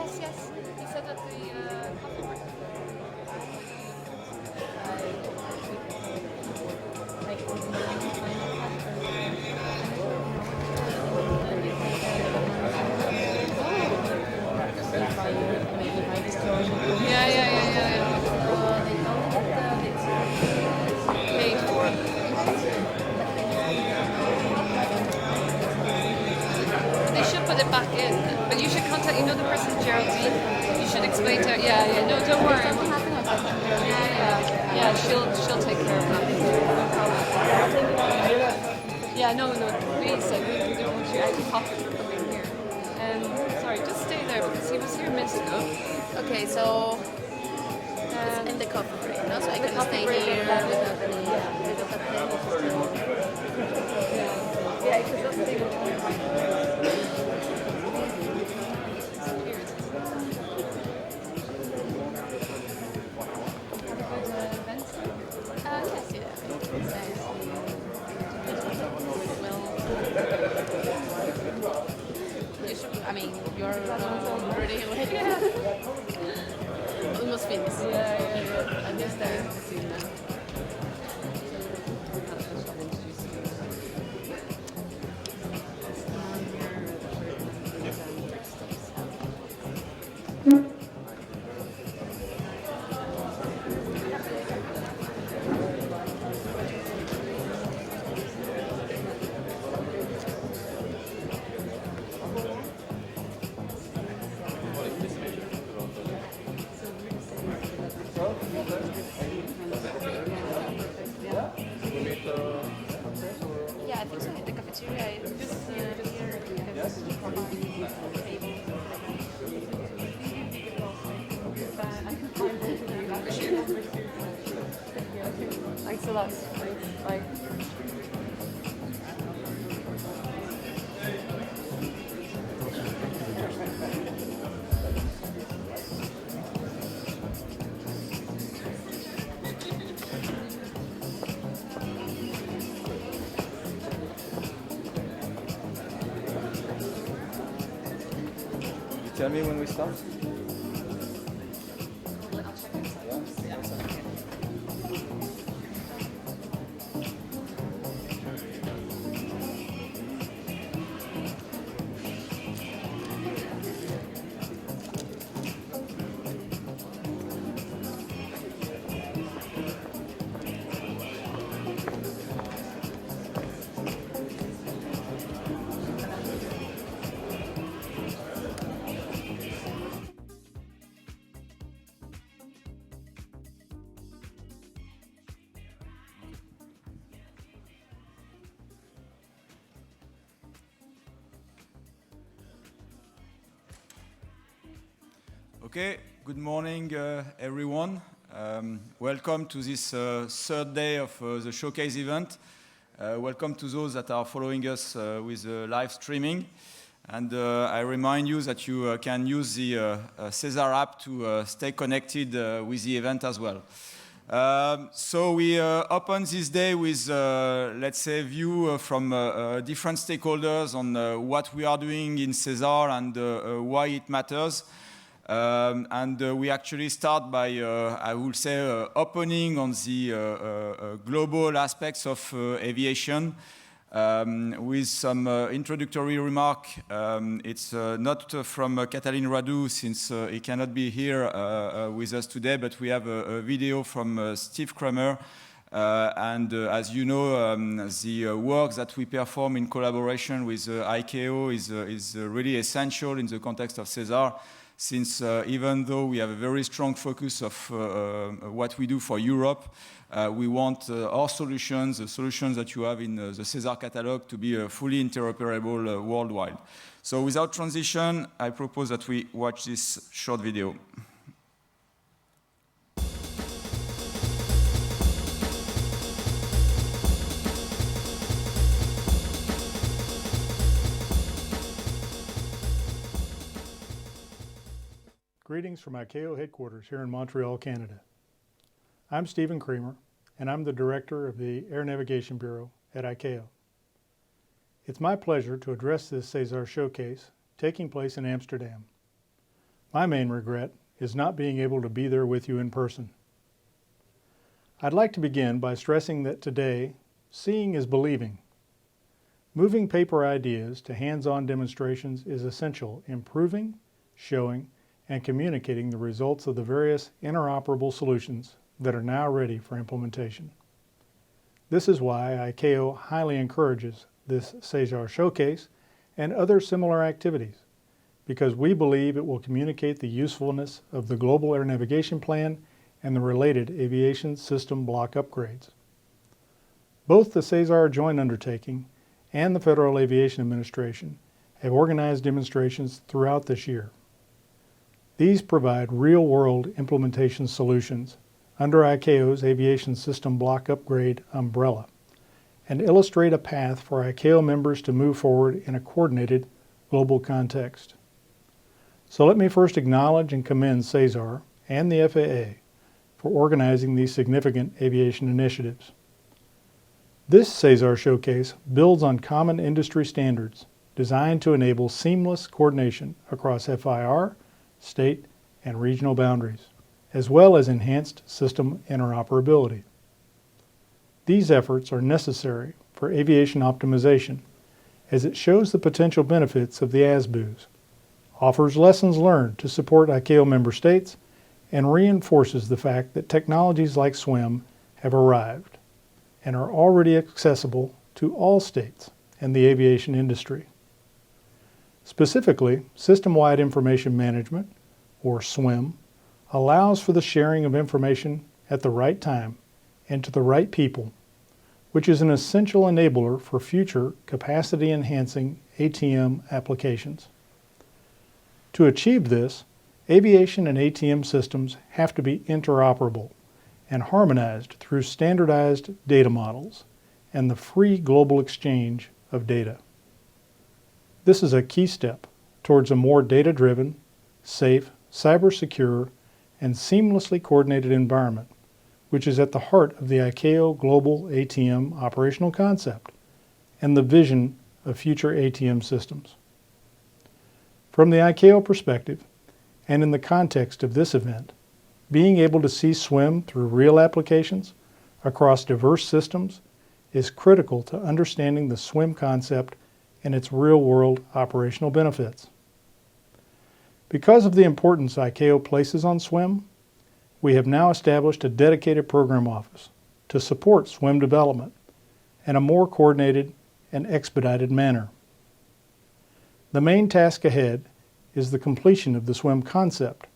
Yes, yes. He said that the coffee break. Yeah, yeah, yeah, yeah, yeah. Paid for. They should put it back in. But you should contact, the person, Geraldine. You should explain to her. Yeah, yeah, no, don't worry. Yeah, yeah. Yeah, she'll take care of that. No problem. Yeah, no, please, we don't want you out of pocket for coming here. Sorry, just stay there because he was here a minute ago. Okay, so it's in the coffee break, no? So I can stay break, here yeah. without any... Yeah, because that's the thing. Yes, yeah. It's nice. You should, I mean, you're already almost finished. Yeah. I guess that. Yeah, I think so. In the cafeteria, it's here. Thanks a lot. Thanks. Bye. Tell me when we start. Okay, good morning everyone. Welcome to this third day of the showcase event. Welcome to those that are following us with live streaming. And I remind you that you can use the SESAR app to stay connected with the event as well. So we open this day with, let's say, view from different stakeholders on what we are doing in SESAR and why it matters. We actually start by, I would say, opening on the global aspects of aviation with some introductory remark. It's not from Katalin Radu, since he cannot be here with us today, but we have a video from Steve Kramer. As you know, the work that we perform in collaboration with ICAO is really essential in the context of SESAR, since even though we have a very strong focus of what we do for Europe, we want our solutions, the solutions that you have in the SESAR catalog, to be fully interoperable worldwide. So without transition, I propose that we watch this short video. Greetings from ICAO headquarters here in Montreal, Canada. I'm Stephen Kramer, and I'm the Director of the Air Navigation Bureau at ICAO. It's my pleasure to address this SESAR showcase taking place in Amsterdam. My main regret is not being able to be there with you in person. I'd like to begin by stressing that today, seeing is believing. Moving paper ideas to hands-on demonstrations is essential in proving, showing, and communicating the results of the various interoperable solutions that are now ready for implementation. This is why ICAO highly encourages this SESAR showcase and other similar activities, because we believe it will communicate the usefulness of the Global Air Navigation Plan and the related aviation system block upgrades. Both the SESAR joint undertaking and the Federal Aviation Administration have organized demonstrations throughout this year. These provide real-world implementation solutions under ICAO's Aviation System Block Upgrade umbrella and illustrate a path for ICAO members to move forward in a coordinated global context. So let me first acknowledge and commend SESAR and the FAA for organizing these significant aviation initiatives. This SESAR showcase builds on common industry standards designed to enable seamless coordination across FIR, state, and regional boundaries, as well as enhanced system interoperability. These efforts are necessary for aviation optimization as it shows the potential benefits of the ASBOs, offers lessons learned to support ICAO member states, and reinforces the fact that technologies like SWIM have arrived and are already accessible to all states and the aviation industry. Specifically, System-Wide Information Management, or SWIM, allows for the sharing of information at the right time and to the right people, which is an essential enabler for future capacity-enhancing ATM applications. To achieve this, aviation and ATM systems have to be interoperable and harmonized through standardized data models and the free global exchange of data. This is a key step towards a more data-driven, safe, cyber-secure, and seamlessly coordinated environment, which is at the heart of the ICAO Global ATM operational concept and the vision of future ATM systems. From the ICAO perspective, and in the context of this event, being able to see SWIM through real applications across diverse systems is critical to understanding the SWIM concept and its real-world operational benefits. Because of the importance ICAO places on SWIM, we have now established a dedicated program office to support SWIM development in a more coordinated and expedited manner. The main task ahead is the completion of the SWIM concept,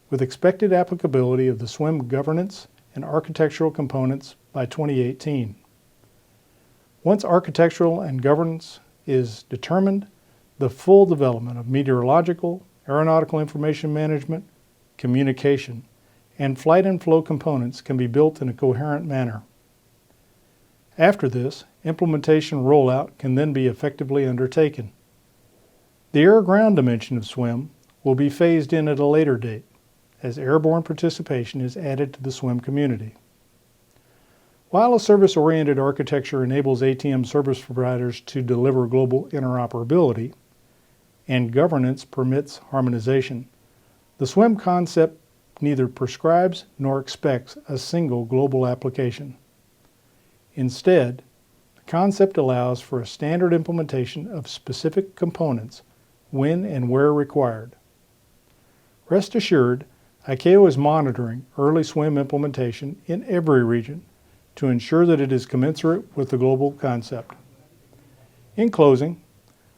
with expected applicability of the SWIM governance and architectural components by 2018. Once architectural and governance is determined, the full development of meteorological, aeronautical information management, communication, and flight and flow components can be built in a coherent manner. After this, implementation rollout can then be effectively undertaken. The air-ground dimension of SWIM will be phased in at a later date, as airborne participation is added to the SWIM community. While a service-oriented architecture enables ATM service providers to deliver global interoperability, and governance permits harmonization, the SWIM concept neither prescribes nor expects a single global application. Instead, the concept allows for a standard implementation of specific components when and where required. Rest assured, ICAO is monitoring early SWIM implementation in every region to ensure that it is commensurate with the global concept. In closing,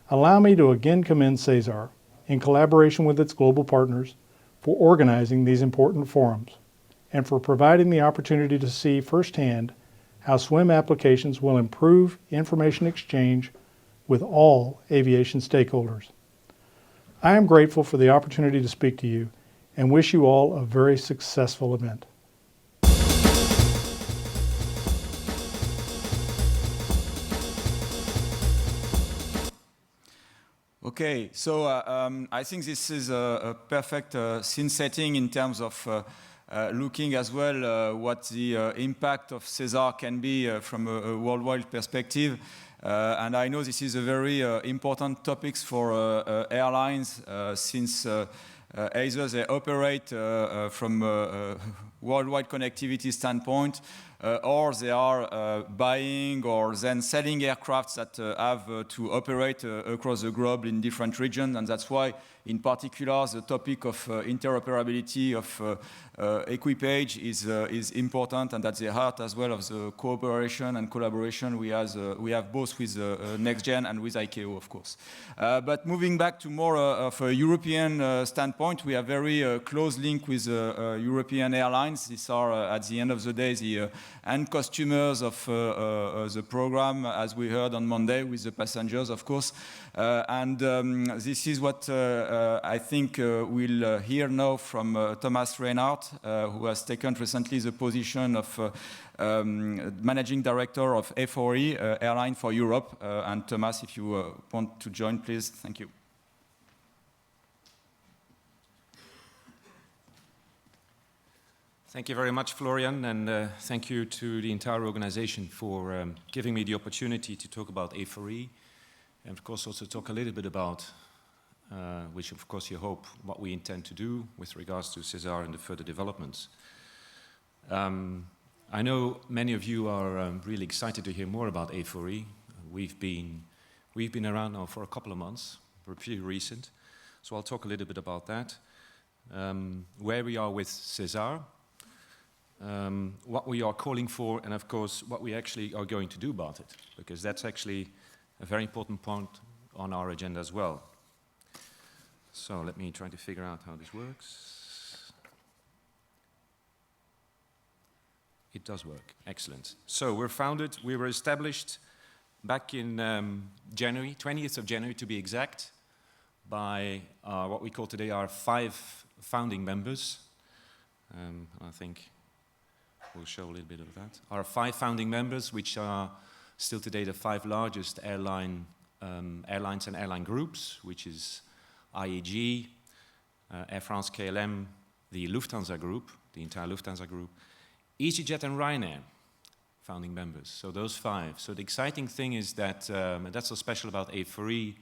allow me to again commend SESAR, in collaboration with its global partners, for organizing these important forums and for providing the opportunity to see firsthand how SWIM applications will improve information exchange with all aviation stakeholders. I am grateful for the opportunity to speak to you and wish you all a very successful event. Okay, so I think this is a perfect scene setting in terms of looking as well what the impact of SESAR can be from a worldwide perspective. And I know this is a very important topic for airlines since either they operate from a worldwide connectivity standpoint, or they are buying or then selling aircrafts that have to operate across the globe in different regions, and that's why, in particular, the topic of interoperability of equipage is important, and at the heart as well of the cooperation and collaboration we have both with NextGen and with ICAO, of course. But moving back to more of a European standpoint, we have very close link with European airlines. These are, at the end of the day, the end customers of the program, as we heard on Monday, with the passengers, of course. And this is what I think we'll hear now from Thomas Reinhardt, who has taken recently the position of Managing Director of A4E, Airline for Europe. And Thomas, if you want to join, please. Thank you. Thank you very much, Florian, and thank you to the entire organization for giving me the opportunity to talk about A4E, and of course also talk a little bit about, which of course you hope, what we intend to do with regards to SESAR and the further developments. I know many of you are really excited to hear more about A4E. We've been around now for a couple of months. We're pretty recent, so I'll talk a little bit about that. Where we are with SESAR, what we are calling for, and of course what we actually are going to do about it, because that's actually a very important point on our agenda as well. So let me try to figure out how this works. It does work. Excellent. So we were established back in January, 20th of January to be exact, by what we call today our 5 founding members. I think we'll show a little bit of that. Our 5 founding members, which are still today the 5 largest airlines and airline groups, which is IAG, Air France KLM, the Lufthansa Group, the entire Lufthansa Group, EasyJet and Ryanair, founding members. So those 5. So the exciting thing is that, and that's so special about A4E,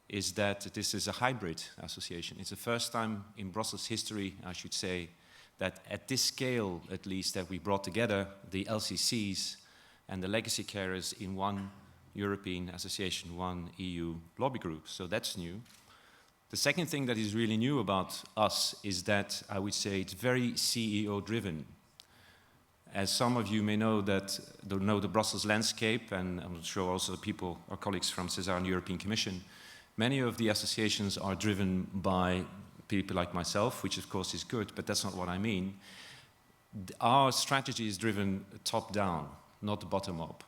is that this is a hybrid association. It's the first time in Brussels history, I should say, that at this scale, at least, that we brought together the LCCs and the legacy carriers in one European association, one EU lobby group. So that's new. The second thing that is really new about us is that I would say it's very CEO-driven. As some of you may know the Brussels landscape, and I'm sure also people, our colleagues from SESAR and the European Commission, many of the associations are driven by people like myself, which of course is good, but that's not what I mean. Our strategy is driven top-down, not bottom-up.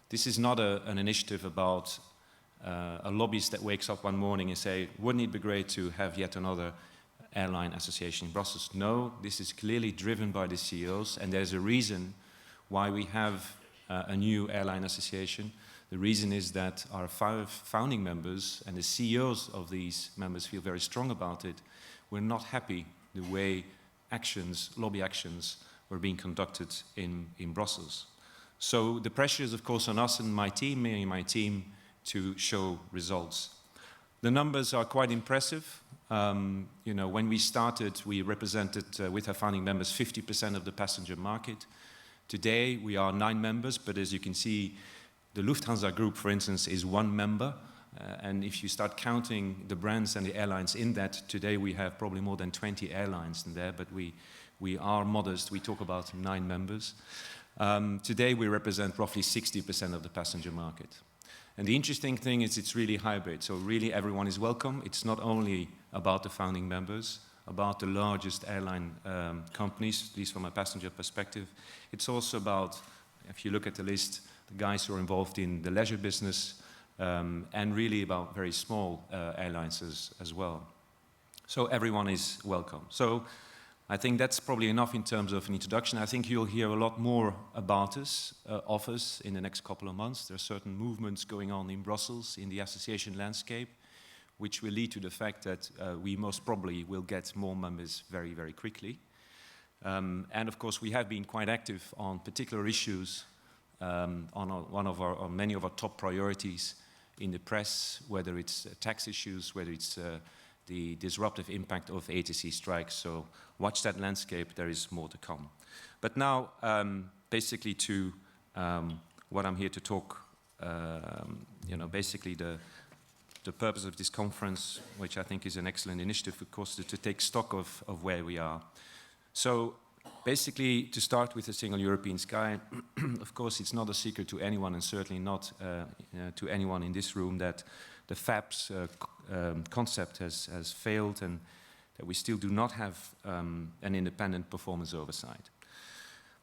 This is not an initiative about a lobbyist that wakes up one morning and say, wouldn't it be great to have yet another airline association in Brussels? No, this is clearly driven by the CEOs, and there's a reason why we have a new airline association. The reason is that our 5 founding members and the CEOs of these members feel very strong about it. We're not happy the way lobby actions were being conducted in Brussels. So the pressure is of course on us and my team, to show results. The numbers are quite impressive. You know, when we started, we represented with our founding members 50% of the passenger market. Today we are 9 members, but as you can see, the Lufthansa Group, for instance, is 1 member. And if you start counting the brands and the airlines in that, today we have probably more than 20 airlines in there, but we are modest. We talk about 9 members. Today we represent roughly 60% of the passenger market. And the interesting thing is it's really hybrid. So really everyone is welcome. It's not only about the founding members, about the largest airline companies, at least from a passenger perspective. It's also about, if you look at the list, the guys who are involved in the leisure business, and really about very small airlines as well. So everyone is welcome. So I think that's probably enough in terms of an introduction. I think you'll hear a lot more about us, of us, in the next couple of months. There are certain movements going on in Brussels, in the association landscape, which will lead to the fact that we most probably will get more members very, very quickly. And of course, we have been quite active on particular issues, on many of our top priorities in the press, whether it's tax issues, whether it's the disruptive impact of ATC strikes. So watch that landscape, there is more to come. But now, basically to what I'm here to talk, basically the purpose of this conference, which I think is an excellent initiative, of course, to take stock of where we are. So basically, to start with the single European sky, of course, it's not a secret to anyone, and certainly not to anyone in this room, that the FABS concept has failed, and that we still do not have an independent performance oversight.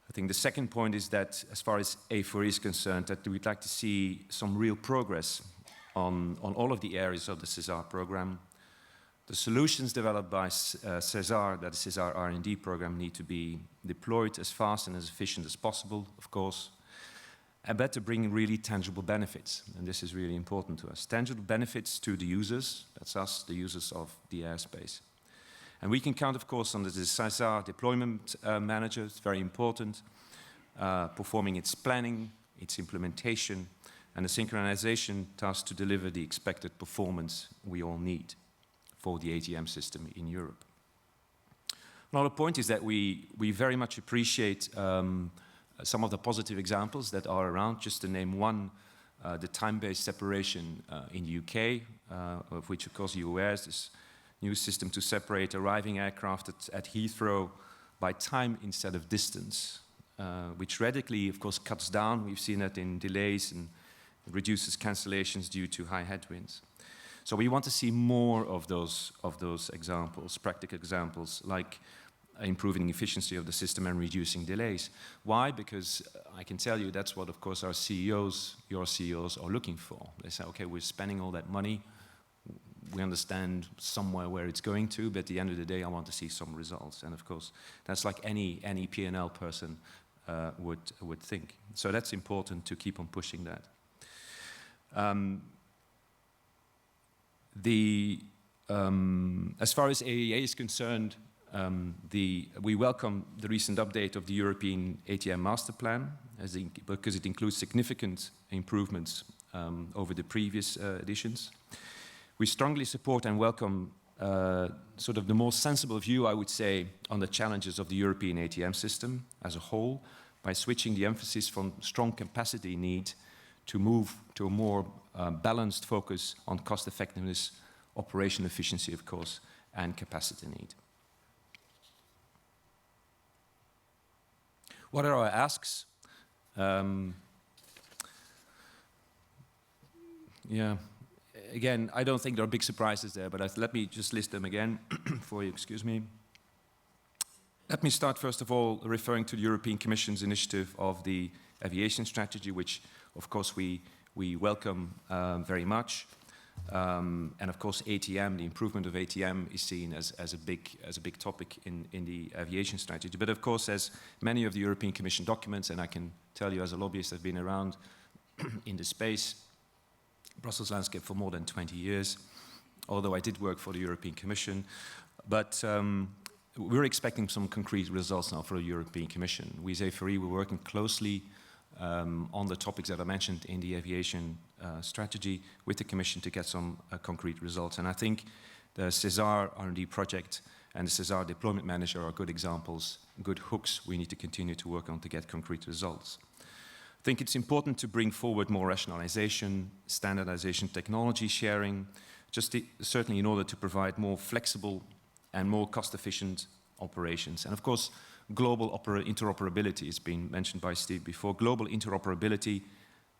I think the second point is that, as far as A4E is concerned, that we'd like to see some real progress on all of the areas of the SESAR program. The solutions developed by SESAR, that SESAR R&D program, need to be deployed as fast and as efficient as possible, of course, but to bring really tangible benefits. And this is really important to us. Tangible benefits to the users, that's us, the users of the airspace. And we can count, of course, on the SESAR deployment manager. It's very important, performing its planning, its implementation, and the synchronization task to deliver the expected performance we all need for the ATM system in Europe. Another point is that we very much appreciate some of the positive examples that are around. Just to name one, the time-based separation in the UK, of which, of course, you're aware, is this new system to separate arriving aircraft at Heathrow by time instead of distance, which radically, of course, cuts down. We've seen that in delays and reduces cancellations due to high headwinds. So we want to see more of those examples, practical examples, like improving efficiency of the system and reducing delays. Why? Because I can tell you that's what, of course, our CEOs, your CEOs, are looking for. They say, okay, we're spending all that money. We understand somewhere where it's going to, but at the end of the day, I want to see some results. And of course, that's like any P&L person would think. So that's important to keep on pushing that. As far as AEA is concerned, we welcome the recent update of the European ATM Master Plan, because it includes significant improvements over the previous editions. We strongly support and welcome sort of the more sensible view, I would say, on the challenges of the European ATM system as a whole, by switching the emphasis from strong capacity need to move to a more balanced focus on cost effectiveness, operational efficiency, of course, and capacity need. What are our asks? Again, I don't think there are big surprises there, but let me just list them again for you, excuse me. Let me start, first of all, referring to the European Commission's initiative of the aviation strategy, which, of course, we welcome very much. And of course, ATM, the improvement of ATM is seen as a big topic in the aviation strategy. But of course, as many of the European Commission documents, and I can tell you as a lobbyist, I've been around in the space, Brussels landscape for more than 20 years, although I did work for the European Commission. But we're expecting some concrete results now for the European Commission. We as A4E, we're working closely on the topics that I mentioned in the aviation strategy with the Commission to get some concrete results. And I think the SESAR R&D project and the SESAR deployment manager are good examples, good hooks we need to continue to work on to get concrete results. I think it's important to bring forward more rationalization, standardization, technology sharing, certainly in order to provide more flexible and more cost-efficient operations. And of course, global interoperability has been mentioned by Steve before. Global interoperability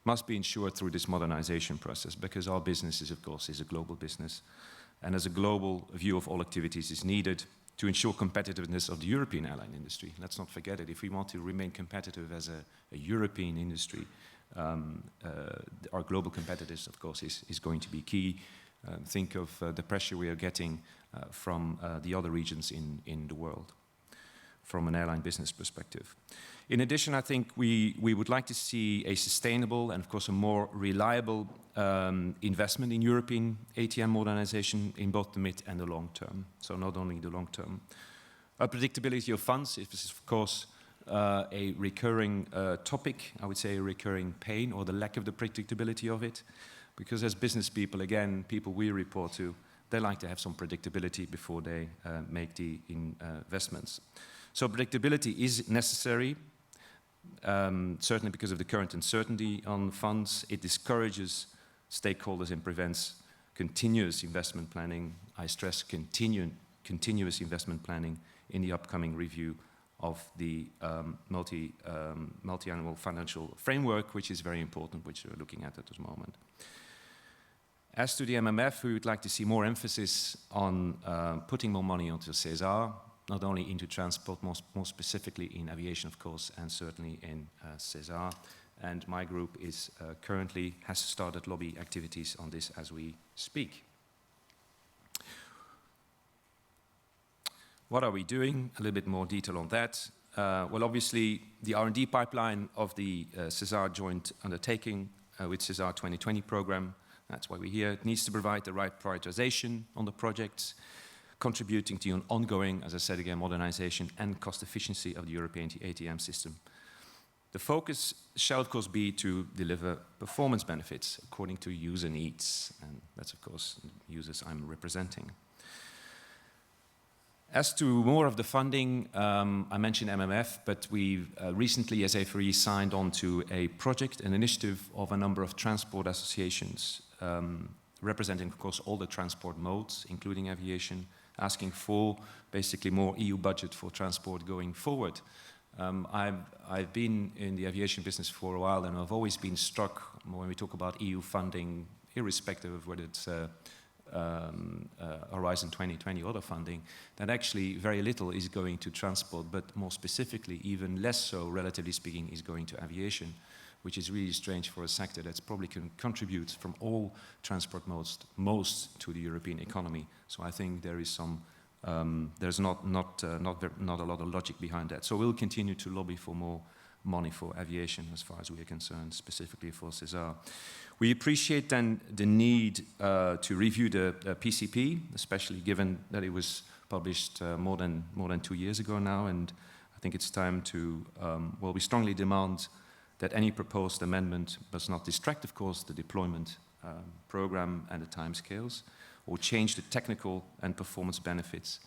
must be ensured through this modernization process, because our business is, of course, a global business. And as a global view of all activities is needed to ensure competitiveness of the European airline industry. Let's not forget it. If we want to remain competitive as a European industry, our global competitiveness, of course, is going to be key. Think of the pressure we are getting from the other regions in the world, from an airline business perspective. In addition, I think we would like to see a sustainable and, of course, a more reliable investment in European ATM modernization in both the mid and the long term. So not only the long term. Predictability of funds is, of course, a recurring topic, I would say a recurring pain, or the lack of the predictability of it. Because as business people, again, people we report to, they like to have some predictability before they make the investments. So predictability is necessary, certainly because of the current uncertainty on funds. It discourages stakeholders and prevents continuous investment planning. I stress continuous investment planning in the upcoming review of the multi-annual financial framework, which is very important, which we're looking at this moment. As to the MMF, we would like to see more emphasis on putting more money onto SESAR, not only into transport, more specifically in aviation, of course, and certainly in SESAR. And my group is currently has started lobby activities on this as we speak. What are we doing? A little bit more detail on that. Well, obviously, the R&D pipeline of the SESAR joint undertaking with SESAR 2020 program, that's why we're here. It needs to provide the right prioritization on the projects, contributing to an ongoing, as I said again, modernization and cost efficiency of the European ATM system. The focus shall, of course, be to deliver performance benefits according to user needs, and that's, of course, users I'm representing. As to more of the funding, I mentioned MMF, but we've recently, as A4E, signed on to a project, an initiative of a number of transport associations, representing, of course, all the transport modes, including aviation, asking for basically more EU budget for transport going forward. I've been in the aviation business for a while, and I've always been struck when we talk about EU funding, irrespective of whether it's Horizon 2020 or other funding, that actually very little is going to transport, but more specifically, even less so, relatively speaking, is going to aviation, which is really strange for a sector that's probably can contribute from all transport modes most to the European economy. So I think there is some, there's not a lot of logic behind that. So we'll continue to lobby for more money for aviation as far as we are concerned, specifically for SESAR. We appreciate then the need to review the PCP, especially given that it was published more than 2 years ago now, and I think it's time to, well, we strongly demand that any proposed amendment does not distract, of course, the deployment program and the timescales, or change the technical and performance benefits.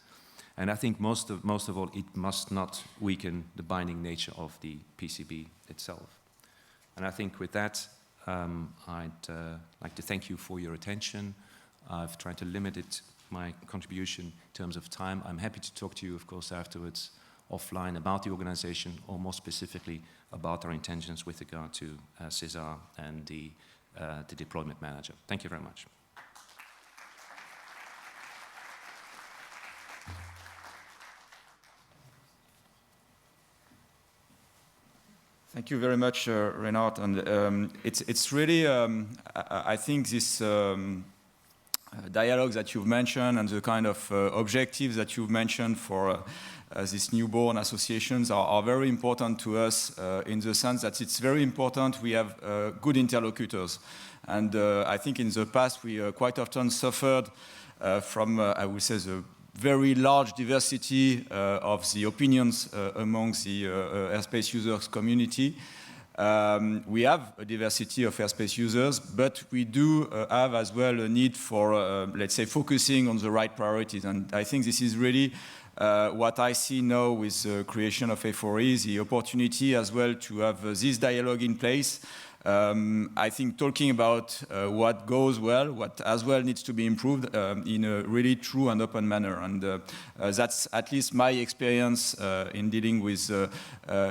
And I think most of all, it must not weaken the binding nature of the PCB itself. And I think with that, I'd like to thank you for your attention. I've tried to limit my contribution in terms of time. I'm happy to talk to you, of course, afterwards offline about the organization, or more specifically about our intentions with regard to SESAR and the deployment manager. Thank you very much. Thank you very much, Reinhard. And it's really, I think this dialogue that you've mentioned and the kind of objectives that you've mentioned for these newborn associations are very important to us in the sense that it's very important we have good interlocutors. And I think in the past we quite often suffered from, I would say, the very large diversity of the opinions amongst the airspace users community. We have a diversity of airspace users, but we do have as well a need for, let's say, focusing on the right priorities. And I think this is really what I see now with the creation of A4E, the opportunity as well to have this dialogue in place. I think talking about what goes well, what as well needs to be improved in a really true and open manner. And that's at least my experience in dealing with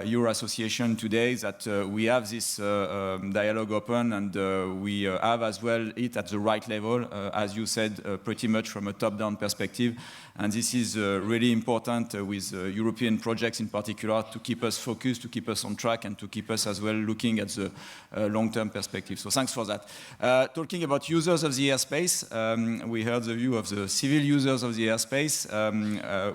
your association today, that we have this dialogue open, and we have as well it at the right level, as you said, pretty much from a top-down perspective. And this is really important with European projects in particular to keep us focused, to keep us on track, and to keep us as well looking at the long-term perspective. So thanks for that. Talking about users of the airspace, we heard the view of the civil users of the airspace.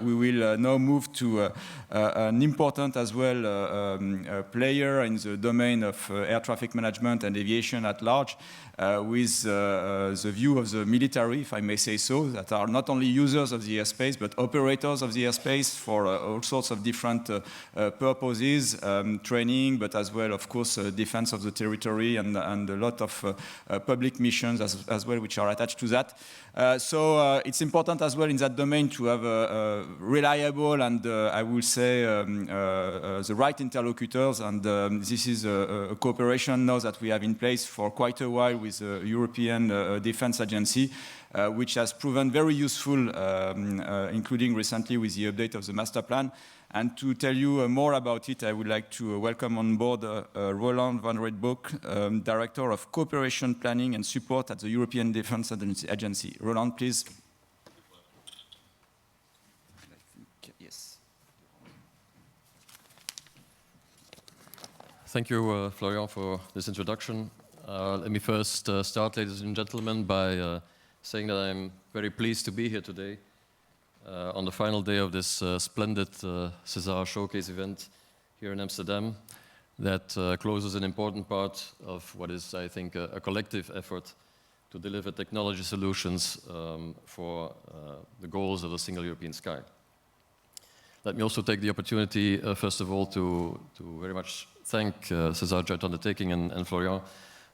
We will now move to an important as well player in the domain of air traffic management and aviation at large, with the view of the military, if I may say so, that are not only users of the airspace, but operators of the airspace for all sorts of different purposes, training, but as well, of course, defense of the territory. territory and a lot of public missions as well, which are attached to that. So it's important as well in that domain to have a reliable and I will say the right interlocutors, and this is a cooperation now that we have in place for quite a while with the European Defence Agency, which has proven very useful, including recently with the update of the master plan. And to tell you more about it, I would like to welcome on board Roland van Reitbroek, Director of Cooperation Planning and Support at the European Defence Agency. Roland, please. Yes. Thank you, Florian, for this introduction. Let me first start, ladies and gentlemen, by saying that I'm very pleased to be here today on the final day of this splendid SESAR showcase event here in Amsterdam that closes an important part of what is, I think, a collective effort to deliver technology solutions for the goals of the single European sky. Let me also take the opportunity, first of all, to very much thank SESAR Joint Undertaking and Florian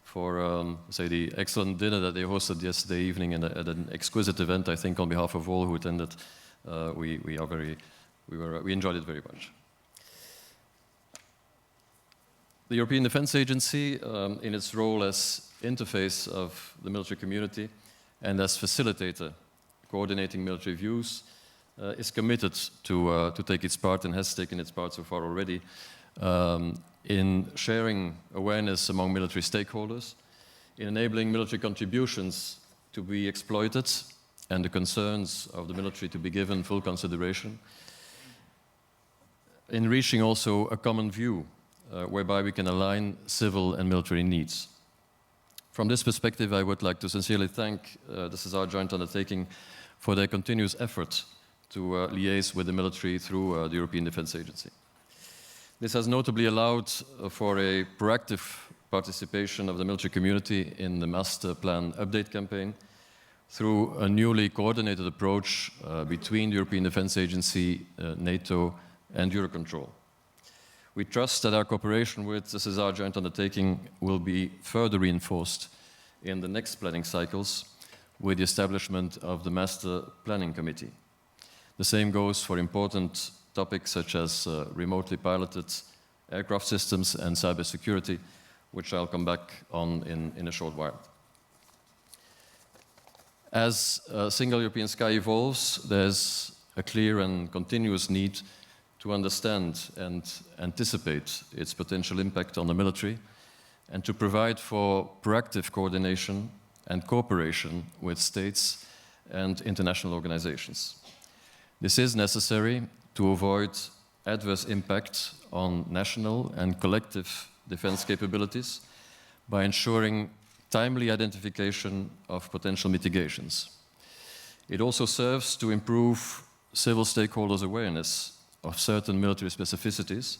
for, say, the excellent dinner that they hosted yesterday evening at an exquisite event. I think on behalf of all who attended, we enjoyed it very much. The European Defence Agency, in its role as interface of the military community and as facilitator coordinating military views, is committed to take its part and has taken its part so far already in sharing awareness among military stakeholders, in enabling military contributions to be exploited and the concerns of the military to be given full consideration, in reaching also a common view whereby we can align civil and military needs. From this perspective, I would like to sincerely thank the SESAR Joint Undertaking for their continuous effort to liaise with the military through the European Defence Agency. This has notably allowed for a proactive participation of the military community in the master plan update campaign through a newly coordinated approach between the European Defence Agency, NATO and Eurocontrol. We trust that our cooperation with the SESAR Joint Undertaking will be further reinforced in the next planning cycles with the establishment of the Master Planning Committee. The same goes for important topics such as remotely piloted aircraft systems and cybersecurity, which I'll come back on in a short while. As Single European Sky evolves, there's a clear and continuous need to understand and anticipate its potential impact on the military and to provide for proactive coordination and cooperation with states and international organizations. This is necessary to avoid adverse impact on national and collective defense capabilities by ensuring timely identification of potential mitigations. It also serves to improve civil stakeholders' awareness of certain military specificities,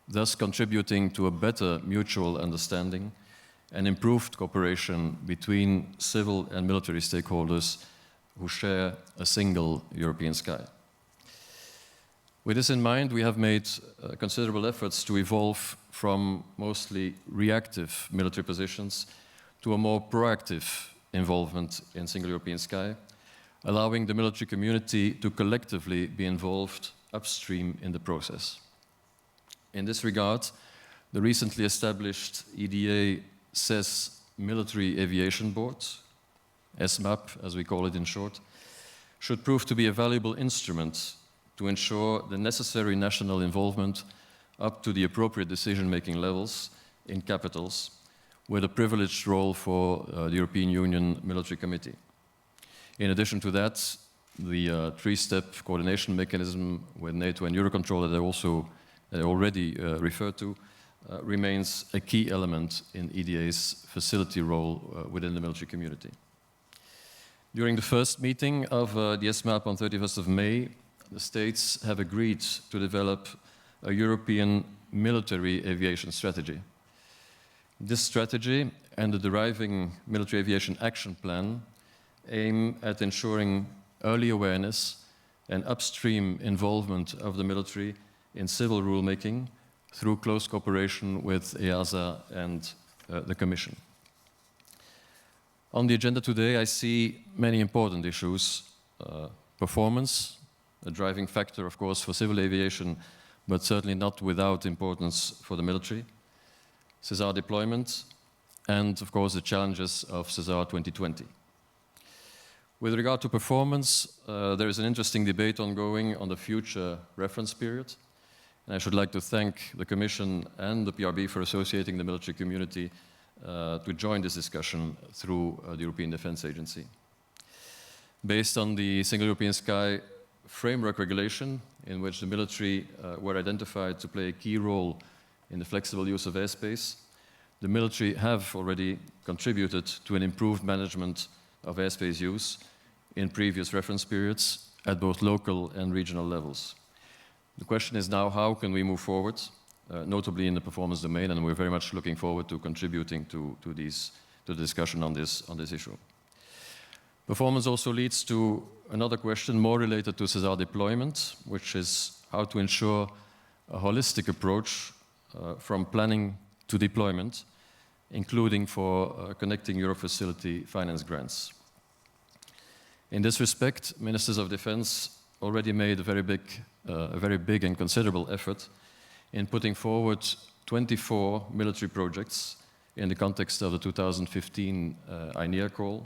thus contributing to a better mutual understanding and improved cooperation between civil and military stakeholders who share a single European sky. With this in mind, we have made considerable efforts to evolve from mostly reactive military positions to a more proactive involvement in Single European Sky, allowing the military community to collectively be involved upstream in the process. In this regard, the recently established EDA SES Military Aviation Board, SMAP as we call it in short, should prove to be a valuable instrument to ensure the necessary national involvement up to the appropriate decision-making levels in capitals, with a privileged role for the European Union Military Committee. In addition to that, the three-step coordination mechanism with NATO and Eurocontrol that I already referred to remains a key element in EDA's facility role within the military community. During the first meeting of the SMAP on 31st of May, the states have agreed to develop a European military aviation strategy. This strategy and the deriving military aviation action plan aim at ensuring early awareness and upstream involvement of the military in civil rulemaking through close cooperation with EASA and the Commission. On the agenda today, I see many important issues. Performance, a driving factor, of course, for civil aviation, but certainly not without importance for the military. SESAR deployment, and of course the challenges of SESAR 2020. With regard to performance, there is an interesting debate ongoing on the future reference period. And I should like to thank the Commission and the PRB for associating the military community to join this discussion through the European Defence Agency. Based on the Single European Sky framework regulation, in which the military were identified to play a key role in the flexible use of airspace, the military have already contributed to an improved management of airspace use in previous reference periods at both local and regional levels. The question is now, how can we move forward, notably in the performance domain, and we're very much looking forward to contributing to the discussion on this issue. Performance also leads to another question more related to SESAR deployment, which is how to ensure a holistic approach from planning to deployment, including for Connecting Europe Facility finance grants. In this respect, Ministers of Defense already made a very big and considerable effort in putting forward 24 military projects in the context of the 2015 INEA call.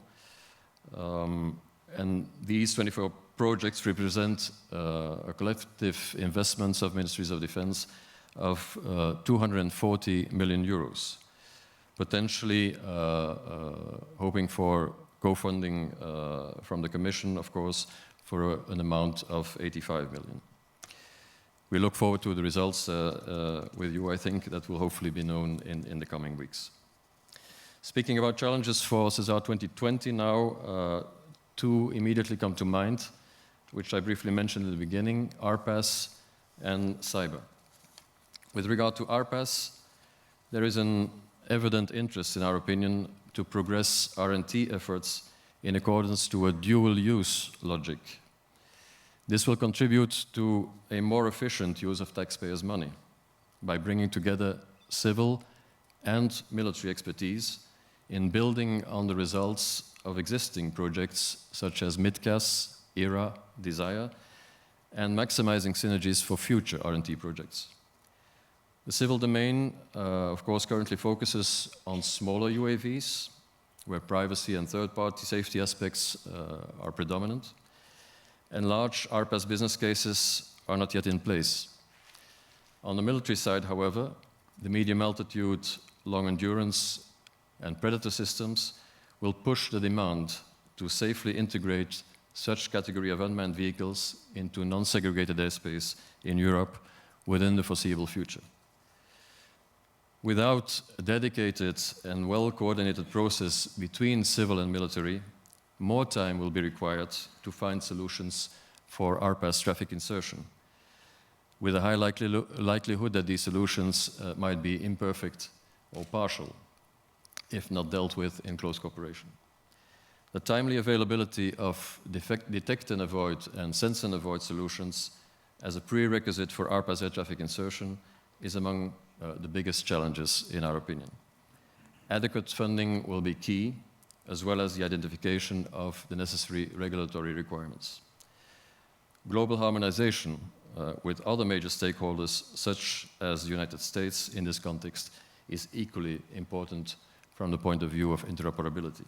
And these 24 projects represent a collective investments of Ministries of Defense of 240 million euros, potentially hoping for co-funding from the Commission, of course, for an amount of 85 million. We look forward to the results with you. I think that will hopefully be known in the coming weeks. Speaking about challenges for SESAR 2020 now, two immediately come to mind, which I briefly mentioned in the beginning, RPAS and cyber. With regard to RPAS, there is an evident interest, in our opinion, to progress R&T efforts in accordance to a dual-use logic. This will contribute to a more efficient use of taxpayers' money by bringing together civil and military expertise in building on the results of existing projects such as MIDCAS, ERA, DESIRE, and maximizing synergies for future R&T projects. The civil domain, of course, currently focuses on smaller UAVs, where privacy and third-party safety aspects are predominant, and large RPAS business cases are not yet in place. On the military side, however, the medium altitude, long endurance, and Predator systems will push the demand to safely integrate such category of unmanned vehicles into non-segregated airspace in Europe within the foreseeable future. Without a dedicated and well-coordinated process between civil and military, more time will be required to find solutions for RPAS traffic insertion, with a high likelihood that these solutions might be imperfect or partial, if not dealt with in close cooperation. The timely availability of detect and avoid and sense and avoid solutions as a prerequisite for RPAS air traffic insertion is among the biggest challenges, in our opinion. Adequate funding will be key, as well as the identification of the necessary regulatory requirements. Global harmonization with other major stakeholders, such as the United States in this context, is equally important from the point of view of interoperability.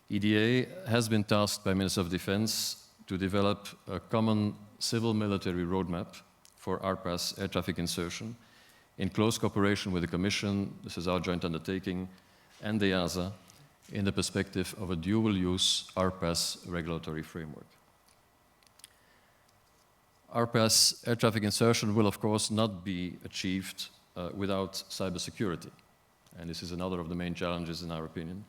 EDA has been tasked by Minister of Defense to develop a common civil-military roadmap for RPAS air traffic insertion in close cooperation with the Commission, the SESAR joint undertaking, and the EASA in the perspective of a dual-use RPAS regulatory framework. RPAS air traffic insertion will, of course, not be achieved without cybersecurity. And this is another of the main challenges, in our opinion.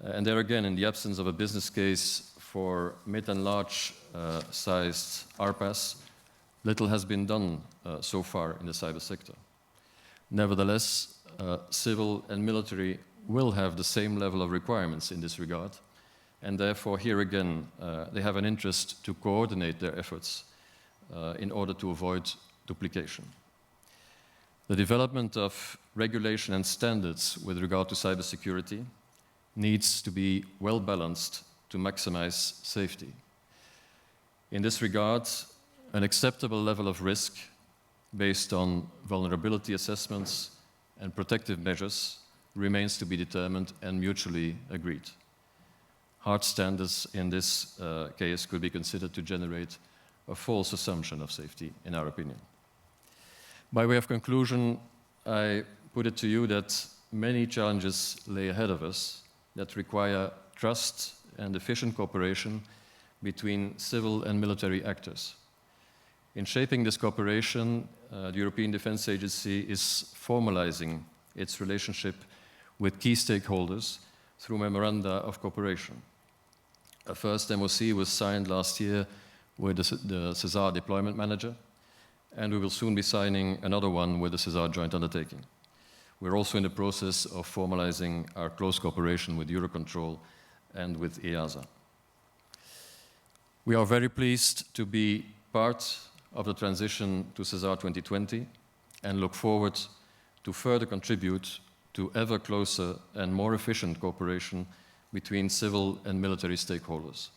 And there again, in the absence of a business case for mid and large sized RPAS, little has been done so far in the cyber sector. Nevertheless, civil and military will have the same level of requirements in this regard, and therefore here again they have an interest to coordinate their efforts in order to avoid duplication. The development of regulation and standards with regard to cybersecurity needs to be well balanced to maximize safety. In this regard, an acceptable level of risk based on vulnerability assessments and protective measures remains to be determined and mutually agreed. Hard standards in this case could be considered to generate a false assumption of safety, in our opinion. By way of conclusion, I put it to you that many challenges lay ahead of us that require trust and efficient cooperation between civil and military actors. In shaping this cooperation, the European Defence Agency is formalizing its relationship with key stakeholders through memoranda of cooperation. A first MOC was signed last year with the SESAR deployment manager, and we will soon be signing another one with the SESAR joint undertaking. We're also in the process of formalizing our close cooperation with Eurocontrol and with EASA. We are very pleased to be part of the transition to SESAR 2020 and look forward to further contribute to ever closer and more efficient cooperation between civil and military stakeholders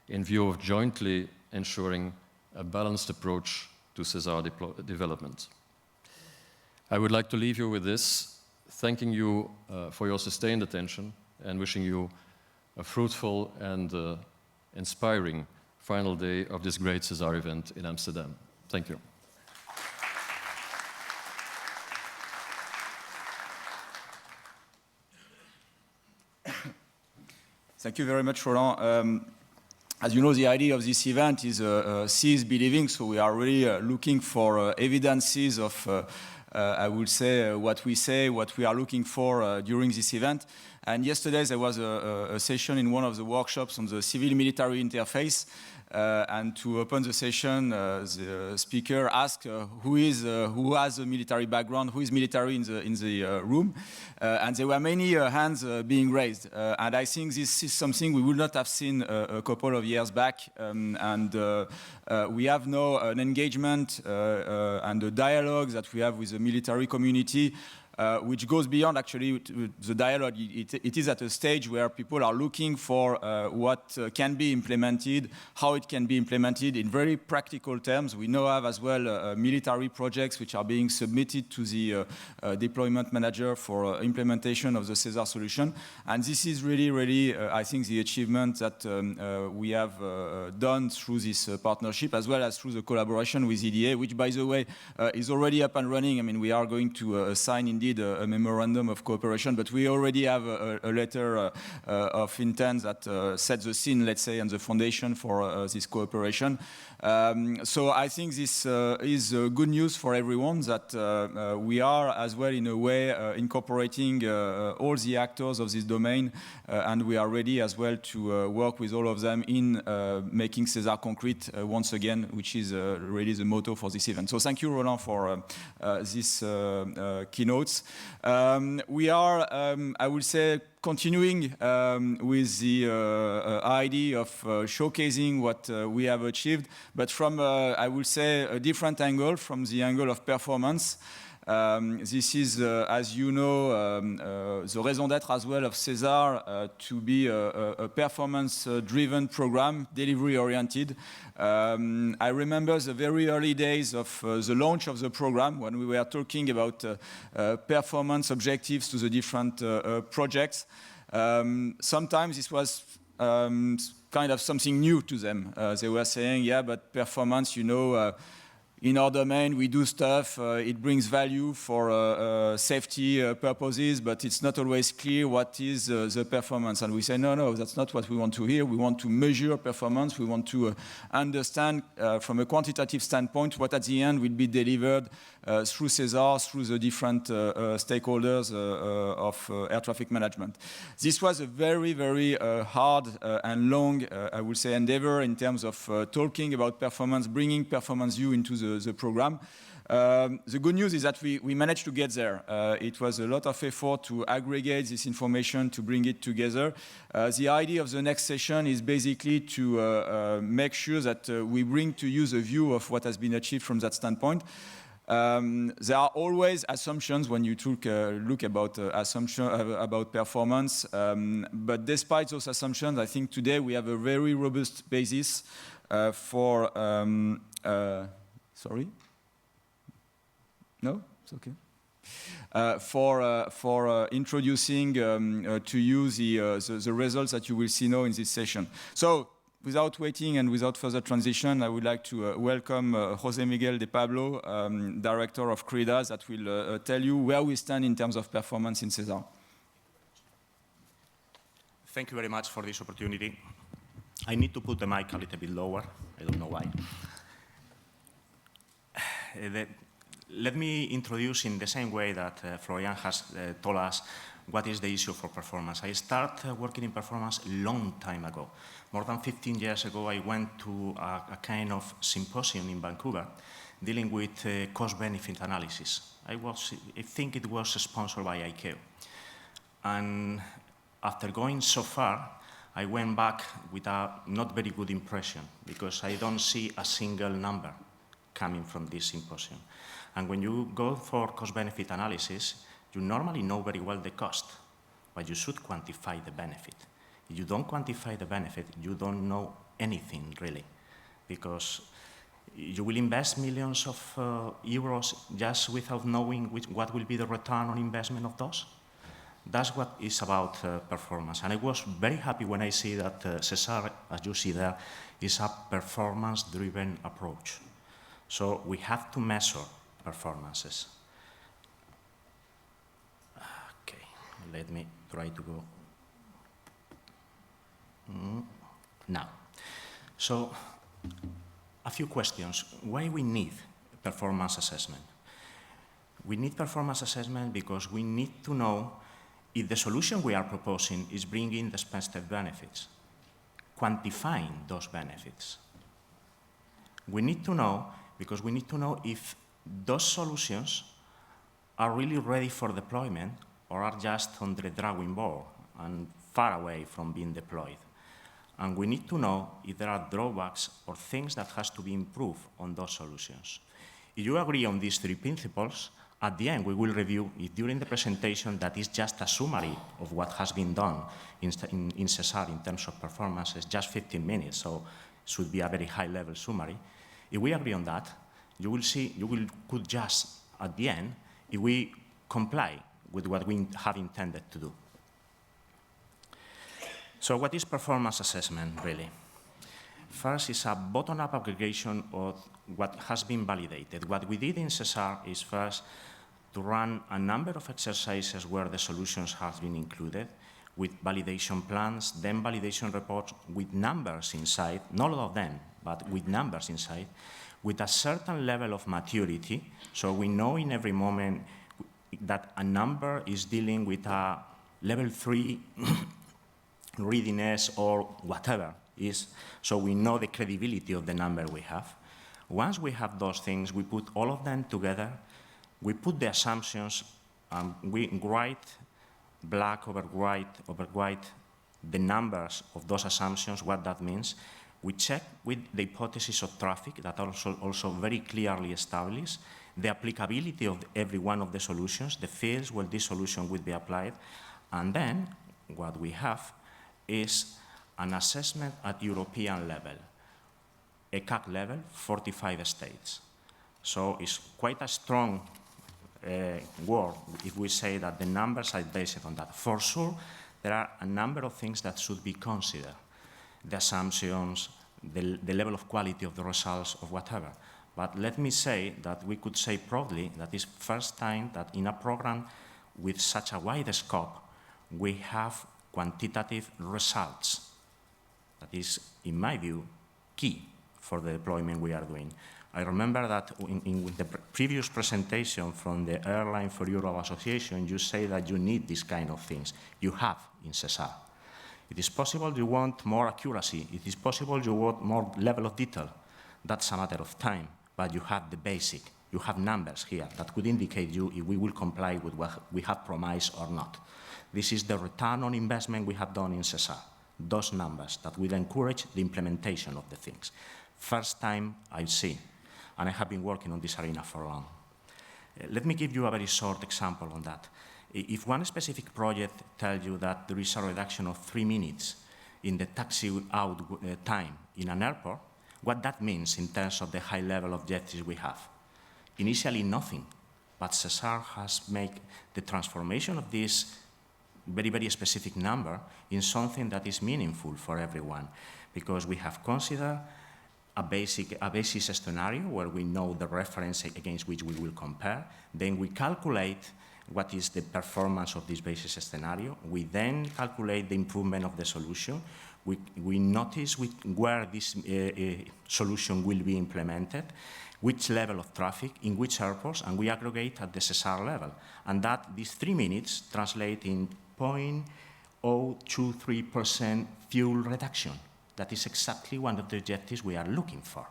in view of jointly ensuring a balanced approach to SESAR development. I would like to leave you with this, thanking you for your sustained attention and wishing you a fruitful and inspiring final day of this great SESAR event in Amsterdam. Thank you. Thank you very much, Roland. As you know, the idea of this event is see is believing, so we are really looking for evidences of, I would say, what we say, what we are looking for during this event. And yesterday there was a session in one of the workshops on the civil-military interface. And to open the session, the speaker asked who has a military background, who is military in the room, and there were many hands being raised. And I think this is something we would not have seen a couple of years back. We have now an engagement and a dialogue that we have with the military community. Which goes beyond actually the dialogue. It is at a stage where people are looking for what can be implemented, how it can be implemented in very practical terms. We now have as well military projects which are being submitted to the deployment manager for implementation of the SESAR solution. And this is really, I think, the achievement that we have done through this partnership, as well as through the collaboration with EDA, which, by the way, is already up and running. I mean, we are going to sign indeed a memorandum of cooperation, but we already have a letter of intent that sets the scene, let's say, and the foundation for this cooperation. So I think this is good news for everyone that we are as well in a way incorporating all the actors of this domain and we are ready as well to work with all of them in making SESAR concrete once again, which is really the motto for this event. So thank you, Roland, for this keynotes. We are, I would say, continuing with the idea of showcasing what we have achieved, but from, I would say, a different angle, from the angle of performance. This is, as you know, the raison d'être as well of SESAR to be a performance-driven program, delivery-oriented. I remember the very early days of the launch of the program when we were talking about performance objectives to the different projects. Sometimes this was kind of something new to them. They were saying, yeah, but performance, you know, in our domain, we do stuff, it brings value for safety purposes, but it's not always clear what is the performance. And we say, no, that's not what we want to hear. We want to measure performance. We want to understand from a quantitative standpoint what at the end will be delivered through SESAR, through the different stakeholders of air traffic management. This was a very, very hard and long, I would say, endeavor in terms of talking about performance, bringing performance view into the program. The good news is that we managed to get there. It was a lot of effort to aggregate this information, to bring it together. The idea of the next session is basically to make sure that we bring to you the view of what has been achieved from that standpoint. There are always assumptions when you look about about performance, but despite those assumptions, I think today we have a very robust basis for. Sorry. No, it's okay. For introducing to you the results that you will see now in this session. So, without waiting and without further transition, I would like to welcome José Miguel de Pablo, Director of CRIDAS, that will tell you where we stand in terms of performance in SESAR. Thank you very much for this opportunity. I need to put the mic a little bit lower. I don't know why. Let me introduce in the same way that Florian has told us what is the issue for performance. I started working in performance a long time ago. More than 15 years ago, I went to a kind of symposium in Vancouver dealing with cost-benefit analysis. I think it was sponsored by ICAO. And after going so far, I went back with a not very good impression because I don't see a single number coming from this symposium. And when you go for cost-benefit analysis, you normally know very well the cost, but you should quantify the benefit. If you don't quantify the benefit, you don't know anything really, because you will invest millions of euros just without knowing what will be the return on investment of those. That's what is about performance. And I was very happy when I see that SESAR, as you see there, is a performance-driven approach. So we have to measure performances. Okay, let me try to go. Now, so a few questions. Why we need performance assessment? We need performance assessment because we need to know if the solution we are proposing is bringing the expected benefits, quantifying those benefits. We need to know because we need to know if those solutions are really ready for deployment or are just on the drawing board and far away from being deployed. And we need to know if there are drawbacks or things that has to be improved on those solutions. If you agree on these three principles, at the end we will review if during the presentation that is just a summary of what has been done in SESAR in terms of performance, it's just 15 minutes, so it should be a very high-level summary. If we agree on that, you will see, could just at the end, if we comply with what we have intended to do. So what is performance assessment, really? First is a bottom-up aggregation of what has been validated. What we did in SESAR is first to run a number of exercises where the solutions have been included with validation plans, then validation reports with numbers inside, not all of them, but with numbers inside, with a certain level of maturity, so we know in every moment that a number is dealing with a level 3 readiness or whatever is, so we know the credibility of the number we have. Once we have those things, we put all of them together, we put the assumptions, we write black over white the numbers of those assumptions, what that means. We check with the hypothesis of traffic that also very clearly established the applicability of every one of the solutions, the fields where this solution would be applied, and then what we have is an assessment at European level, ECAC level, 45 states. So it's quite a strong word if we say that the numbers are based on that. For sure, there are a number of things that should be considered. The assumptions, the level of quality of the results, of whatever. But let me say that we could say proudly that it's first time that in a program with such a wide scope, we have quantitative results. That is, in my view, key for the deployment we are doing. I remember that in the previous presentation from the Airlines for Europe Association, you say that you need these kind of things. You have in SESAR. It is possible you want more accuracy. It is possible you want more level of detail. That's a matter of time, but you have the basic. You have numbers here that could indicate you if we will comply with what we have promised or not. This is the return on investment we have done in SESAR, those numbers that will encourage the implementation of the things. First time I see, and I have been working on this arena for long. Let me give you a very short example on that. If one specific project tells you that there is a reduction of 3 minutes in the taxi out time in an airport, what that means in terms of the high-level objectives we have. Initially, nothing, but SESAR has made the transformation of this very, very specific number in something that is meaningful for everyone, because we have considered a basis scenario where we know the reference against which we will compare. Then we calculate what is the performance of this basis scenario. We then calculate the improvement of the solution. We notice where this solution will be implemented, which level of traffic, in which airports, and we aggregate at the SESAR level. And that these 3 minutes translate in 0.023% fuel reduction. That is exactly one of the objectives we are looking for.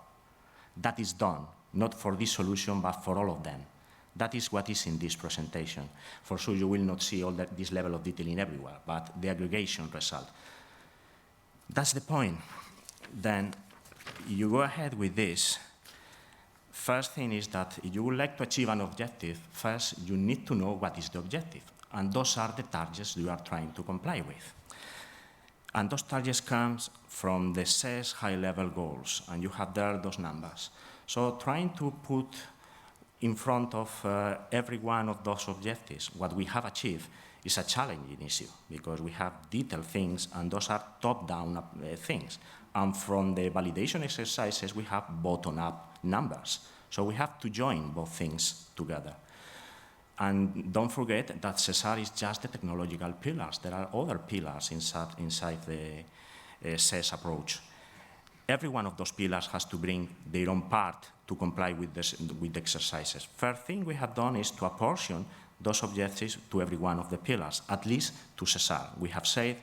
That is done, not for this solution, but for all of them. That is what is in this presentation. For sure, you will not see all this level of detailing everywhere, but the aggregation result. That's the point. Then you go ahead with this. First thing is that if you would like to achieve an objective, first you need to know what is the objective. And those are the targets you are trying to comply with. And those targets come from the SES high-level goals, and you have there those numbers. So trying to put in front of every one of those objectives what we have achieved is a challenging issue, because we have detailed things, and those are top-down things. And from the validation exercises, we have bottom-up numbers. So we have to join both things together. And don't forget that SESAR is just the technological pillars. There are other pillars inside the SES approach. Every one of those pillars has to bring their own part to comply with the exercises. First thing we have done is to apportion those objectives to every one of the pillars, at least to SESAR. We have said,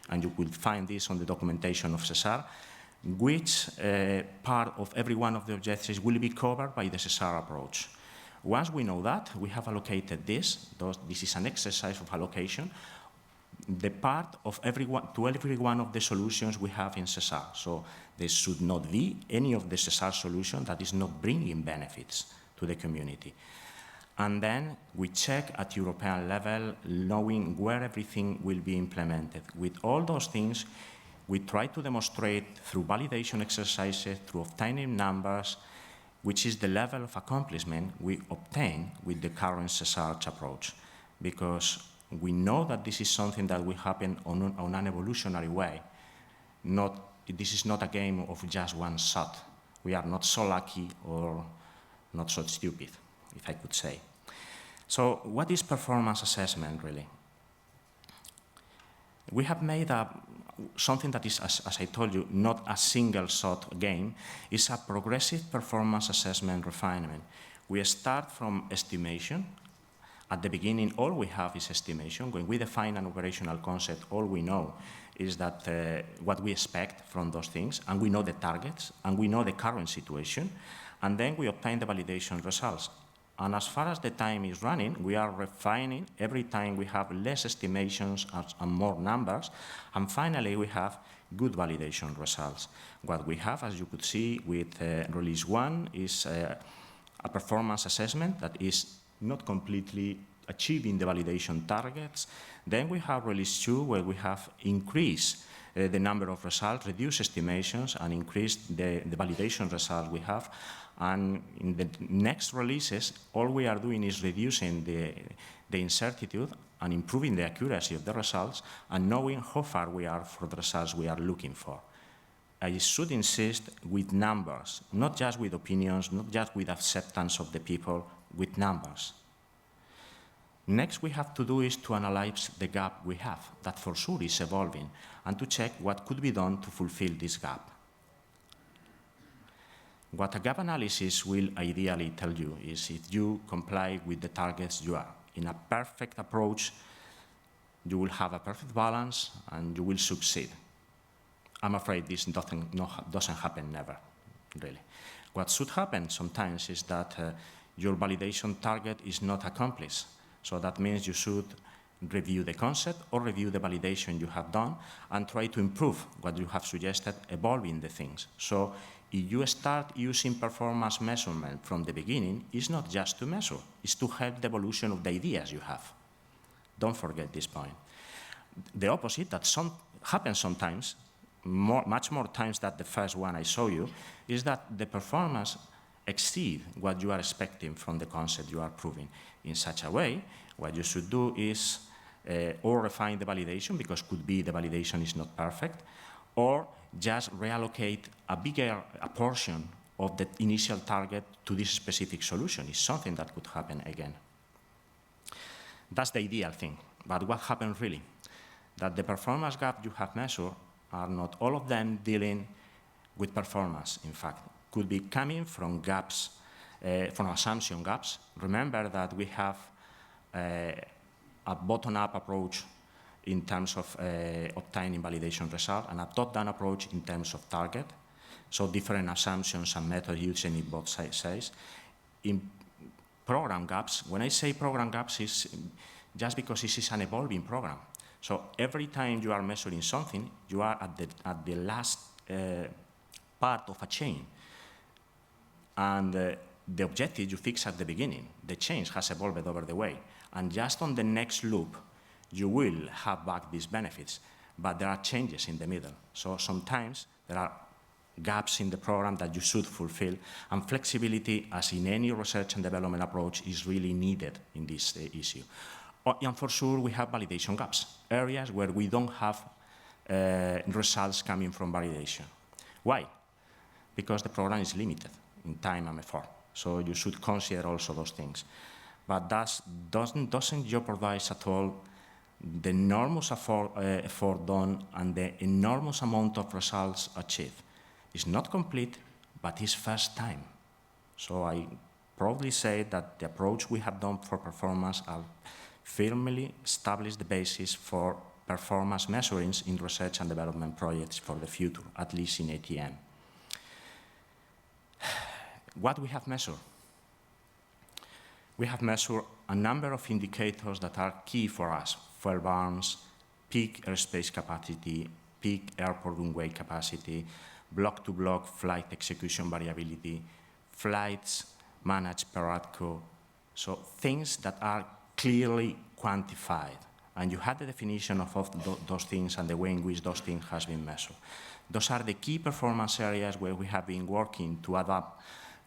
and you will find this on the documentation of SESAR, which part of every one of the objectives will be covered by the SESAR approach. Once we know that, we have allocated this. This is an exercise of allocation. The part of every one of the solutions we have in SESAR. So there should not be any of the SESAR solution that is not bringing benefits to the community. And then we check at European level, knowing where everything will be implemented. With all those things, we try to demonstrate through validation exercises, through obtaining numbers, which is the level of accomplishment we obtain with the current SESAR approach. Because we know that this is something that will happen on an evolutionary way. This is not a game of just one shot. We are not so lucky or not so stupid, if I could say. So what is performance assessment, really? We have made something that is, as I told you, not a single-shot game. It's a progressive performance assessment refinement. We start from estimation. At the beginning, all we have is estimation. When we define an operational concept, all we know is that what we expect from those things, and we know the targets, and we know the current situation, and then we obtain the validation results. And as far as the time is running, we are refining. Every time we have less estimations and more numbers, and finally we have good validation results. What we have, as you could see with release 1, is a performance assessment that is not completely achieving the validation targets. Then we have release 2, where we have increased the number of results, reduced estimations, and increased the validation results we have. And in the next releases, all we are doing is reducing the incertitude and improving the accuracy of the results and knowing how far we are for the results we are looking for. I should insist with numbers, not just with opinions, not just with acceptance of the people, with numbers. Next we have to do is to analyze the gap we have, that for sure is evolving, and to check what could be done to fulfill this gap. What a gap analysis will ideally tell you is if you comply with the targets you are. In a perfect approach, you will have a perfect balance and you will succeed. I'm afraid this doesn't happen never, really. What should happen sometimes is that your validation target is not accomplished. So that means you should review the concept or review the validation you have done and try to improve what you have suggested, evolving the things. So if you start using performance measurement from the beginning, it's not just to measure, it's to help the evolution of the ideas you have. Don't forget this point. The opposite, that happens sometimes, much more times than the first one I showed you, is that the performance exceeds what you are expecting from the concept you are proving. In such a way, what you should do is or refine the validation, because could be the validation is not perfect, or just reallocate a portion of the initial target to this specific solution. It's something that could happen again. That's the ideal thing. But what happens really? That the performance gap you have measured are not all of them dealing with performance, in fact. Could be coming from gaps, from assumption gaps. Remember that we have a bottom-up approach in terms of obtaining validation result, and a top-down approach in terms of target. So different assumptions and methods used in both sides. In program gaps, when I say program gaps, it's just because this is an evolving program. So every time you are measuring something, you are at the last part of a chain. And the objective you fix at the beginning, the change has evolved over the way. And just on the next loop, you will have back these benefits. But there are changes in the middle. So sometimes there are gaps in the program that you should fulfill. And flexibility, as in any research and development approach, is really needed in this issue. And for sure, we have validation gaps, areas where we don't have results coming from validation. Why? Because the program is limited in time and effort. So you should consider also those things. But that doesn't jeopardize at all the enormous effort done and the enormous amount of results achieved. It's not complete, but it's first time. So I proudly say that the approach we have done for performance are firmly established the basis for performance measurings in research and development projects for the future, at least in ATM. What we have measured? We have measured a number of indicators that are key for us: fuel burns, peak airspace capacity, peak airport runway capacity, block-to-block flight execution variability, flights managed per ATCO. So things that are clearly quantified. And you had the definition of those things and the way in which those things has been measured. Those are the key performance areas where we have been working to add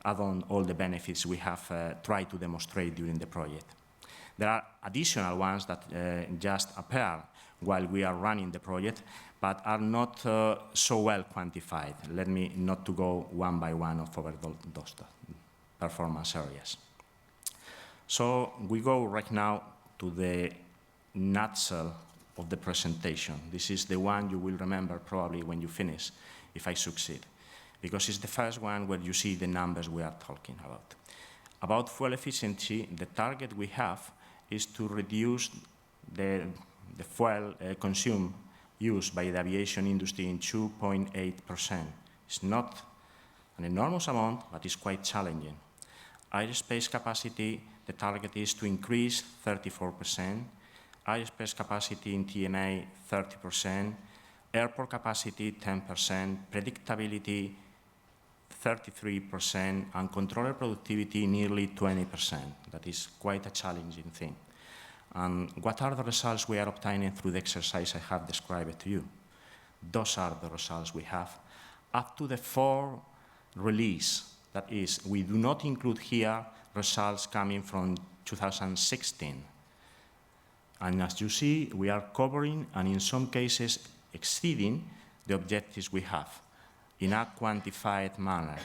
on all the benefits we have tried to demonstrate during the project. There are additional ones that just appear while we are running the project, but are not so well quantified. Let me not to go one by one over those performance areas. So we go right now to the nutshell of the presentation. This is the one you will remember probably when you finish, if I succeed, because it's the first one where you see the numbers we are talking about. About fuel efficiency, the target we have is to reduce the fuel consumed used by the aviation industry in 2.8%. It's not an enormous amount, but it's quite challenging. Airspace capacity, the target is to increase 34%. Airspace capacity in TMA, 30%. Airport capacity, 10%. Predictability, 33%. And controller productivity, nearly 20%. That is quite a challenging thing. And what are the results we are obtaining through the exercise I have described to you? Those are the results we have. Up to the 4 release, that is, we do not include here results coming from 2016. And as you see, we are covering and in some cases exceeding the objectives we have in a quantified manner.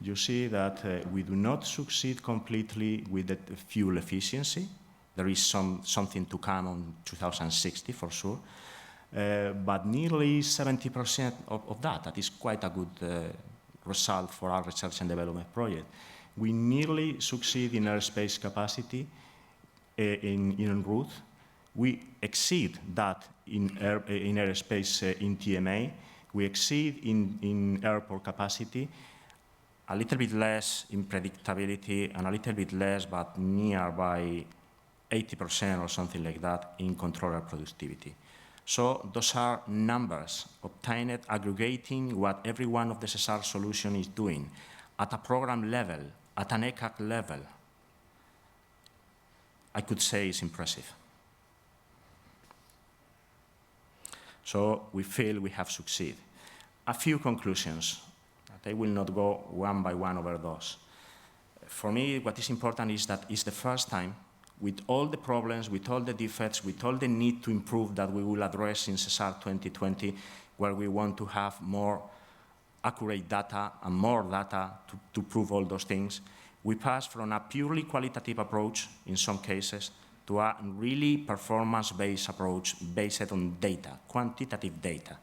You see that we do not succeed completely with the fuel efficiency. There is something to come on 2060 for sure, but nearly 70% of that is quite a good result for our research and development project. We nearly succeed in airspace capacity en route. We exceed that in airspace in TMA. We exceed in airport capacity, a little bit less in predictability, and a little bit less, but nearby 80% or something like that in controller productivity. So those are numbers obtained aggregating what every one of the SESAR solution is doing at a program level, at an ECAC level. I could say it's impressive. So we feel we have succeeded. A few conclusions. I will not go one by one over those. For me, what is important is that it's the first time, with all the problems, with all the defects, with all the need to improve that we will address in SESAR 2020, where we want to have more accurate data and more data to prove all those things, we pass from a purely qualitative approach, in some cases, to a really performance-based approach based on data, quantitative data.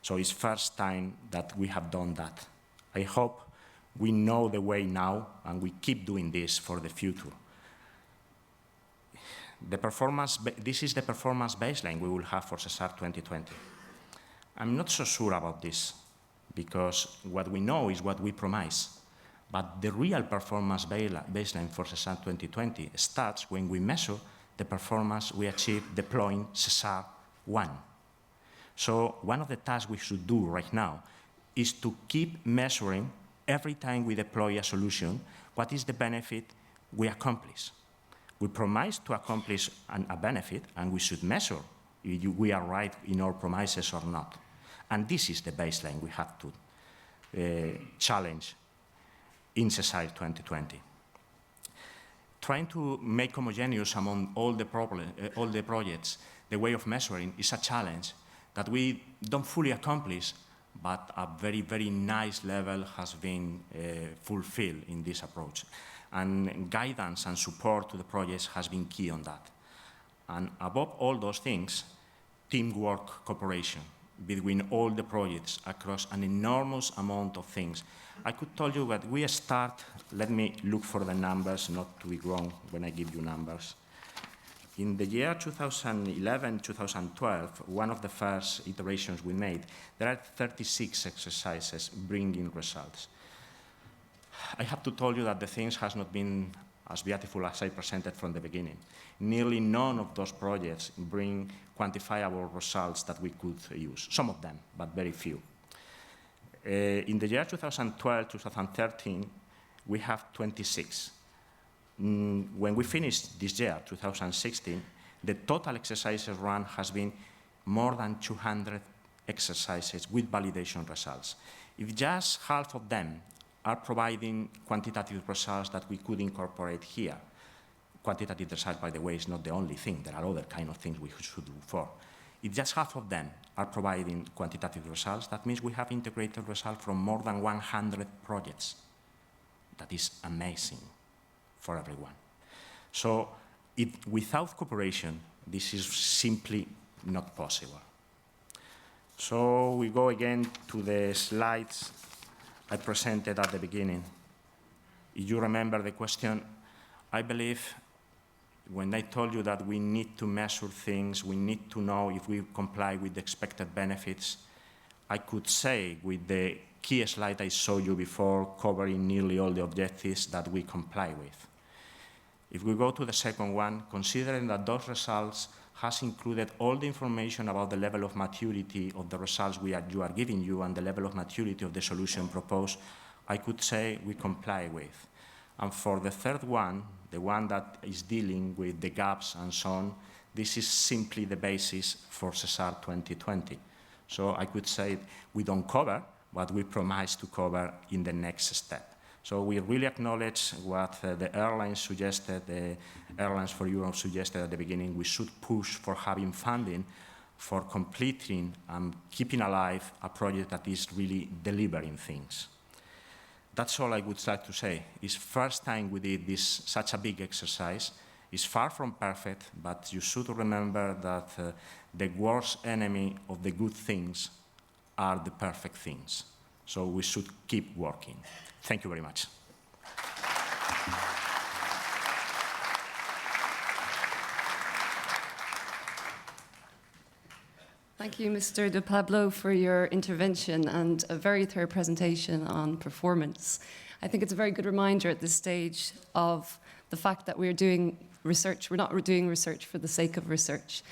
So it's first time that we have done that. I hope we know the way now, and we keep doing this for the future. This is the performance baseline we will have for SESAR 2020. I'm not so sure about this, because what we know is what we promise. But the real performance baseline for SESAR 2020 starts when we measure the performance we achieve deploying SESAR 1. So one of the tasks we should do right now is to keep measuring every time we deploy a solution, what is the benefit we accomplish. We promise to accomplish a benefit, and we should measure if we are right in our promises or not. And this is the baseline we have to challenge in SESAR 2020. Trying to make homogeneous among all the projects, the way of measuring is a challenge that we don't fully accomplish, but a very, very nice level has been fulfilled in this approach. And guidance and support to the projects has been key on that. And above all those things, teamwork, cooperation between all the projects across an enormous amount of things. I could tell you that we start, let me look for the numbers, not to be wrong when I give you numbers. In the year 2011-2012, one of the first iterations we made, there are 36 exercises bringing results. I have to tell you that the things has not been as beautiful as I presented from the beginning. Nearly none of those projects bring quantifiable results that we could use. Some of them, but very few. In the year 2012-2013, we have 26. When we finished this year, 2016, the total exercises run has been more than 200 exercises with validation results. If just half of them are providing quantitative results that we could incorporate here. Quantitative results, by the way, is not the only thing. There are other kind of things we should do for. If just half of them are providing quantitative results, that means we have integrated results from more than 100 projects. That is amazing for everyone. So without cooperation, this is simply not possible. So we go again to the slides I presented at the beginning. If you remember the question, I believe when I told you that we need to measure things, we need to know if we comply with the expected benefits, I could say with the key slide I showed you before, covering nearly all the objectives that we comply with. If we go to the second one, considering that those results has included all the information about the level of maturity of the results you are giving you and the level of maturity of the solution proposed, I could say we comply with. And for the third one, the one that is dealing with the gaps and so on, this is simply the basis for SESAR 2020. So I could say we don't cover what we promise to cover in the next step. So we really acknowledge what the airlines suggested, the Airlines for Europe suggested at the beginning. We should push for having funding for completing and keeping alive a project that is really delivering things. That's all I would like to say. It's first time we did this, such a big exercise. It's far from perfect, but you should remember that the worst enemy of the good things are the perfect things. So we should keep working. Thank you very much. Thank you, Mr. De Pablo, for your intervention and a very thorough presentation on performance. I think it's a very good reminder at this stage of the fact that we're doing research. We're not doing research for the sake of research.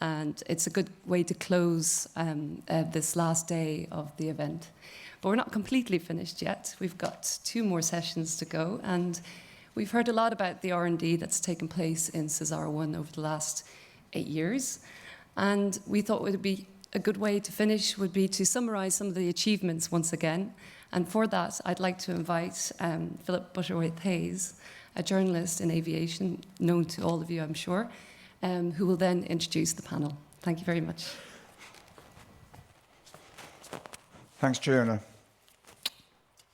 and it's a good way to close this last day of the event. But we're not completely finished yet. We've got 2 more sessions to go, and we've heard a lot about the R&D that's taken place in SESAR 1 over the last 8 years, and we thought it would be a good way to finish would be to summarize some of the achievements once again. And for that, I'd like to invite Philip Butterworth-Hayes, a journalist in aviation, known to all of you, I'm sure, who will then introduce the panel. Thank you very much. Thanks, Giona.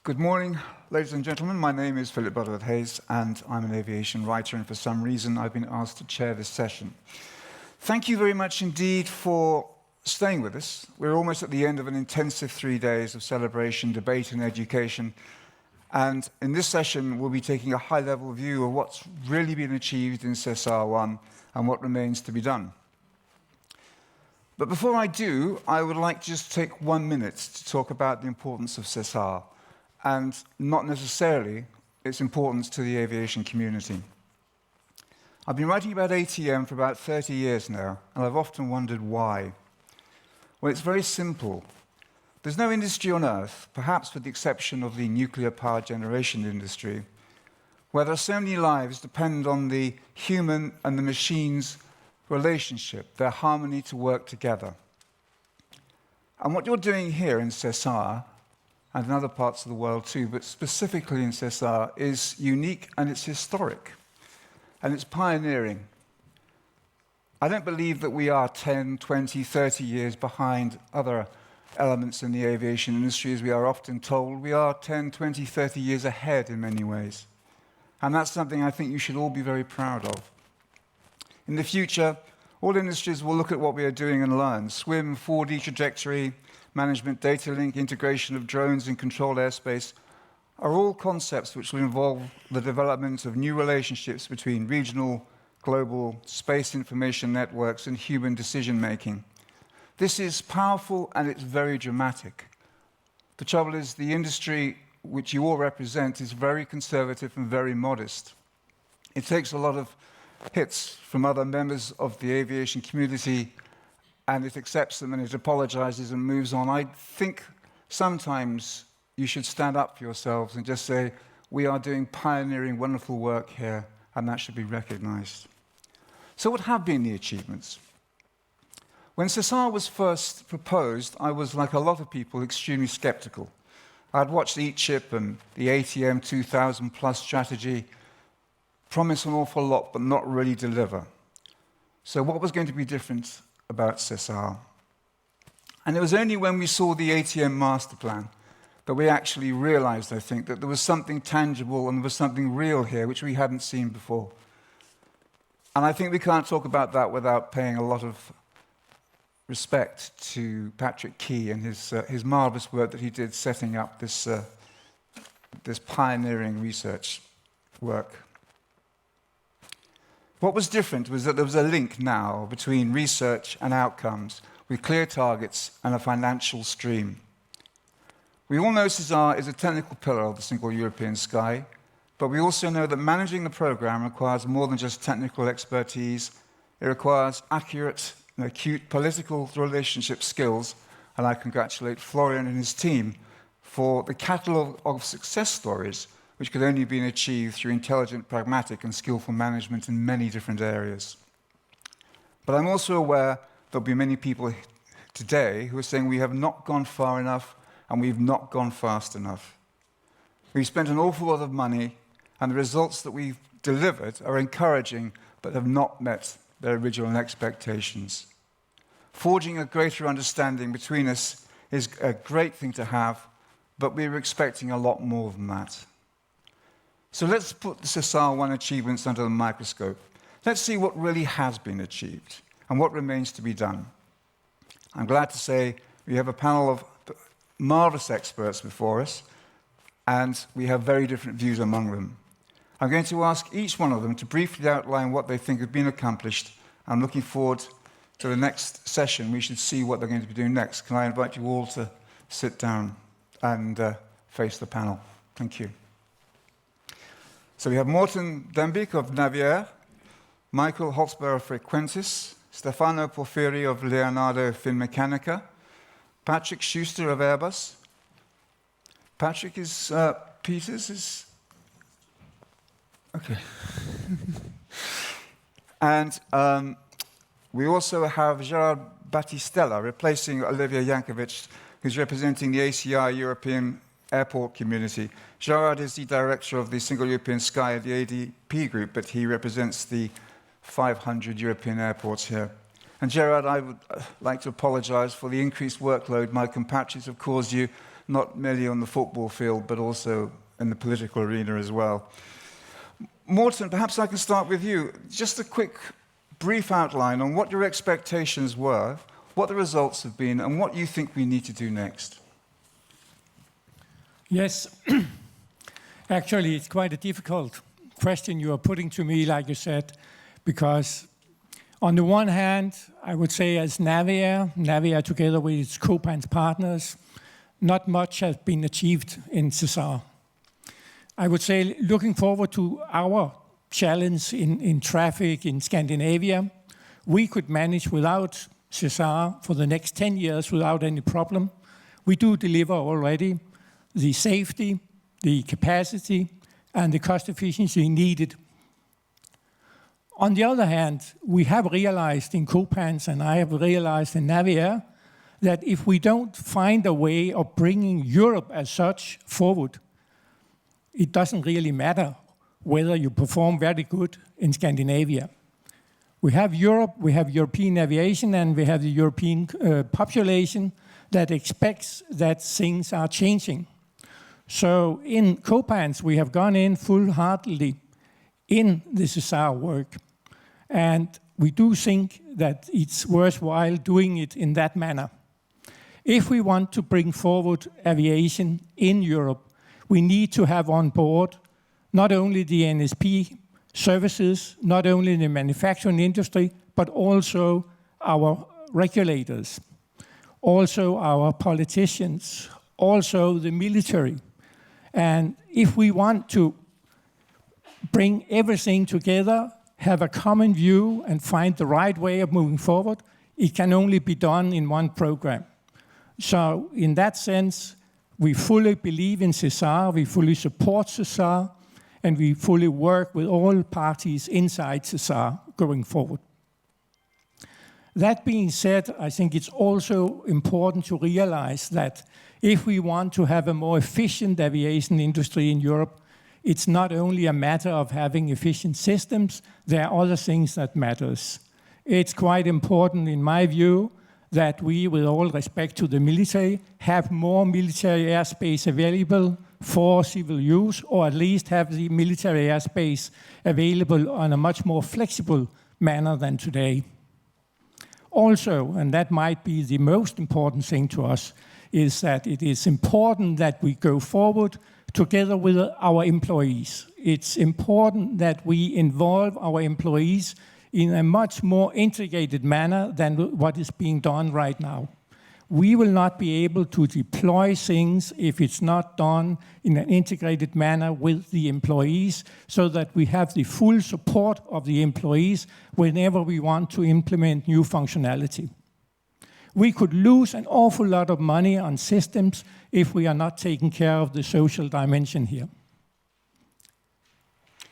Good morning, ladies and gentlemen. My name is Philip Butterworth-Hayes, and I'm an aviation writer, and for some reason, I've been asked to chair this session. Thank you very much indeed for staying with us. We're almost at the end of an intensive 3 days of celebration, debate, and education. And in this session, we'll be taking a high-level view of what's really been achieved in SESAR 1 and what remains to be done. But before I do, I would like to just take 1 minute to talk about the importance of SESAR, and not necessarily its importance to the aviation community. I've been writing about ATM for about 30 years now, and I've often wondered why. Well, it's very simple. There's no industry on Earth, perhaps with the exception of the nuclear power generation industry, where there are so many lives depend on the human and the machine's relationship, their harmony to work together. And what you're doing here in SESAR, and in other parts of the world too, but specifically in SESAR, is unique and it's historic, and it's pioneering. I don't believe that we are 10, 20, 30 years behind other elements in the aviation industry, as we are often told. We are 10, 20, 30 years ahead in many ways. And that's something I think you should all be very proud of. In the future, all industries will look at what we are doing and learn. SWIM, 4D trajectory, management, data link, integration of drones in controlled airspace are all concepts which will involve the development of new relationships between regional, global, space information networks and human decision-making. This is powerful and it's very dramatic. The trouble is the industry which you all represent is very conservative and very modest. It takes a lot of hits from other members of the aviation community, and it accepts them and it apologizes and moves on. I think sometimes you should stand up for yourselves and just say, we are doing pioneering, wonderful work here, and that should be recognized. So what have been the achievements? When SESAR was first proposed, I was, like a lot of people, extremely skeptical. I'd watched Eat Chip and the ATM 2000 plus strategy promise an awful lot, but not really deliver. So what was going to be different about SESAR? And it was only when we saw the ATM master plan that we actually realized, I think, that there was something tangible and there was something real here which we hadn't seen before. And I think we can't talk about that without paying a lot of respect to Patrick Key and his marvelous work that he did setting up this pioneering research work. What was different was that there was a link now between research and outcomes with clear targets and a financial stream. We all know SESAR is a technical pillar of the Single European Sky, but we also know that managing the program requires more than just technical expertise. It requires accurate and acute political relationship skills, and I congratulate Florian and his team for the catalogue of success stories which could only have been achieved through intelligent, pragmatic, and skillful management in many different areas. But I'm also aware there'll be many people today who are saying we have not gone far enough and we've not gone fast enough. We've spent an awful lot of money, and the results that we've delivered are encouraging but have not met their original expectations. Forging a greater understanding between us is a great thing to have, but we were expecting a lot more than that. So let's put the SESAR 1 achievements under the microscope. Let's see what really has been achieved and what remains to be done. I'm glad to say we have a panel of marvelous experts before us, and we have very different views among them. I'm going to ask each one of them to briefly outline what they think have been accomplished. I'm looking forward to the next session. We should see what they're going to be doing next. Can I invite you all to sit down and face the panel? Thank you. So we have Morten Dembik of Naviair, Michael Holzberg of Frequentis, Stefano Porfiri of Leonardo Finmeccanica, Patrick Schuster of Airbus. Patrick is, Peters is, okay. And we also have Gerard Battistella replacing Olivia Yankovic, who's representing the ACI European Airport Community. Gerard is the director of the Single European Sky at the ADP Group, but he represents the 500 European airports here. And Gerard, I would like to apologize for the increased workload my compatriots have caused you, not merely on the football field, but also in the political arena as well. Morten, perhaps I can start with you. Just a quick, brief outline on what your expectations were, what the results have been, and what you think we need to do next. Yes, actually, it's quite a difficult question you are putting to me, like you said, because on the one hand, I would say as Naviair together with its co-pans partners, not much has been achieved in SESAR. I would say looking forward to our challenge in traffic in Scandinavia, we could manage without SESAR for the next 10 years without any problem. We do deliver already the safety, the capacity, and the cost efficiency needed. On the other hand, we have realized in co-pans, and I have realized in Naviair, that if we don't find a way of bringing Europe as such forward, it doesn't really matter whether you perform very good in Scandinavia. We have Europe, we have European aviation, and we have the European population that expects that things are changing. So in co-pans, we have gone in full-heartedly in the SESAR work. And we do think that it's worthwhile doing it in that manner. If we want to bring forward aviation in Europe, we need to have on board not only the NSP services, not only the manufacturing industry, but also our regulators, also our politicians, also the military. And if we want to bring everything together, have a common view, and find the right way of moving forward, it can only be done in one program. So in that sense, we fully believe in SESAR, we fully support SESAR, and we fully work with all parties inside SESAR going forward. That being said, I think it's also important to realize that if we want to have a more efficient aviation industry in Europe, it's not only a matter of having efficient systems, there are other things that matters. It's quite important, in my view, that we, with all respect to the military, have more military airspace available for civil use, or at least have the military airspace available on a much more flexible manner than today. Also, and that might be the most important thing to us, is that it is important that we go forward together with our employees. It's important that we involve our employees in a much more integrated manner than what is being done right now. We will not be able to deploy things if it's not done in an integrated manner with the employees, so that we have the full support of the employees whenever we want to implement new functionality. We could lose an awful lot of money on systems if we are not taking care of the social dimension here.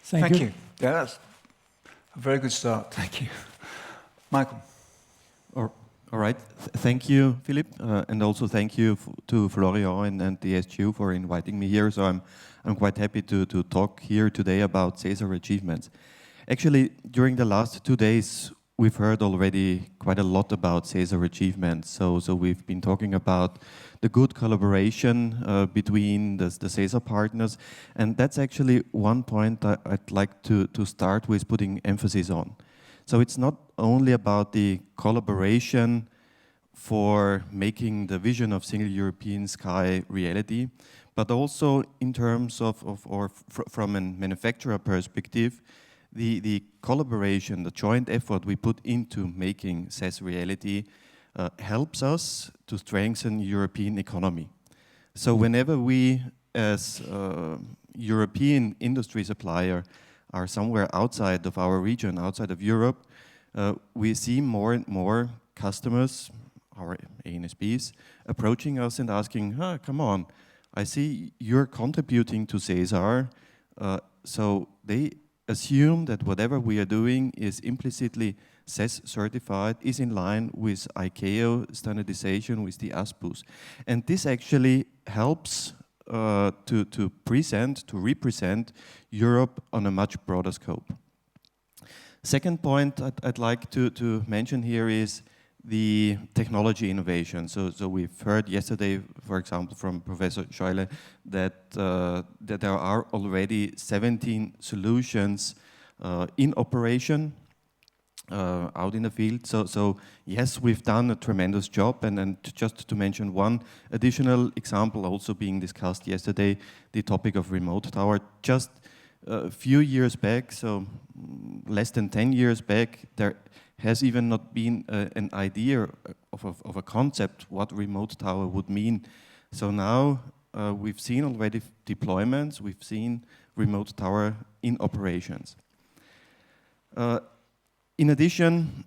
Thank you. Yeah, that's a very good start. Thank you. Michael. All right. Thank you, Philip, and also thank you to Florian and the SGU for inviting me here. So I'm quite happy to talk here today about SESAR achievements. Actually, during the last 2 days, we've heard already quite a lot about SESAR achievements. So we've been talking about the good collaboration between the SESAR partners, and that's actually one point I'd like to start with putting emphasis on. So it's not only about the collaboration for making the vision of Single European Sky reality, but also in terms from a manufacturer perspective, the collaboration, the joint effort we put into making SES reality helps us to strengthen European economy. So whenever we, as a European industry supplier, are somewhere outside of our region, outside of Europe, we see more and more customers, our ANSPs, approaching us and asking, come on, I see you're contributing to SESAR, so they assume that whatever we are doing is implicitly SES certified, is in line with ICAO standardization, with the ASPUs. And this actually helps to represent Europe on a much broader scope. Second point I'd like to mention here is the technology innovation. So we've heard yesterday, for example, from Professor Scheule, that there are already 17 solutions in operation out in the field. So yes, we've done a tremendous job, and just to mention one additional example also being discussed yesterday, the topic of remote tower. Just a few years back, so less than 10 years back, there has even not been an idea of a concept what remote tower would mean. So now we've seen already deployments, we've seen remote tower in operations. In addition,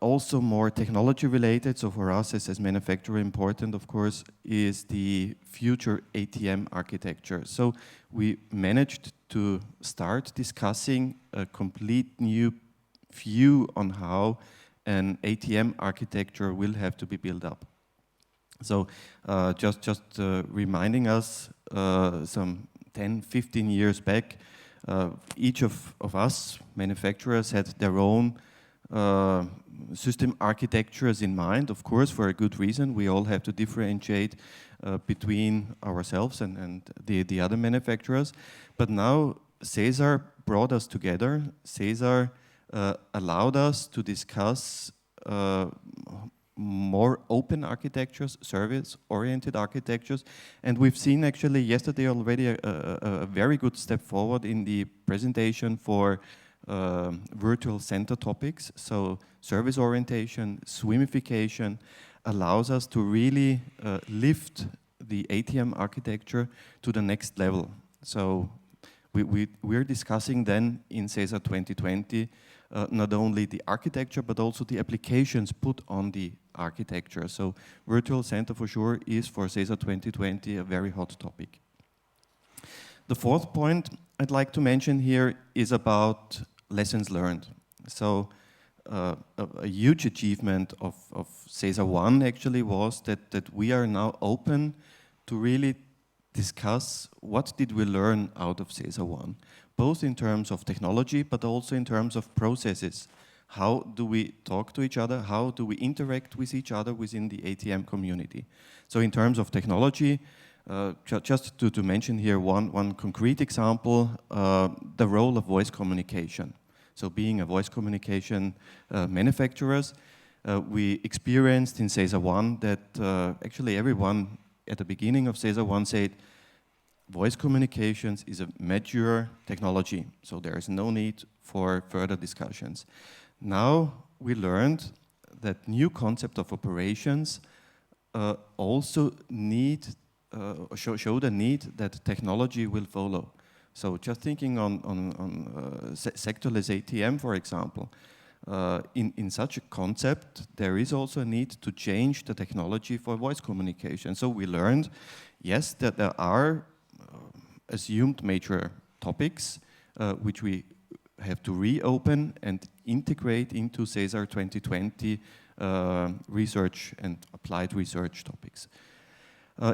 also more technology related, so for us as manufacturer important, of course, is the future ATM architecture. So we managed to start discussing a complete new view on how an ATM architecture will have to be built up. So just reminding us some 10, 15 years back, each of us manufacturers had their own system architectures in mind, of course, for a good reason. We all have to differentiate between ourselves and the other manufacturers. But now SESAR brought us together. SESAR allowed us to discuss more open architectures, service-oriented architectures, and we've seen actually yesterday already a very good step forward in the presentation for virtual center topics. So service orientation, swimification allows us to really lift the ATM architecture to the next level. So we're discussing then in SESAR 2020 not only the architecture, but also the applications put on the architecture. So virtual center for sure is for SESAR 2020 a very hot topic. The fourth point I'd like to mention here is about lessons learned. So a huge achievement of SESAR 1 actually was that we are now open to really discuss what did we learn out of SESAR 1, both in terms of technology, but also in terms of processes. How do we talk to each other? How do we interact with each other within the ATM community? So in terms of technology, just to mention here one concrete example, the role of voice communication. So being a voice communication manufacturers, we experienced in SESAR 1 that actually everyone at the beginning of SESAR 1 said, voice communications is a mature technology, so there is no need for further discussions. Now we learned that new concept of operations also need, show the need that technology will follow. So just thinking on sectorless ATM, for example, in such a concept, there is also a need to change the technology for voice communication. So we learned, yes, that there are assumed major topics which we have to reopen and integrate into SESAR 2020 research and applied research topics.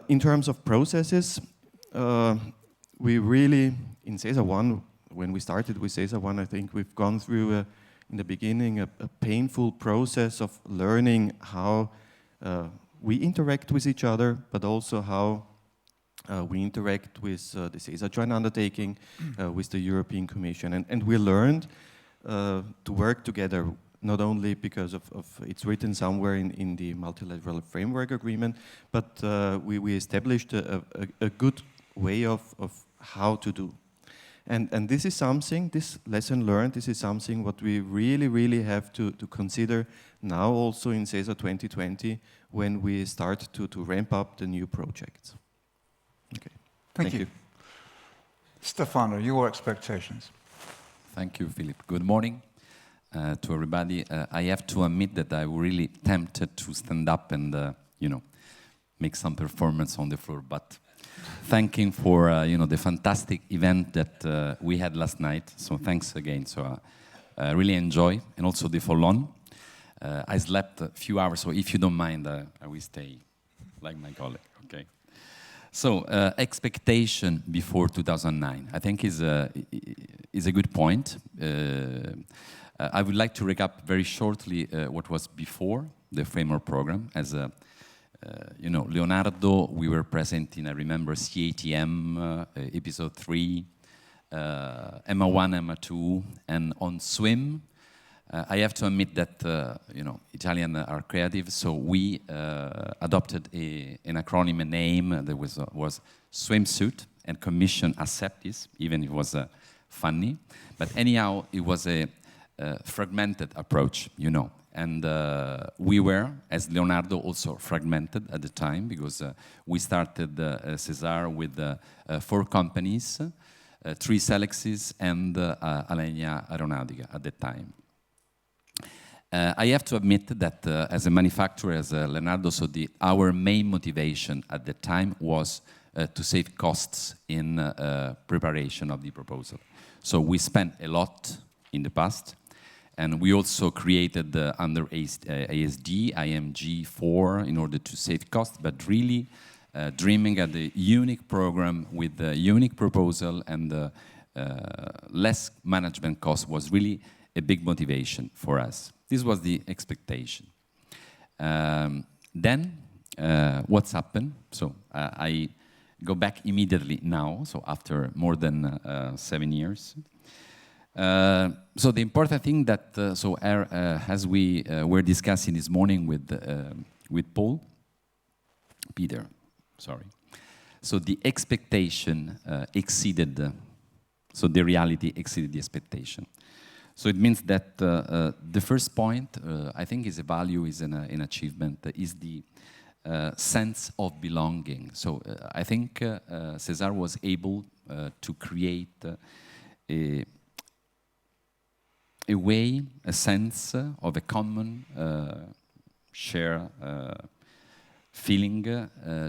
In terms of processes, we really, in SESAR 1, when we started with SESAR 1, I think we've gone through, in the beginning, a painful process of learning how we interact with each other, but also how we interact with the SESAR joint undertaking, with the European Commission. And we learned to work together, not only because of it's written somewhere in the multilateral framework agreement, but we established a good way of how to do. And this is something, this lesson learned, this is something what we really, really have to consider now also in SESAR 2020 when we start to ramp up the new projects. Okay. Thank you. Stefano, your expectations. Thank you, Philip. Good morning. to everybody. I have to admit that I was really tempted to stand up and, make some performance on the floor, but thanking for, the fantastic event that we had last night. So thanks again. So I really enjoy, and also the follow-on. I slept a few hours, so if you don't mind, I will stay like my colleague, okay? So expectation before 2009, I think is a good point. I would like to recap very shortly what was before the framework program. As Leonardo, we were present in, I remember, CATM, episode 3, EMA 1, EMA 2, and on swim. I have to admit that, Italian are creative, so we adopted an acronym, a name that was swimsuit, and commission accept this, even if it was funny. But anyhow, it was a fragmented approach, And we were, as Leonardo, also fragmented at the time, because we started SESAR with 4 companies, 3 Selexes, and Alenia Aeronautica at the time. I have to admit that as a manufacturer, as Leonardo, so our main motivation at the time was to save costs in preparation of the proposal. So we spent a lot in the past, and we also created under ASD, IMG 4 in order to save costs, but really dreaming at the unique program with the unique proposal and less management cost was really a big motivation for us. This was the expectation. Then, what's happened? So I go back immediately now, so after more than 7 years. So the important thing that, as we were discussing this morning with Peter, sorry. So the expectation exceeded, so the reality exceeded the expectation. So it means that the first point, I think, is a value, is an achievement, is the sense of belonging. So I think SESAR was able to create a way, a sense of a common share feeling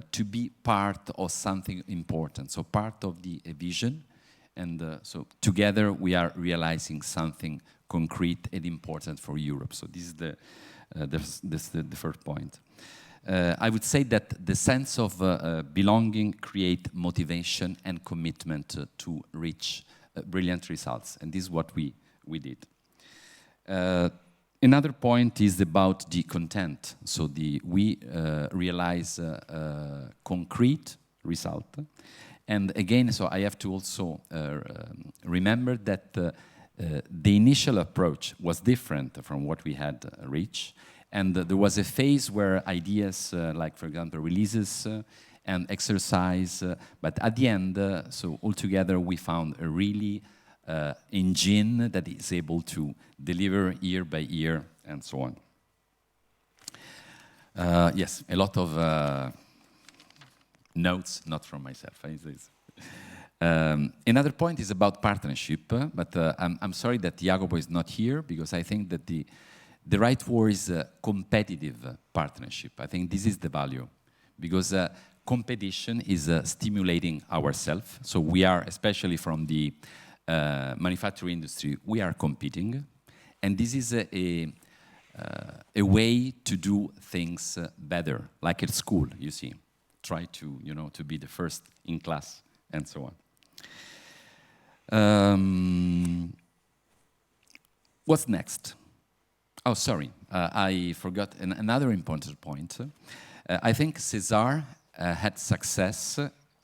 to be part of something important, so part of the vision. And so together we are realizing something concrete and important for Europe. So this is the first point. I would say that the sense of belonging creates motivation and commitment to reach brilliant results. And this is what we did. Another point is about the content. So we realize concrete result. And again, so I have to also remember that the initial approach was different from what we had reached. And there was a phase where ideas, like, for example, releases and exercise, but at the end, so altogether, we found a really engine that is able to deliver year by year and so on. Yes, a lot of notes, not from myself. Another point is about partnership, but I'm sorry that Jacopo is not here, because I think that the right word is competitive partnership. I think this is the value, because competition is stimulating ourselves. So we are, especially from the manufacturing industry, we are competing, and this is a way to do things better, like at school, you see. Try to, to be the first in class, and so on. What's next? Oh, sorry, I forgot another important point. I think SESAR had success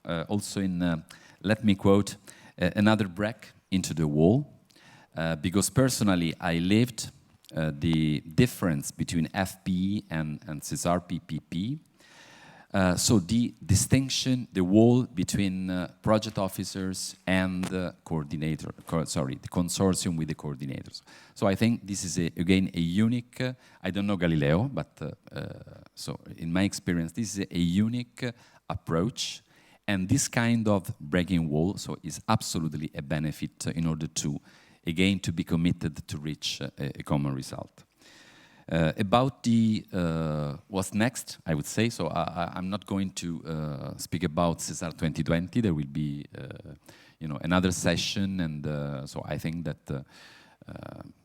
also in, let me quote, another break into the wall, because personally I lived the difference between FP and SESAR PPP. So the distinction, the wall between project officers and the coordinator, the consortium with the coordinators. So I think this is, again, a unique, I don't know Galileo, but so in my experience, this is a unique approach. And this kind of breaking wall, so is absolutely a benefit in order to again, to be committed to reach a common result. About the what's next, I would say, so I'm not going to speak about SESAR 2020. There will be another session, and so I think that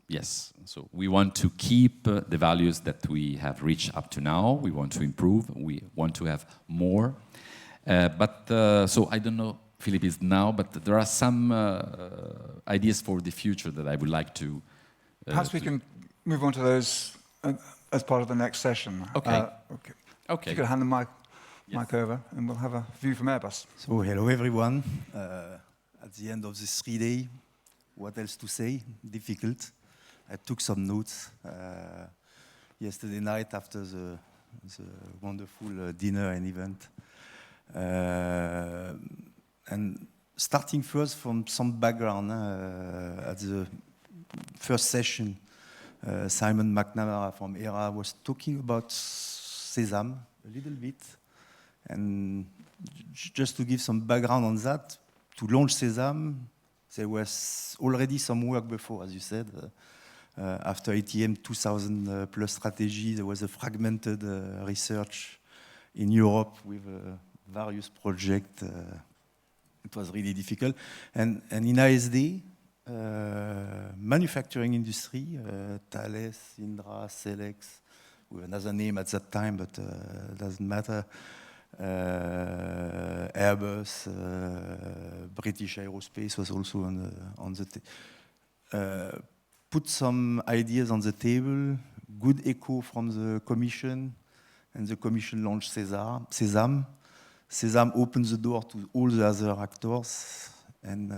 yes, so we want to keep the values that we have reached up to now. We want to improve. We want to have more. So I don't know, Philip is now, but there are some ideas for the future that I would like to. Perhaps we can move on to those as part of the next session. Okay. Okay. You could hand the mic over, and we'll have a view from Airbus. So hello everyone. At the end of this 3-day, what else to say? Difficult. I took some notes yesterday night after the wonderful dinner and event. And starting first from some background, at the first session, Simon McNamara from ERA was talking about SESAM a little bit. And just to give some background on that, to launch SESAM, there was already some work before, as you said. After ATM 2000 plus strategy, there was a fragmented research in Europe with various projects. It was really difficult. And in ASD, manufacturing industry, Thales, Indra, Selex, with another name at that time, but doesn't matter. Airbus, British Aerospace was also on the put some ideas on the table, good echo from the Commission, and the Commission launched SESAM. SESAM opens the door to all the other actors, and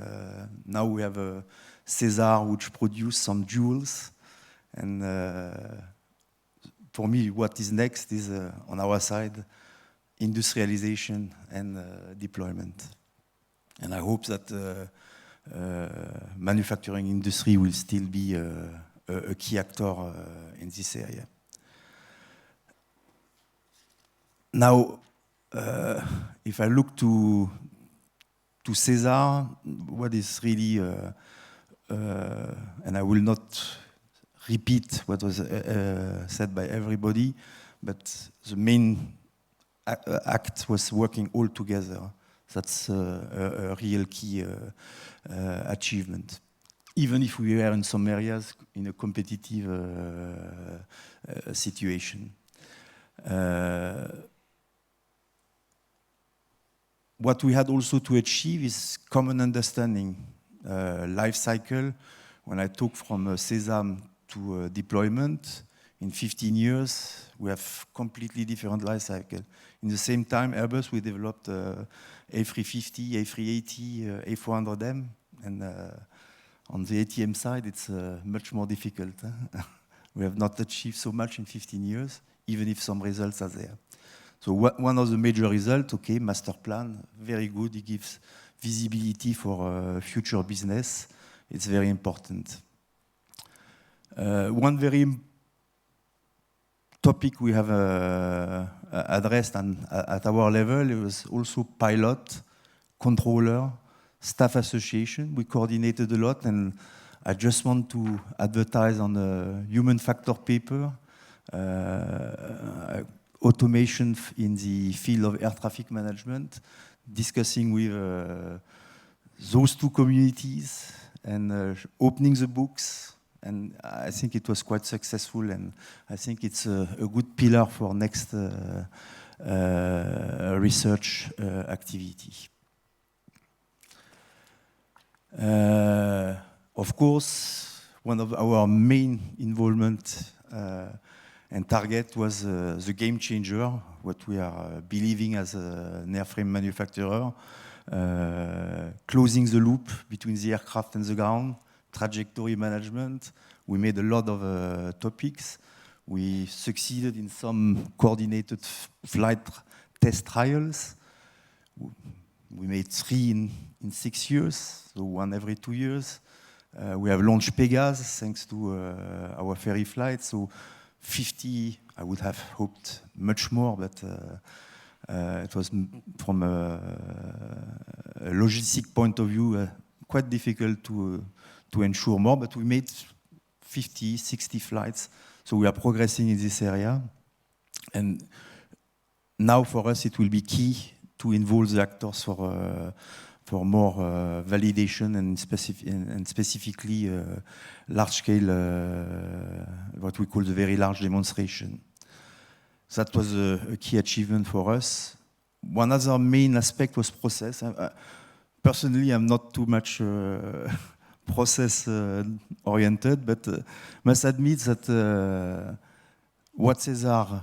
now we have a SESAR which produces some jewels. And for me, what is next is on our side, industrialization and deployment. And I hope that manufacturing industry will still be a key actor in this area. Now, if I look to SESAR, what is really, and I will not repeat what was said by everybody, but the main act was working all together. That's a real key achievement. Even if we were in some areas in a competitive situation. What we had also to achieve is common understanding. Life cycle, when I took from SESAM to deployment, in 15 years, we have completely different life cycle. In the same time, Airbus, we developed A350, A380, A400M, and on the ATM side, it's much more difficult. We have not achieved so much in 15 years, even if some results are there. So one of the major results, okay, master plan, very good. It gives visibility for future business. It's very important. One very topic we have addressed at our level, it was also pilot, controller, staff association. We coordinated a lot, and I just want to advertise on the human factor paper, automation in the field of air traffic management, discussing with those two communities and opening the books. And I think it was quite successful, and I think it's a good pillar for next research activity. Of course, one of our main involvement and target was the game changer, what we are believing as an airframe manufacturer, closing the loop between the aircraft and the ground, trajectory management. We made a lot of topics. We succeeded in some coordinated flight test trials. We made 3 in 6 years, so 1 every 2 years. We have launched Pegasus thanks to our ferry flight. So 50, I would have hoped much more, but it was from a logistic point of view quite difficult to to ensure more, but we made 50, 60 flights. So we are progressing in this area. And now for us, it will be key to involve the actors for more validation and, specifically large-scale, what we call the very large demonstration. That was a key achievement for us. One other main aspect was process. Personally, I'm not too much process-oriented, but must admit that what SESAR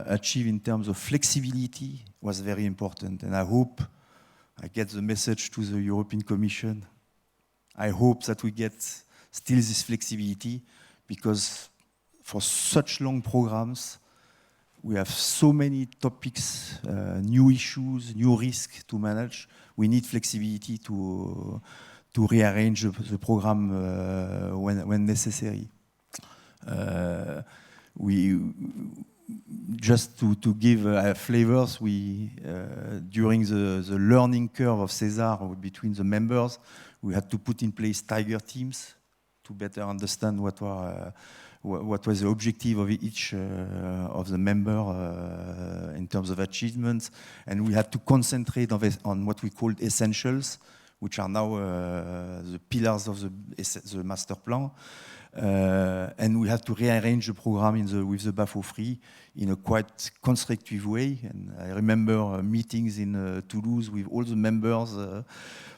achieved in terms of flexibility was very important. And I hope I get the message to the European Commission. I hope that we get still this flexibility, because for such long programs, we have so many topics, new issues, new risks to manage. We need flexibility to rearrange the program when necessary. Just to give flavors, during the learning curve of SESAR between the members, we had to put in place tiger teams to better understand what was the objective of each of the member in terms of achievements. And we had to concentrate on what we called essentials, which are now the pillars of the master plan. And we had to rearrange the program with the BAFO3 in a quite constructive way. And I remember meetings in Toulouse with all the members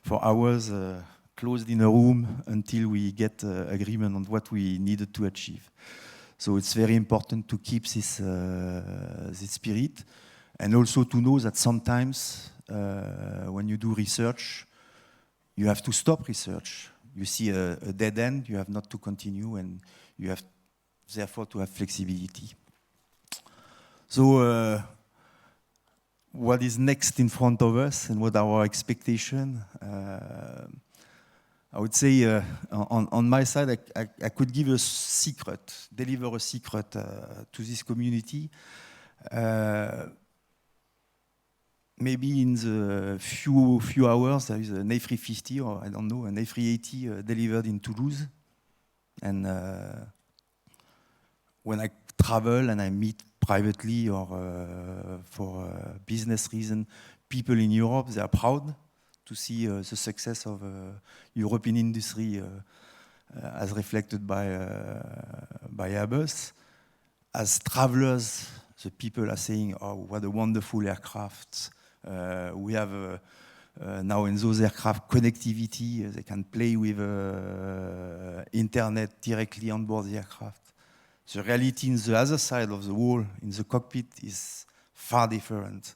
for hours, closed in a room until we get agreement on what we needed to achieve. So it's very important to keep this spirit, and also to know that sometimes when you do research, you have to stop research. You see a dead end, you have not to continue, and you have therefore to have flexibility. So what is next in front of us, and what are our expectations? I would say on my side, I could give a secret, deliver a secret to this community. Maybe in the few hours, there is an A350, or I don't know, an A380 delivered in Toulouse. And when I travel and I meet privately or for business reason, people in Europe, they are proud to see the success of European industry as reflected by Airbus. As travelers, the people are saying, oh, what a wonderful aircraft. We have now in those aircraft connectivity, they can play with internet directly on board the aircraft. The reality in the other side of the wall, in the cockpit, is far different.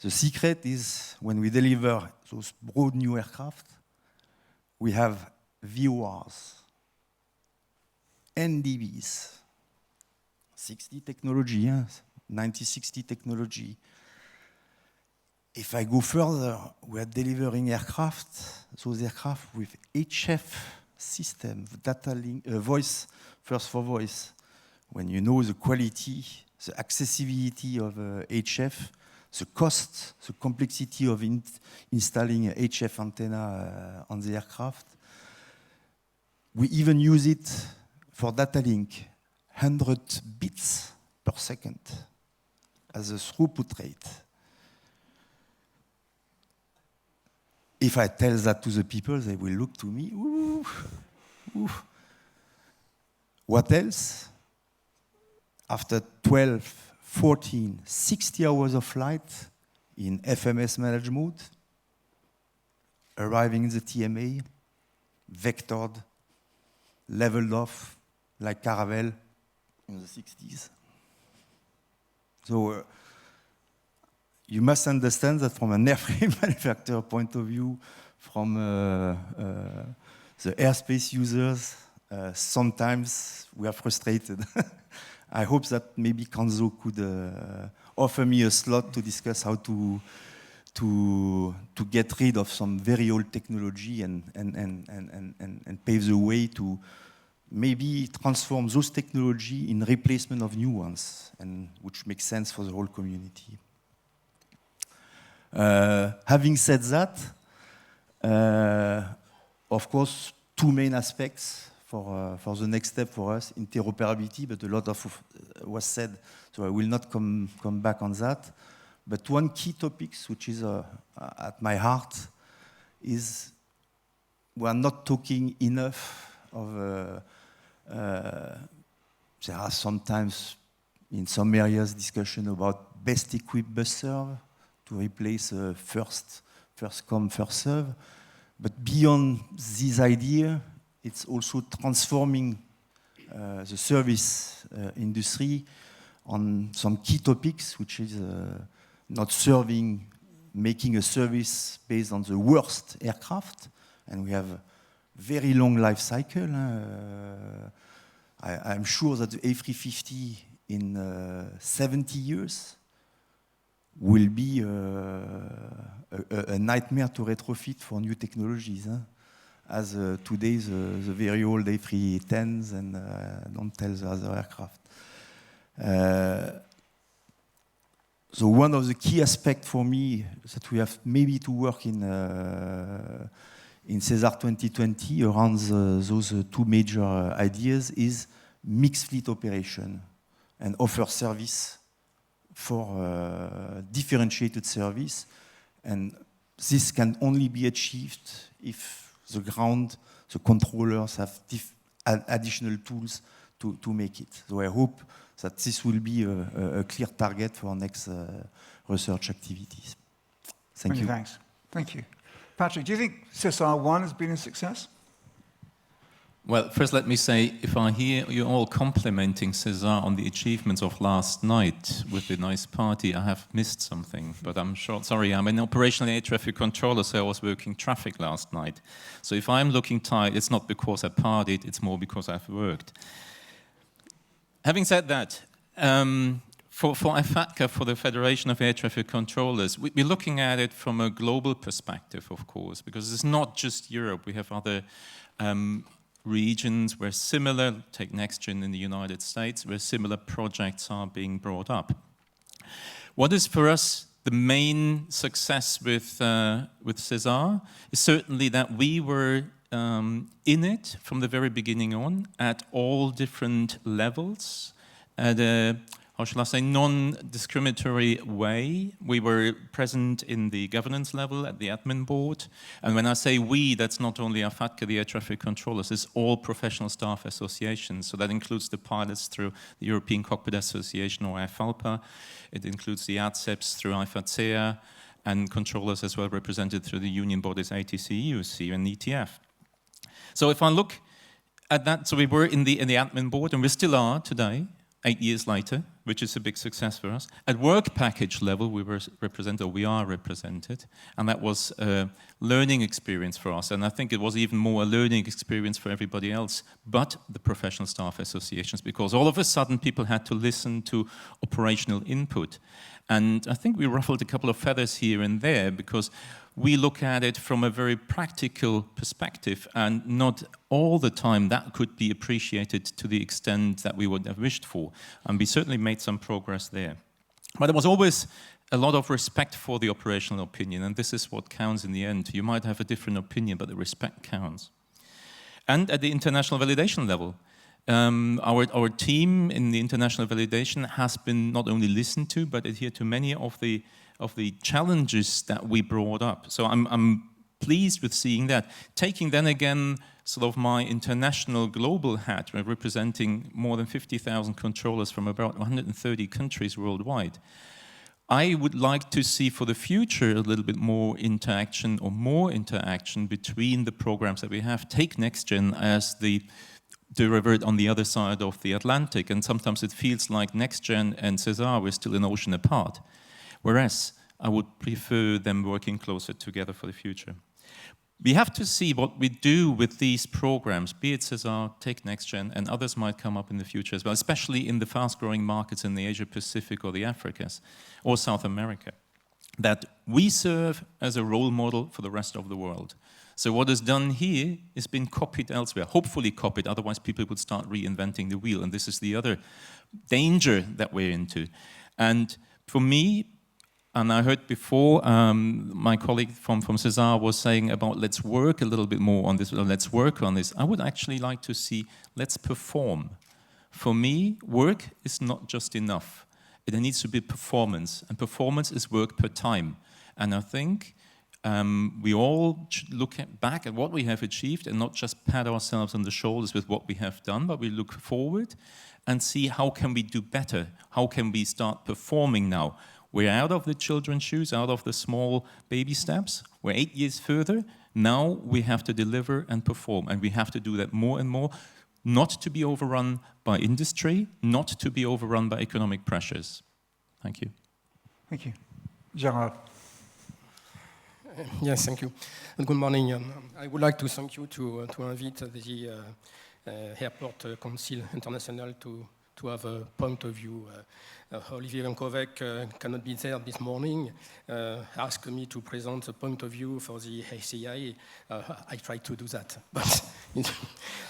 The secret is when we deliver those broad new aircraft, we have VORs, NDBs, 60 technology, 9060 technology. If I go further, we are delivering those aircraft with HF system, data link, voice, first for voice. When you know the quality, the accessibility of HF, the cost, the complexity of installing a HF antenna on the aircraft. We even use it for data link, 100 bits per second as a throughput rate. If I tell that to the people, they will look to me, ooh, ooh. What else? After 12, 14, 60 hours of flight in FMS managed mode, arriving in the TMA, vectored, leveled off, like Caravelle in the 60s. So you must understand that from an airframe manufacturer point of view, from the airspace users, sometimes we are frustrated. I hope that maybe Kanzo could offer me a slot to discuss how to get rid of some very old technology and pave the way to maybe transform those technology in replacement of new ones, and which makes sense for the whole community. Having said that, of course, two main aspects for the next step for us, interoperability, but a lot of was said, so I will not come back on that. But one key topic, which is at my heart, is we are not talking enough of, there are sometimes in some areas discussion about best equipped bus serve to replace first come, first serve. But beyond this idea, it's also transforming the service industry on some key topics, which is not serving, making a service based on the worst aircraft, and we have a very long life cycle. I'm sure that the A350 in 70 years will be a nightmare to retrofit for new technologies, as today the very old A310s and don't tell the other aircraft. So one of the key aspects for me that we have maybe to work in SESAR 2020 around those two major ideas is mixed fleet operation and offer service for differentiated service. And this can only be achieved if the ground, the controllers have additional tools to make it. So I hope that this will be a clear target for our next research activities. Thank you. Thanks. Thank you. Patrick, do you think SESAR 1 has been a success? Well, first let me say, if I hear you all complimenting SESAR on the achievements of last night with the nice party, I have missed something. But I'm sorry, I'm an operational air traffic controller, so I was working traffic last night. So if I'm looking tired, it's not because I partied, it's more because I've worked. Having said that, for IFATCA, for the Federation of Air Traffic Controllers, we're looking at it from a global perspective, of course, because it's not just Europe. We have other regions where similar, take NextGen in the United States, where similar projects are being brought up. What is for us the main success with SESAR is certainly that we were in it from the very beginning on at all different levels, at a, how shall I say, non-discriminatory way. We were present in the governance level at the admin board. And when I say we, that's not only IFATCA, the air traffic controllers, it's all professional staff associations. So that includes the pilots through the European Cockpit Association or IFALPA. It includes the ADCEPs through IFATSEA, and controllers as well represented through the union bodies ATC, EUC, and ETF. So if I look at that, so we were in the admin board, and we still are today, 8 years later, which is a big success for us. At work package level, we were represented, or we are represented, and that was a learning experience for us, and I think it was even more a learning experience for everybody else, but the professional staff associations, because all of a sudden people had to listen to operational input. And I think we ruffled a couple of feathers here and there, because we look at it from a very practical perspective, and not all the time that could be appreciated to the extent that we would have wished for. And we certainly made some progress there. But there was always a lot of respect for the operational opinion, and this is what counts in the end. You might have a different opinion, but the respect counts. And at the international validation level, our team in the international validation has been not only listened to, but adhered to many of the challenges that we brought up. So I'm pleased with seeing that. Taking then again sort of my international global hat, representing more than 50,000 controllers from about 130 countries worldwide, I would like to see for the future a little bit more interaction between the programs that we have. Take NextGen as the revert on the other side of the Atlantic, and sometimes it feels like NextGen and SESAR were still an ocean apart. Whereas I would prefer them working closer together for the future. We have to see what we do with these programs, be it SESAR, take NextGen, and others might come up in the future as well, especially in the fast-growing markets in the Asia-Pacific or the Africas or South America, that we serve as a role model for the rest of the world. So what is done here is been copied elsewhere, hopefully copied, otherwise people would start reinventing the wheel, and this is the other danger that we're into. And for me, And I heard before my colleague from SESAR was saying about let's work a little bit more on this, let's work on this. I would actually like to see let's perform. For me, work is not just enough. There needs to be performance, and performance is work per time. And I think we all should look back at what we have achieved and not just pat ourselves on the shoulders with what we have done, but we look forward and see how can we do better? How can we start performing now? We're out of the children's shoes, out of the small baby steps. We're 8 years further. Now we have to deliver and perform, and we have to do that more and more, not to be overrun by industry, not to be overrun by economic pressures. Thank you. Thank you. Gerard. Yes, thank you. And good morning. I would like to thank you to invite the Airport Council International to have a point of view. Olivier Vankovec cannot be there this morning. Asked me to present a point of view for the ACI. I tried to do that. But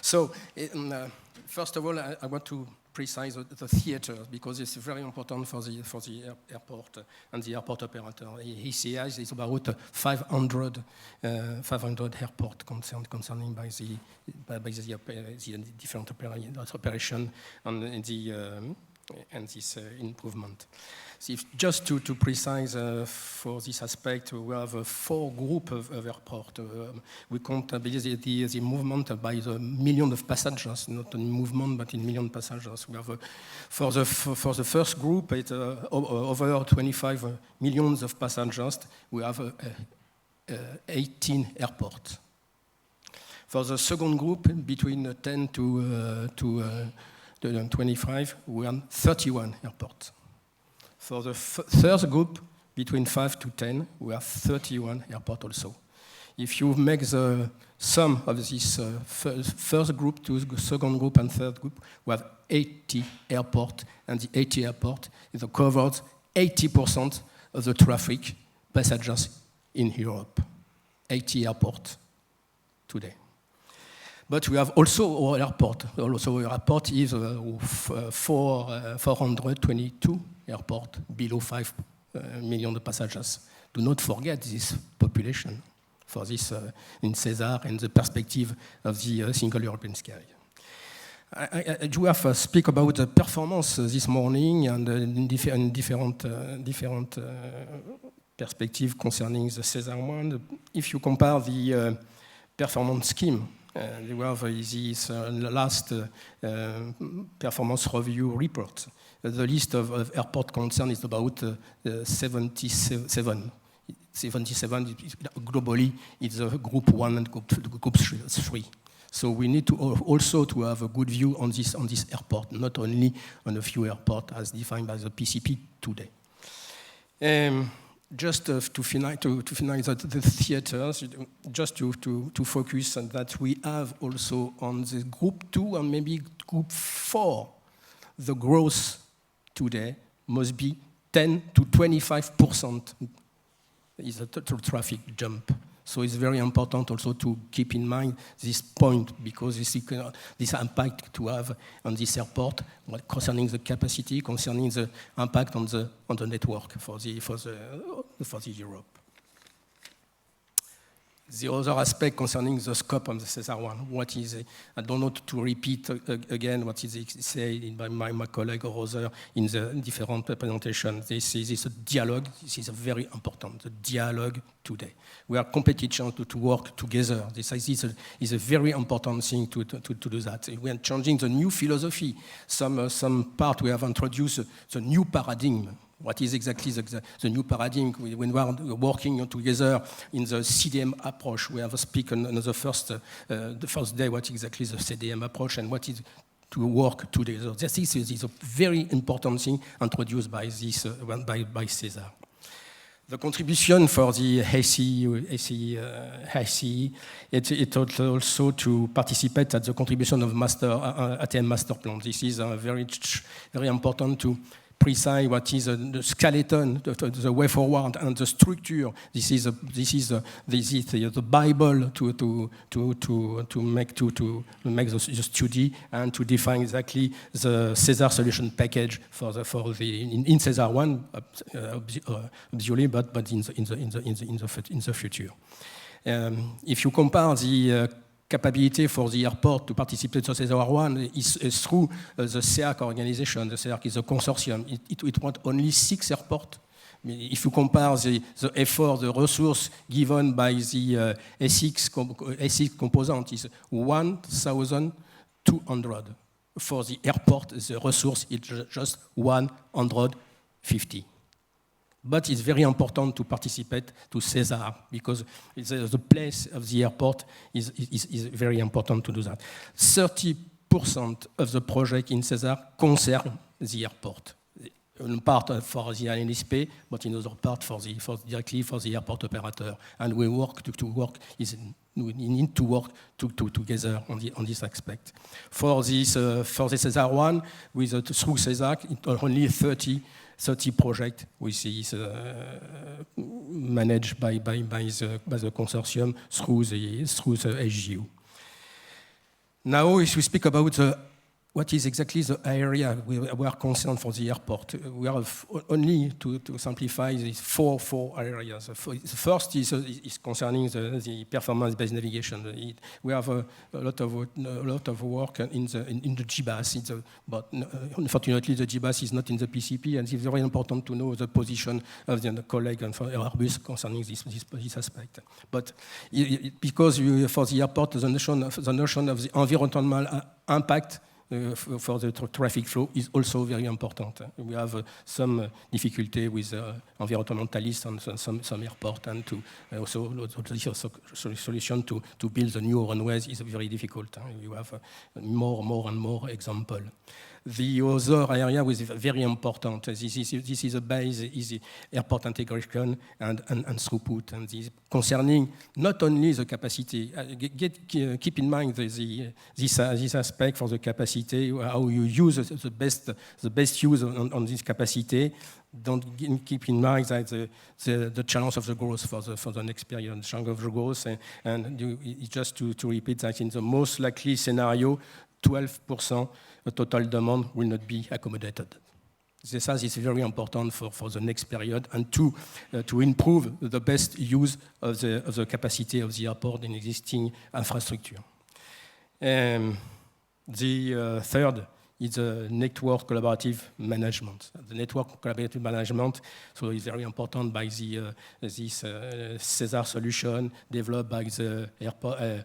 so, first of all, I want to precise the theater because it's very important for the airport and the airport operator. ACI is about 500 airport concerning by the different operation and this improvement. So just to precise for this aspect, we have 4 groups of airports. We count the movement by the million of passengers, not in movement, but in million passengers. We have for the first group, it's over 25 millions of passengers. We have 18 airports. For the second group, between 10 to 25, we have 31 airports. For the third group, between 5 to 10, we have 31 airports also. If you make the sum of this first group to the second group and third group, we have 80 airports, and the 80 airports covers 80% of the traffic passengers in Europe. 80 airports today. But we have also our airport. Also, our airport is 422 airports, below 5 million passengers. Do not forget this population for this in SESAR and the perspective of the single European sky. I do have to speak about the performance this morning and different perspectives concerning the SESAR one. If you compare the performance scheme, we have this last performance review report. The list of airport concern is about 77. 77 globally is group 1 and group 3. So we need to also to have a good view on this airport, not only on a few airports as defined by the PCP today. Just to finalize the theaters, just to focus on that, we have also on the group 2 and maybe group 4, the growth today must be 10 to 25% is a total traffic jump. So it's very important also to keep in mind this point because this impact to have on this airport concerning the capacity, concerning the impact on the network for the Europe. The other aspect concerning the scope of the SESAR one, what is it? I don't know to repeat again what is said by my colleague Roser in the different presentations. This is a dialogue. This is very important. The dialogue today. We are competition to work together. This is a very important thing to do that. We are changing the new philosophy. Some part we have introduced the new paradigm. What is exactly the new paradigm when we are working together in the CDM approach? We have spoken on the first day what exactly the CDM approach and what is to work together. This is a very important thing introduced by this by SESAR. The contribution for the ACE, it's also to participate at the contribution of ATM master plan. This is very important to precise what is the skeleton, the way forward, and the structure. This is the Bible to make the study and to define exactly the SESAR solution package in SESAR 1, obviously, but in the future. If you compare the capability for the airport to participate to SESAR 1 is through the SEAC organization. The SEAC is a consortium. It wants only 6 airports. I mean, if you compare the effort, the resource given by the S6 component is 1,200. For the airport, the resource is just 150. But it's very important to participate to SESAR because the place of the airport is very important to do that. 30% of the project in SESAR concern the airport. In part for the ANSP, but in other part directly for the airport operator. And we need to work together on this aspect. For the SESAR 1, through SESAR, only 30 projects which is managed by the consortium through the SGU. Now, if we speak about what is exactly the area we are concerned for the airport, we have only to simplify these four areas. The first is concerning the performance-based navigation. We have a lot of work in the GBAS, but unfortunately the GBAS is not in the PCP, and it's very important to know the position of the colleague and for Airbus concerning this aspect. But because for the airport, the notion of the environmental impact for the traffic flow is also very important. We have some difficulty with environmentalists on some airport, and to also solution to build the new runways is very difficult. You have more and more examples. The other area is very important. This is a base, is the airport integration and throughput, and this concerning not only the capacity. Keep in mind this aspect for the capacity, how you use the best use on this capacity. Don't keep in mind that the challenge of the growth for the next period, the challenge of the growth, and just to repeat that in the most likely scenario, 12% the total demand will not be accommodated. This is very important for the next period, and to improve the best use of the capacity of the airport in existing infrastructure. The third is the network collaborative management. The network collaborative management, so is very important by this SESAR solution developed by the airport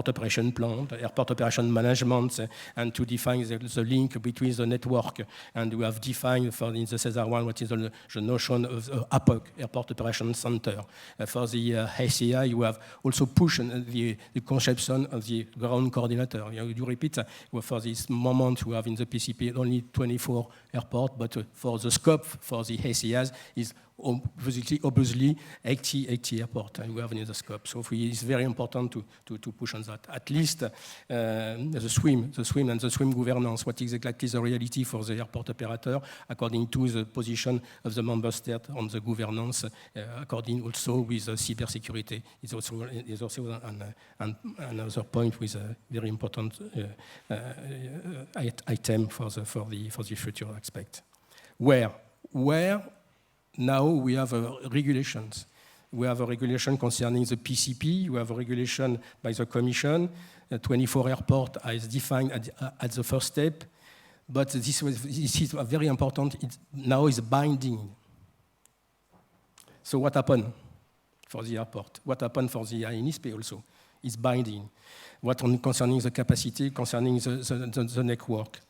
operation plan, the airport operation management, and to define the link between the network. And we have defined in the SESAR 1 what is the notion of APOC, Airport Operation Center. For the ACI, you have also pushed the conception of the ground coordinator. You repeat, for this moment we have in the PCP only 24 airports, but for the scope for the ACIs is obviously 80 airports we have in the scope. So it's very important to push on that. At least the swim and the swim governance, what is exactly the reality for the airport operator, according to the position of the member state on the governance, according also with cybersecurity. Is also another point with a very important item for the future aspect. Where now we have regulations. We have a regulation concerning the PCP. We have a regulation by the Commission. 24 airports is defined at the first step. But this is very important. Now is binding. So what happened for the airport? What happened for the ANSP also? It's binding. What concerning the capacity, concerning the network.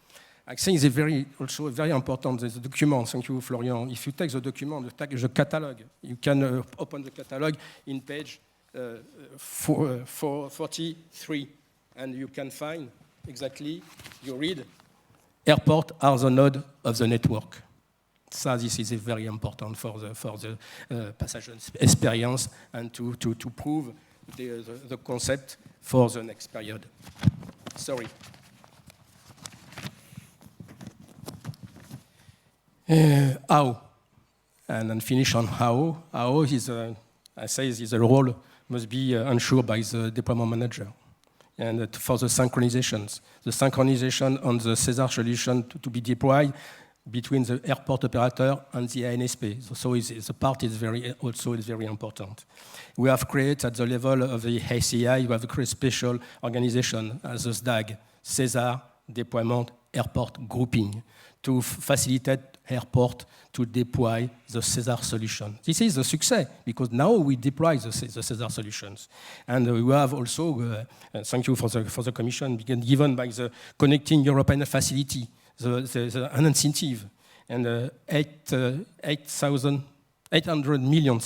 I think it's also very important, the document. Thank you, Florian. If you take the document, the catalog, you can open the catalog in page 43, and you can find exactly, you read, airport are the node of the network. So this is very important for the passenger experience and to prove the concept for the next period. Sorry. How? And then finish on how. How is, I say, is the role must be ensured by the deployment manager. And for the synchronizations, the synchronization on the SESAR solution to be deployed between the airport operator and the ANSP. So the part is very important. We have created at the level of the ACI, we have created special organization as the SDAG, SESAR Deployment Airport Grouping, to facilitate airport to deploy the SESAR solution. This is a success because now we deploy the SESAR solutions. And we have also, thank you for the commission given by the Connecting European Facility, an incentive, and 800 million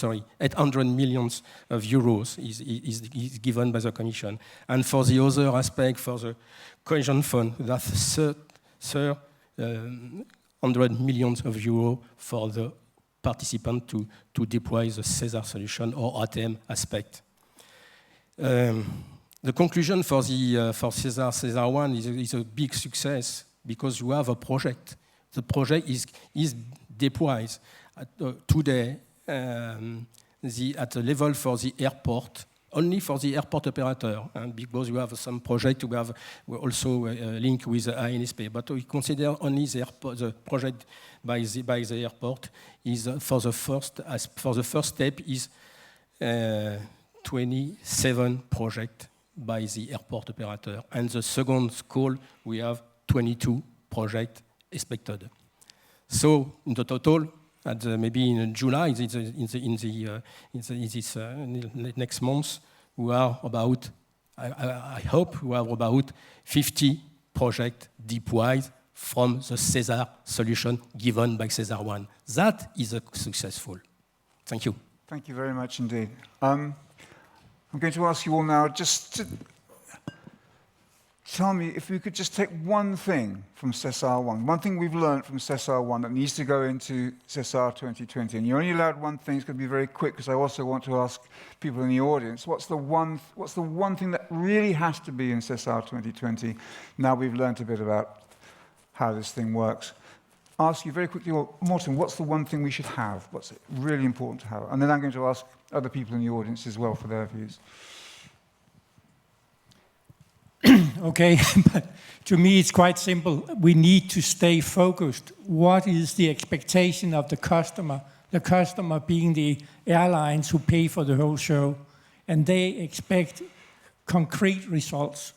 of euros is given by the Commission. And for the other aspect, for the cohesion fund, that's 100 million of euros for the participant to deploy the SESAR solution or ATM aspect. The conclusion for SESAR 1 is a big success because you have a project. The project is deployed today at the level for the airport, only for the airport operator, and because you have some project, we have also a link with the ANSP, but we consider only the project by the airport is for the first step is 27 project by the airport operator, and the second call we have 22 projects expected. So in the total, maybe in July, in this next month, we are about, I hope, we are about 50 projects deployed from the SESAR solution given by SESAR 1. That is successful. Thank you. Thank you very much indeed. I'm going to ask you all now just to tell me if we could just take one thing from SESAR 1, one thing we've learned from SESAR 1 that needs to go into SESAR 2020. And you're only allowed one thing. It's going to be very quick because I also want to ask people in the audience, what's the one thing that really has to be in SESAR 2020 now we've learned a bit about how this thing works? Ask you very quickly, well, Morten, what's the one thing we should have? What's really important to have? And then I'm going to ask other people in the audience as well for their views. Okay, but to me it's quite simple. We need to stay focused. What is the expectation of the customer? The customer being the airlines who pay for the whole show. And they expect concrete results.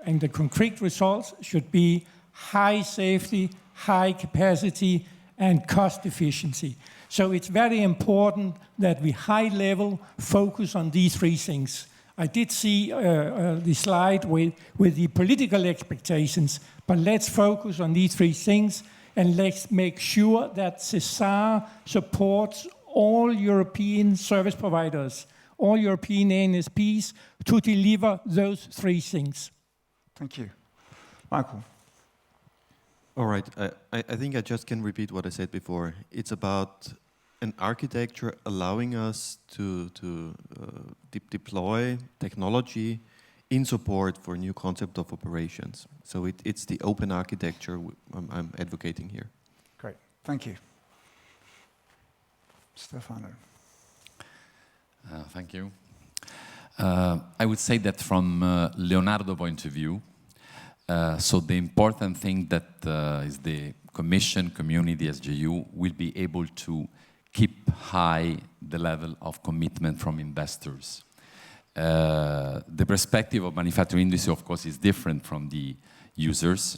And the concrete results should be high safety, high capacity, and cost efficiency. So it's very important that we high level focus on these three things. I did see the slide with the political expectations, but let's focus on these three things and let's make sure that SESAR supports all European service providers, all European ANSPs to deliver those three things. Thank you. Michael. All right, I think I just can repeat what I said before. It's about an architecture allowing us to deploy technology in support for new concept of operations. So it's the open architecture I'm advocating here. Great, thank you. Stefano. Thank you. I would say that from Leonardo's point of view, so the important thing that is the Commission, community, SGU will be able to keep high the level of commitment from investors. The perspective of manufacturing industry, of course, is different from the users.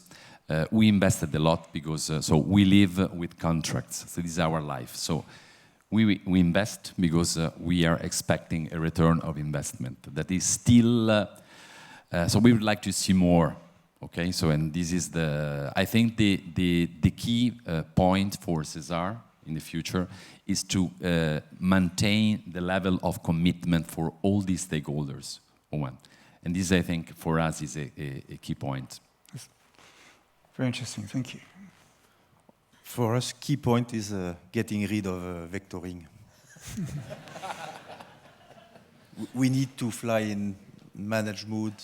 We invested a lot because so we live with contracts. So this is our life. So we invest because we are expecting a return of investment that is still. So we would like to see more. Okay. So and this is I think the key point for SESAR in the future is to maintain the level of commitment for all these stakeholders. And this, I think, for us is a key point. Very interesting, thank you. For us, key point is getting rid of vectoring. We need to fly in managed mode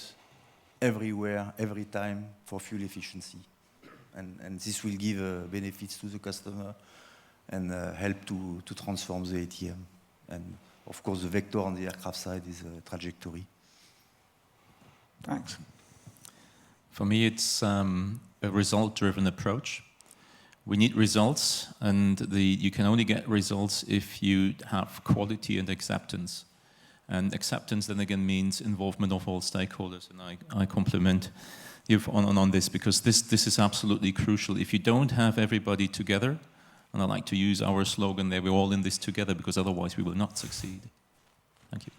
everywhere, every time for fuel efficiency. And this will give benefits to the customer, and help to transform the ATM. And of course, the vector on the aircraft side is trajectory. Thanks. For me, it's a result-driven approach. We need results, and you can only get results if you have quality and acceptance. And acceptance then again means involvement of all stakeholders, and I compliment you on this, because this is absolutely crucial. If you don't have everybody together, and I like to use our slogan there, we're all in this together, because otherwise we will not succeed. Thank you.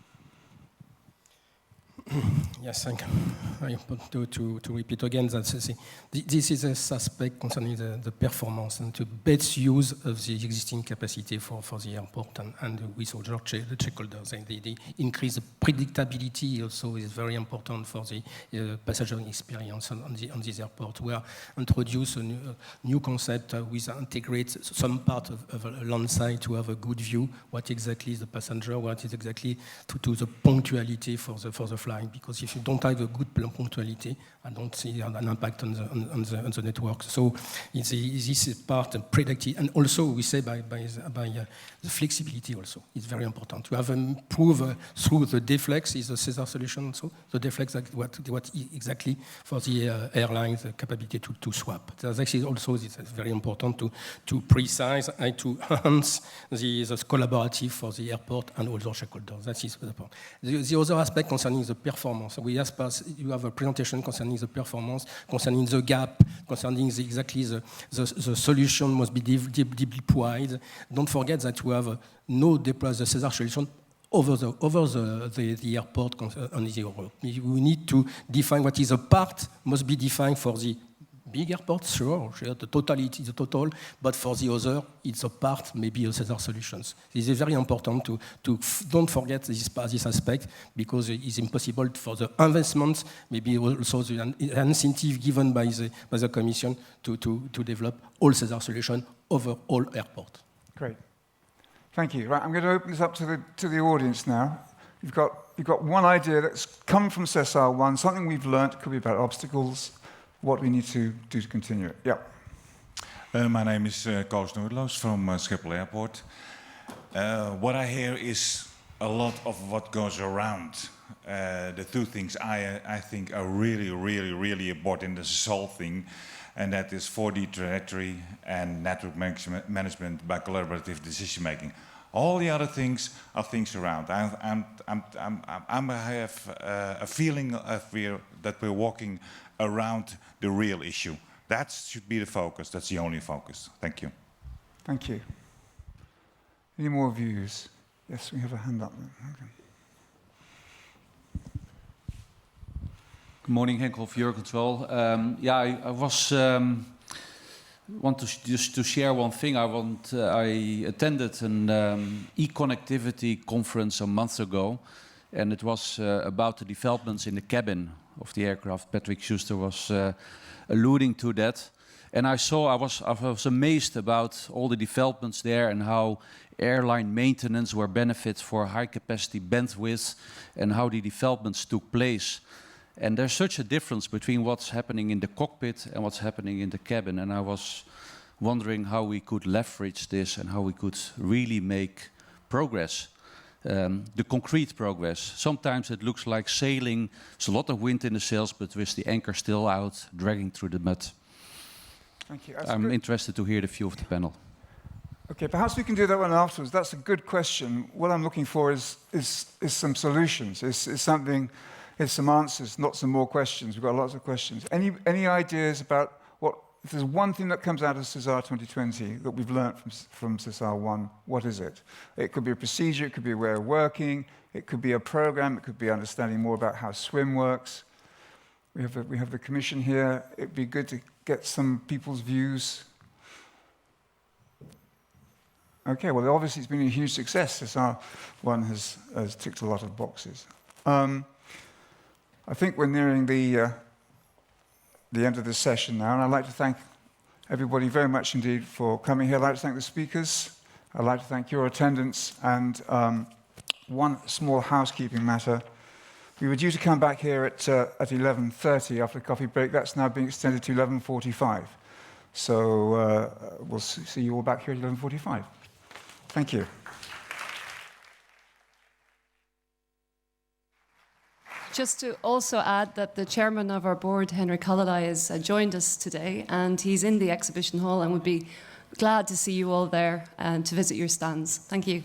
Yes, thank you. To repeat again, that this is a aspect concerning the performance and the best use of the existing capacity for the airport and with all the stakeholders. And the increased predictability also is very important for the passenger experience on this airport. We are introduce a new concept with integrate some part of a land side to have a good view what exactly is the passenger, what is exactly to the punctuality for the flight. Because if you don't have a good punctuality, I don't see an impact on the network. So this is part of predictive, and also we say by the flexibility also is very important. We have improved through the deflex is a SESAR solution. So the deflex what exactly for the airlines the capability to swap. That's actually also it's very important to precise and to enhance the collaborative for the airport and all the stakeholders. That is the point. The other aspect concerning the performance. You have a presentation concerning the performance, concerning the gap, concerning exactly the solution must be deployed. Don't forget that we have no deploy the SESAR solution over the airport on the Europe. We need to define what is a part must be defined for the big airports, sure, the totality, the total, but for the other, it's a part, maybe a SESAR solutions. This is very important to don't forget this aspect, because it's impossible for the investments, maybe also the incentive given by the Commission to develop all SESAR solutions over all airports. Great. Thank you. Right, I'm going to open this up to the audience now. You've got one idea that's come from SESAR 1, something we've learned, could be about obstacles, what we need to do to continue it. Yeah. My name is Koos Noordeloos from Schiphol Airport. What I hear is a lot of what goes around. The two things I think are really, really, really important is solving, and that is 4D trajectory and network management by collaborative decision making. All the other things are things around. I have a feeling that we're walking around the real issue. That should be the focus. That's the only focus. Thank you. Thank you. Any more views? Yes, we have a hand up there. Okay. Good morning, Henkel of Eurocontrol. I want to share one thing. I attended an e-connectivity conference a month ago, and it was about the developments in the cabin of the aircraft. Patrick Schuster was alluding to that, and I was amazed about all the developments there and how airline maintenance were benefits for high capacity bandwidth and how the developments took place. And there's such a difference between what's happening in the cockpit and what's happening in the cabin. And I was wondering how we could leverage this and how we could really make progress, the concrete progress. Sometimes it looks like sailing. There's a lot of wind in the sails, but with the anchor still out, dragging through the mud. Thank you. I'm interested to hear the view of the panel. Okay, perhaps we can do that one afterwards. That's a good question. What I'm looking for is some solutions. Is something... Here's some answers, not some more questions. We've got lots of questions. Any ideas about what, if there's one thing that comes out of SESAR 2020 that we've learned from SESAR 1, what is it? It could be a procedure, it could be a way of working, it could be a program, it could be understanding more about how SWIM works. We have the Commission here. It'd be good to get some people's views. Okay, well, obviously it's been a huge success. SESAR 1 has ticked a lot of boxes. I think we're nearing the end of this session now, and I'd like to thank everybody very much indeed for coming here. I'd like to thank the speakers. I'd like to thank your attendance, and one small housekeeping matter. We were due to come back here at 11:30 after the coffee break. That's now being extended to 11:45. So we'll see you all back here at 11:45. Thank you. Just to also add that the chairman of our board, Henrik Holliday, has joined us today, and he's in the exhibition hall and would be glad to see you all there and to visit your stands. Thank you.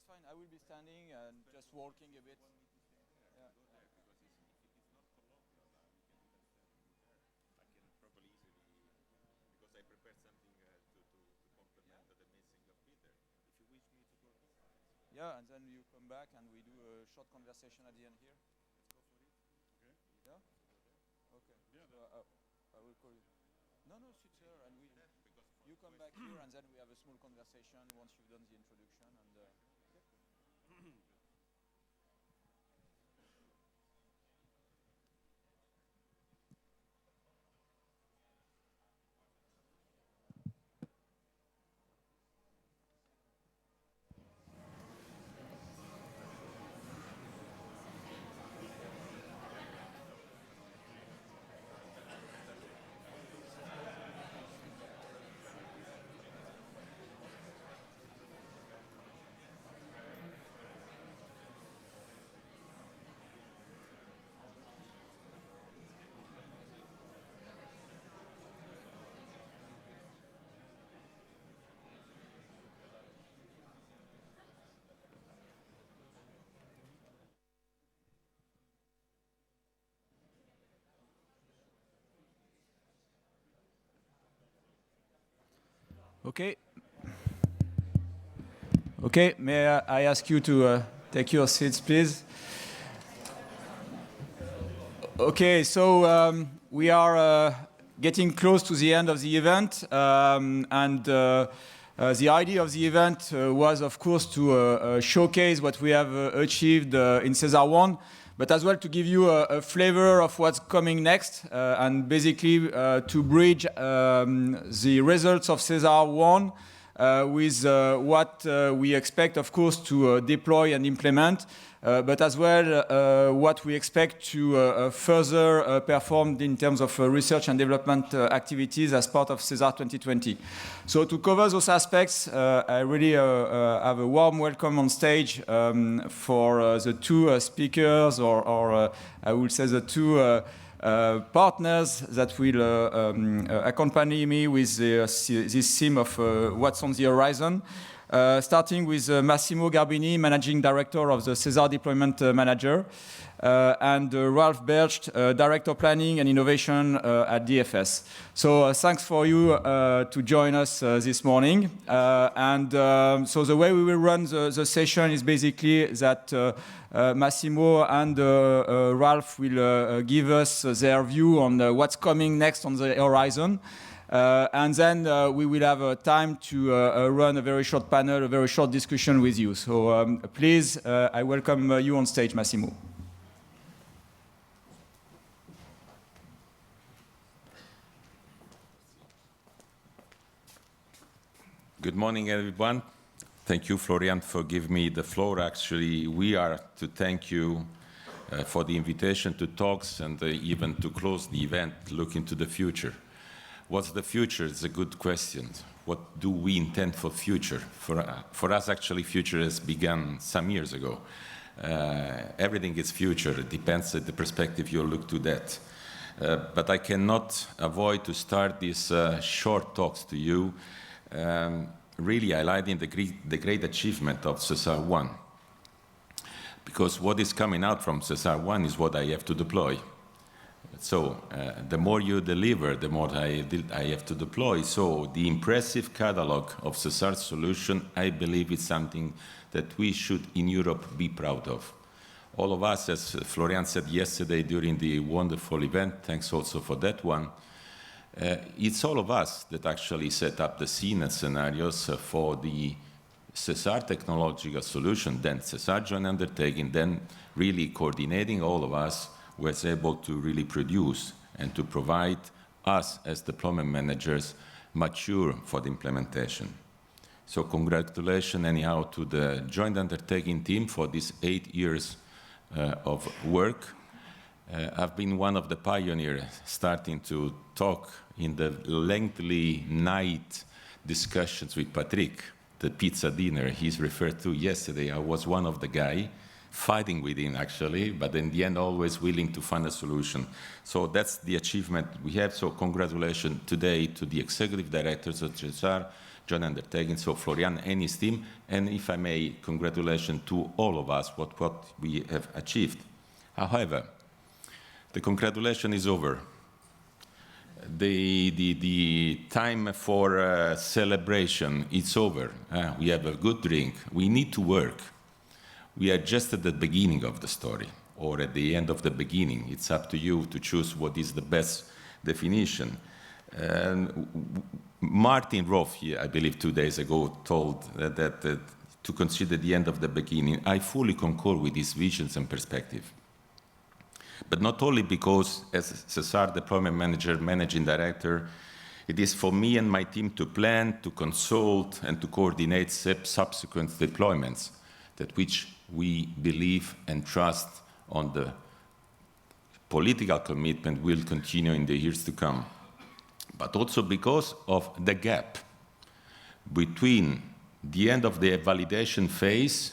fine. I will be standing and just walking a bit. Yeah. Because I prepared something to complement the missing of Peter. If you wish me to go. Yeah, and then you come back and we do a short conversation at the end here. Let's go for it. Okay. Yeah? Okay. Yeah, so I will call you. No, sit here and you come back here and then we have a small conversation once you've done the introduction. And Okay. Okay, may I ask you to take your seats, please? Okay, so we are getting close to the end of the event, and the idea of the event was, of course, to showcase what we have achieved in SESAR 1, but as well to give you a flavor of what's coming next, and basically to bridge the results of SESAR 1 with what we expect, of course, to deploy and implement, but as well what we expect to further perform in terms of research and development activities as part of SESAR 2020. So to cover those aspects, I really have a warm welcome on stage for the two speakers, or I would say the two partners that will accompany me with this theme of what's on the horizon. Starting with Massimo Garbini, Managing Director of the SESAR Deployment Manager, and Ralph Bercht, Director Planning and Innovation at DFS. So thanks for you to join us this morning. So the way we will run the session is basically that Massimo and Ralph will give us their view on what's coming next on the horizon. And then we will have time to run a very short panel, a very short discussion with you. So please, I welcome you on stage, Massimo. Good morning, everyone. Thank you, Florian, for giving me the floor. Actually, we are to thank you for the invitation to talks and even to close the event, look into the future. What's the future? It's a good question. What do we intend for future? For us, actually, future has begun some years ago. Everything is future. It depends on the perspective you look to that. But I cannot avoid to start these short talks to you, really highlighting the great achievement of SESAR 1. Because what is coming out from SESAR 1 is what I have to deploy. So the more you deliver, the more I have to deploy. So the impressive catalog of SESAR solution, I believe, is something that we should, in Europe, be proud of. All of us, as Florian said yesterday during the wonderful event, thanks also for that one, it's all of us that actually set up the scene and scenarios for the SESAR technological solution, then SESAR joint undertaking, then really coordinating all of us was able to really produce and to provide us as deployment managers mature for the implementation. So congratulations anyhow to the joint undertaking team for these 8 years of work. I've been one of the pioneers starting to talk in the lengthy night discussions with Patrick, the pizza dinner he's referred to yesterday. I was one of the guys fighting with him, actually, but in the end, always willing to find a solution. So that's the achievement we have. So congratulations today to the executive directors of SESAR, John Undertaking, so Florian and his team, and if I may, congratulations to all of us what we have achieved. However, the congratulation is over. The time for celebration is over. We have a good drink. We need to work. We are just at the beginning of the story, or at the end of the beginning. It's up to you to choose what is the best definition. Martin Roth, I believe 2 days ago, told that to consider the end of the beginning. I fully concur with his visions and perspective. But not only because, as SESAR Deployment Manager, Managing Director, it is for me and my team to plan, to consult, and to coordinate subsequent deployments, that which we believe and trust on the political commitment will continue in the years to come. But also because of the gap between the end of the validation phase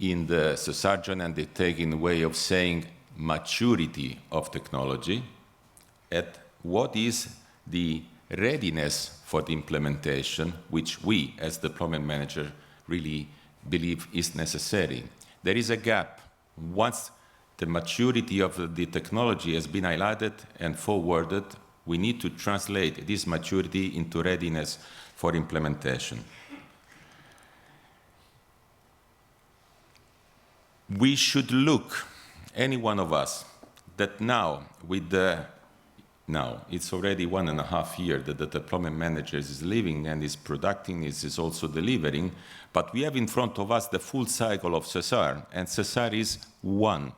in the SESAR joint undertaking way of saying maturity of technology, at what is the readiness for the implementation, which we, as deployment manager, really believe is necessary. There is a gap. Once the maturity of the technology has been highlighted and forwarded, we need to translate this maturity into readiness for implementation. We should look, any one of us, that now, it's already 1.5 years that the deployment manager is living and is producing, is also delivering, but we have in front of us the full cycle of SESAR, and SESAR is one.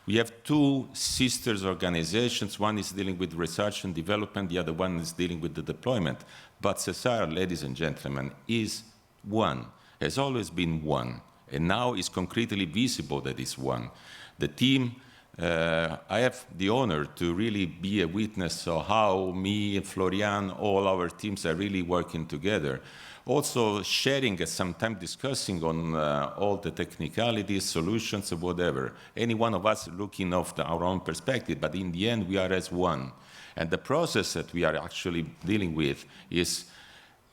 We have two sisters organizations. One is dealing with research and development, the other one is dealing with the deployment. But SESAR, ladies and gentlemen, is one, has always been one, and now is concretely visible that it's one. The team, I have the honor to really be a witness of how me and Florian, all our teams are really working together. Also sharing and sometimes discussing on all the technicalities, solutions, or whatever. Any one of us looking off our own perspective, but in the end we are as one. And the process that we are actually dealing with is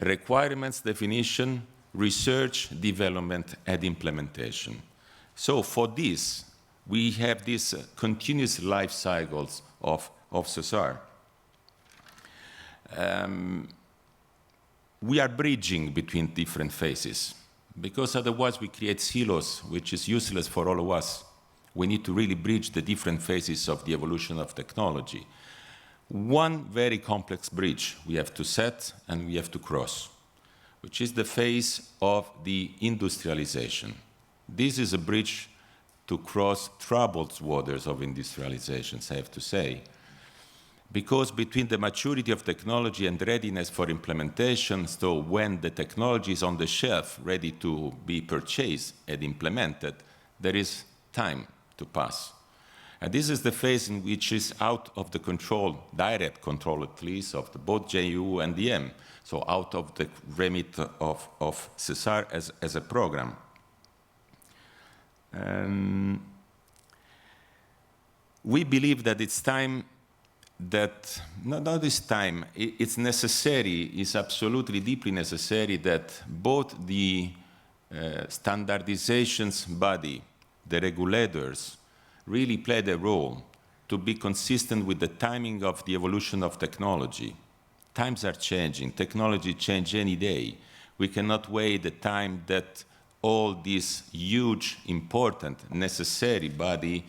requirements definition, research, development, and implementation. So for this, we have these continuous life cycles of SESAR. We are bridging between different phases, because otherwise we create silos, which is useless for all of us. We need to really bridge the different phases of the evolution of technology. One very complex bridge we have to set and we have to cross, which is the phase of the industrialization. This is a bridge to cross troubled waters of industrializations, I have to say. Because between the maturity of technology and readiness for implementation, so when the technology is on the shelf, ready to be purchased and implemented, there is time to pass. And this is the phase in which is out of the control, direct control at least, of the both JU and DM, so out of the remit of SESAR as a program. We believe that it's time that, not this time, it's necessary, it's absolutely deeply necessary that both the standardizations body, the regulators, really played a role to be consistent with the timing of the evolution of technology. Times are changing, technology changes any day. We cannot wait the time that all this huge, important, necessary body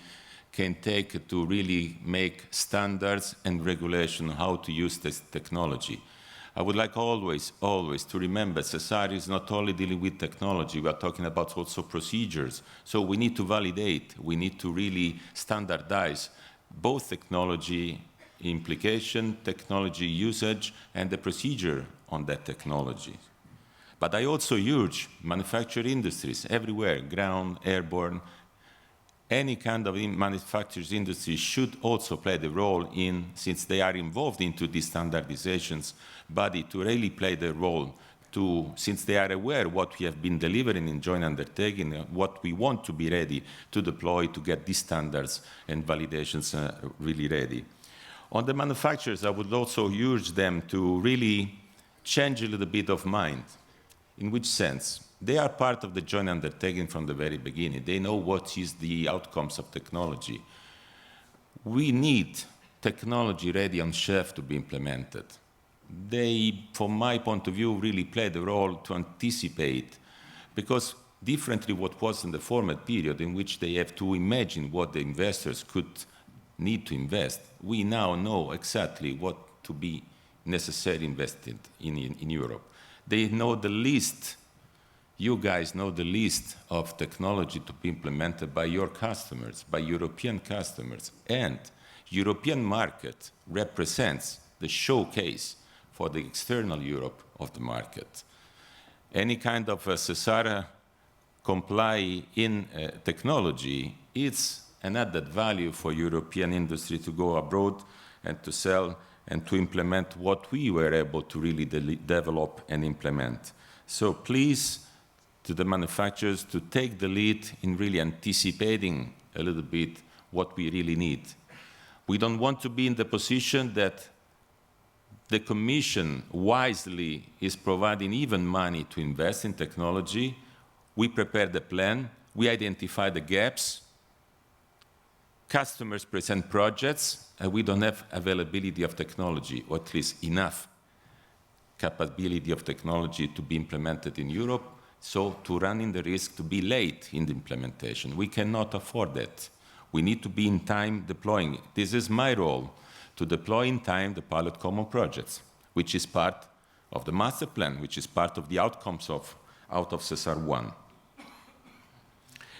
can take to really make standards and regulation how to use this technology. I would like always to remember SESAR is not only dealing with technology, we are talking about also procedures. So we need to validate, we need to really standardize both technology implication, technology usage, and the procedure on that technology. But I also urge manufacturing industries everywhere, ground, airborne, any kind of manufacturing industry should also play the role in, since they are involved into these standardizations body, to really play the role since they are aware what we have been delivering in joint undertaking, what we want to be ready to deploy to get these standards and validations really ready. On the manufacturers, I would also urge them to really change a little bit of mind. In which sense? They are part of the joint undertaking from the very beginning. They know what is the outcomes of technology. We need technology ready on shelf to be implemented. They, from my point of view, really played a role to anticipate, because differently what was in the former period in which they have to imagine what the investors could need to invest, we now know exactly what to be necessarily invested in Europe. They know the list, you guys know the list of technology to be implemented by your customers, by European customers, and European market represents the showcase for the external Europe of the market. Any kind of a SESAR comply in technology, it's an added value for European industry to go abroad and to sell and to implement what we were able to really develop and implement. So please, to the manufacturers, to take the lead in really anticipating a little bit what we really need. We don't want to be in the position that the Commission wisely is providing even money to invest in technology. We prepare the plan, we identify the gaps, customers present projects, and we don't have availability of technology, or at least enough capability of technology to be implemented in Europe, so to run in the risk to be late in the implementation. We cannot afford that. We need to be in time deploying it. This is my role, to deploy in time the pilot common projects, which is part of the master plan, which is part of the outcomes out of SESAR 1.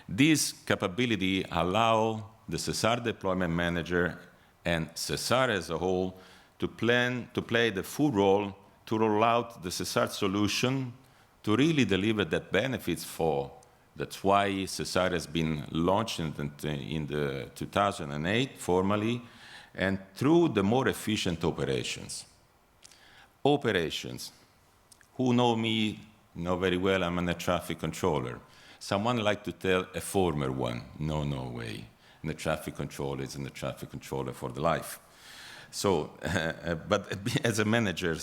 This capability allows the SESAR deployment manager and SESAR as a whole to play the full role to roll out the SESAR solution to really deliver that benefits for. That's why SESAR has been launched in the 2008 formally, and through the more efficient operations. Operations. Who know me know very well I'm an air traffic controller. Someone like to tell a former one, no way. And the traffic controller is a traffic controller for the life. So, but as a manager,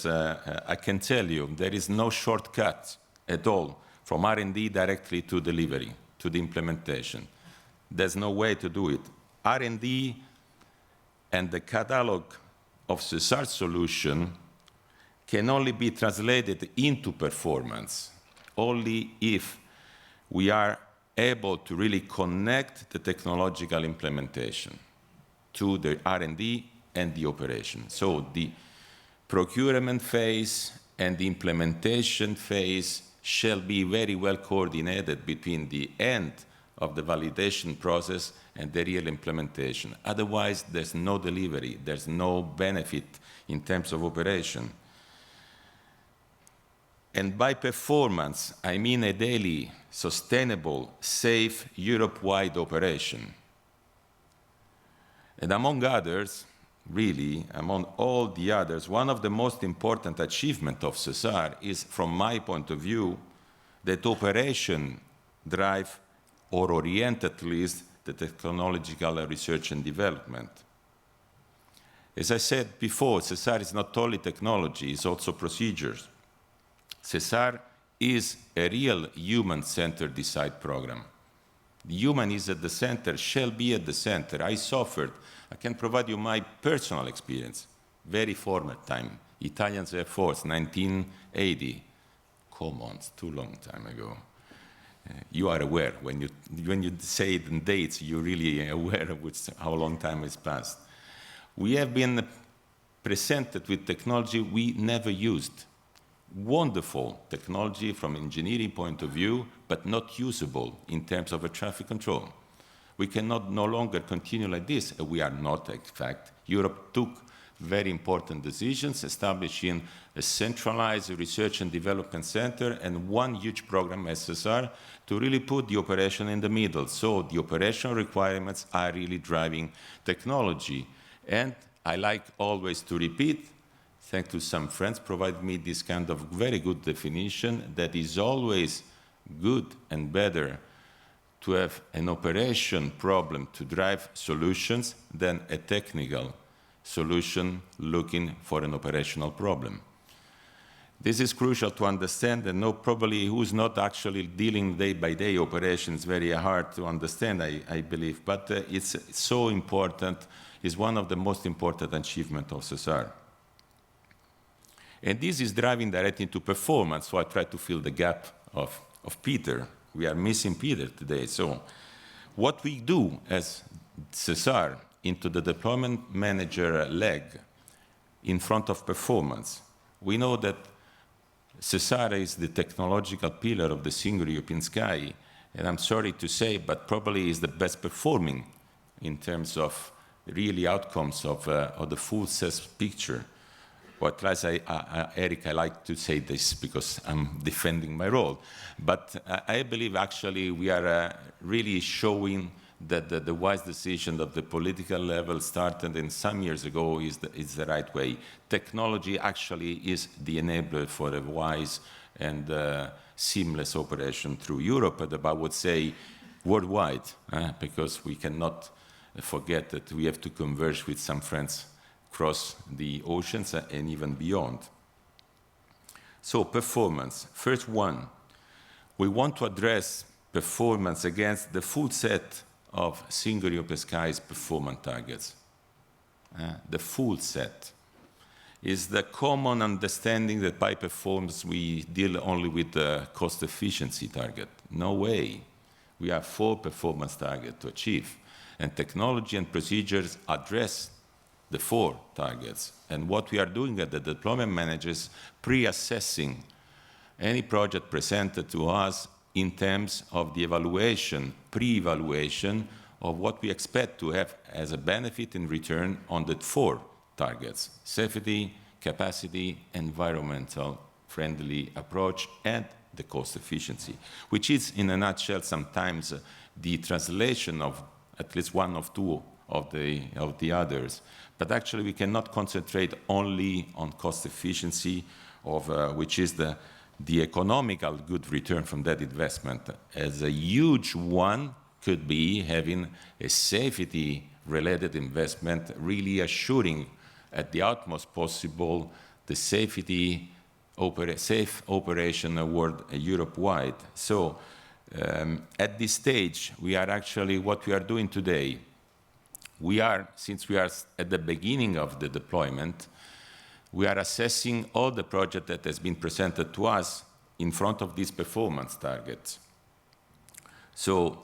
I can tell you there is no shortcut at all from R&D directly to delivery, to the implementation. There's no way to do it. R&D and the catalog of SESAR solution can only be translated into performance only if we are able to really connect the technological implementation to the R&D and the operation. So the procurement phase and the implementation phase shall be very well coordinated between the end of the validation process and the real implementation. Otherwise, there's no delivery, there's no benefit in terms of operation. And by performance, I mean a daily, sustainable, safe, Europe-wide operation. And among others, really, among all the others, one of the most important achievements of SESAR is, from my point of view, that operation drive or orient at least the technological research and development. As I said before, SESAR is not only technology, it's also procedures. SESAR is a real human-centered design program. The human is at the center, shall be at the center. I can provide you my personal experience, very former time, Italian Air Force, 1980. Come on, it's too long time ago. You are aware, when you say it in dates, you're really aware of how long time has passed. We have been presented with technology we never used. Wonderful technology from engineering point of view, but not usable in terms of air traffic control. We cannot no longer continue like this. We are not, in fact. Europe took very important decisions, establishing a centralized research and development center and one huge program, SESAR, to really put the operation in the middle. So the operational requirements are really driving technology. And I like always to repeat, thanks to some friends, provided me this kind of very good definition that is always good and better to have an operation problem to drive solutions than a technical solution looking for an operational problem. This is crucial to understand and know probably who's not actually dealing day-by-day operations, very hard to understand, I believe, but it's so important, it's one of the most important achievements of SESAR. And this is driving directly into performance, so I try to fill the gap of Peter. We are missing Peter today. So what we do as SESAR into the deployment manager leg in front of performance, we know that SESAR is the technological pillar of the Single European Sky, and I'm sorry to say, but probably is the best performing in terms of really outcomes of the full SES picture. But as Eric, I like to say this because I'm defending my role. But I believe actually we are really showing that the wise decision of the political level started in some years ago is the right way. Technology actually is the enabler for a wise and seamless operation through Europe, but I would say worldwide, because we cannot forget that we have to converge with some friends across the oceans and even beyond. So performance, first one, we want to address performance against the full set of Single European Sky's performance targets. The full set is the common understanding that by performance we deal only with the cost efficiency target. No way. We have 4 performance targets to achieve, and technology and procedures address the 4 targets. And what we are doing at the deployment managers, pre-assessing any project presented to us in terms of the evaluation, pre-evaluation of what we expect to have as a benefit in return on the 4 targets: safety, capacity, environmental friendly approach, and the cost efficiency, which is in a nutshell sometimes the translation of at least one of 2 of the others. But actually we cannot concentrate only on cost efficiency, which is the economical good return from that investment, as a huge one could be having a safety-related investment, really assuring at the utmost possible the safe operation Europe-wide. So at this stage, we are actually, what we are doing today, since we are at the beginning of the deployment, we are assessing all the project that has been presented to us in front of these performance targets. So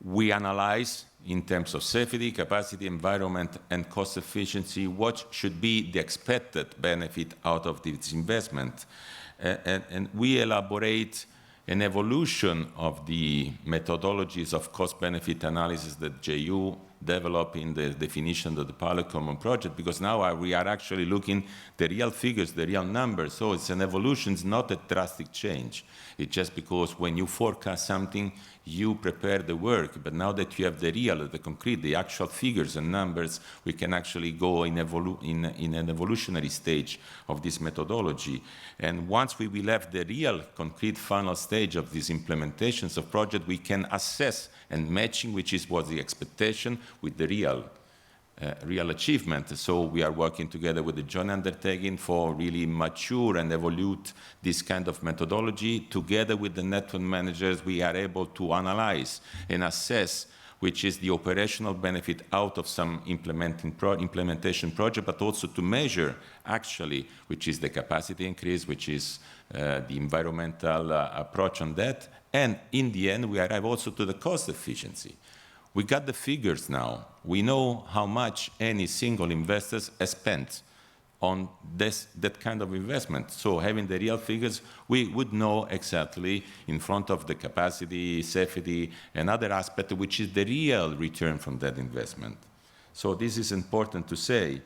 we analyze in terms of safety, capacity, environment, and cost efficiency what should be the expected benefit out of this investment. And we elaborate an evolution of the methodologies of cost-benefit analysis that JU developed in the definition of the pilot common project, because now we are actually looking the real figures, the real numbers. So it's an evolution, it's not a drastic change. It's just because when you forecast something, you prepare the work, but now that you have the real, the concrete, the actual figures and numbers, we can actually go in an evolutionary stage of this methodology. And once we will have the real, concrete final stage of these implementations of project, we can assess and matching, which was the expectation, with the real achievement. So we are working together with the joint undertaking for really mature and evolve this kind of methodology. Together with the network managers, we are able to analyze and assess which is the operational benefit out of some implementation project, but also to measure actually, which is the capacity increase, which is the environmental approach on that. And in the end, we arrive also to the cost efficiency. We got the figures now. We know how much any single investor has spent on that kind of investment. So having the real figures, we would know exactly in front of the capacity, safety, and other aspect, which is the real return from that investment. So this is important to say.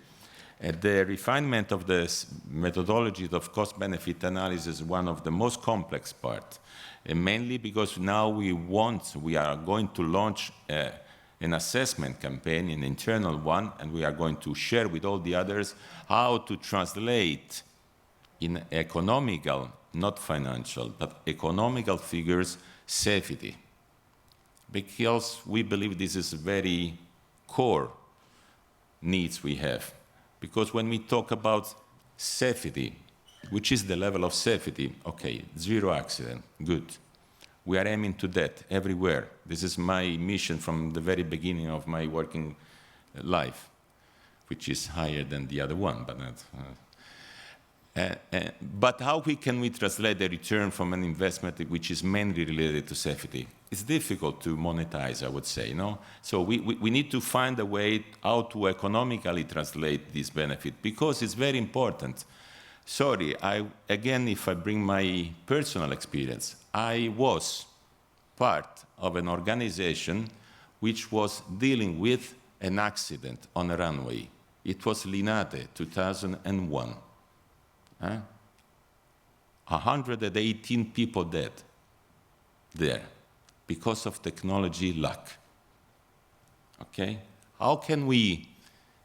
The refinement of the methodology of cost-benefit analysis is one of the most complex parts, and mainly because now we are going to launch an assessment campaign, an internal one, and we are going to share with all the others how to translate in economical, not financial, but economical figures, safety. Because we believe this is very core needs we have. Because when we talk about safety, which is the level of safety, okay, 0 accident, good. We are aiming to that everywhere. This is my mission from the very beginning of my working life, which is higher than the other one, but not. But how can we translate the return from an investment which is mainly related to safety? It's difficult to monetize, I would say, no? So we need to find a way how to economically translate this benefit, because it's very important. Sorry, again, if I bring my personal experience, I was part of an organization which was dealing with an accident on a runway. It was Linate, 2001. 118 people dead there because of technology lack. Okay? How can we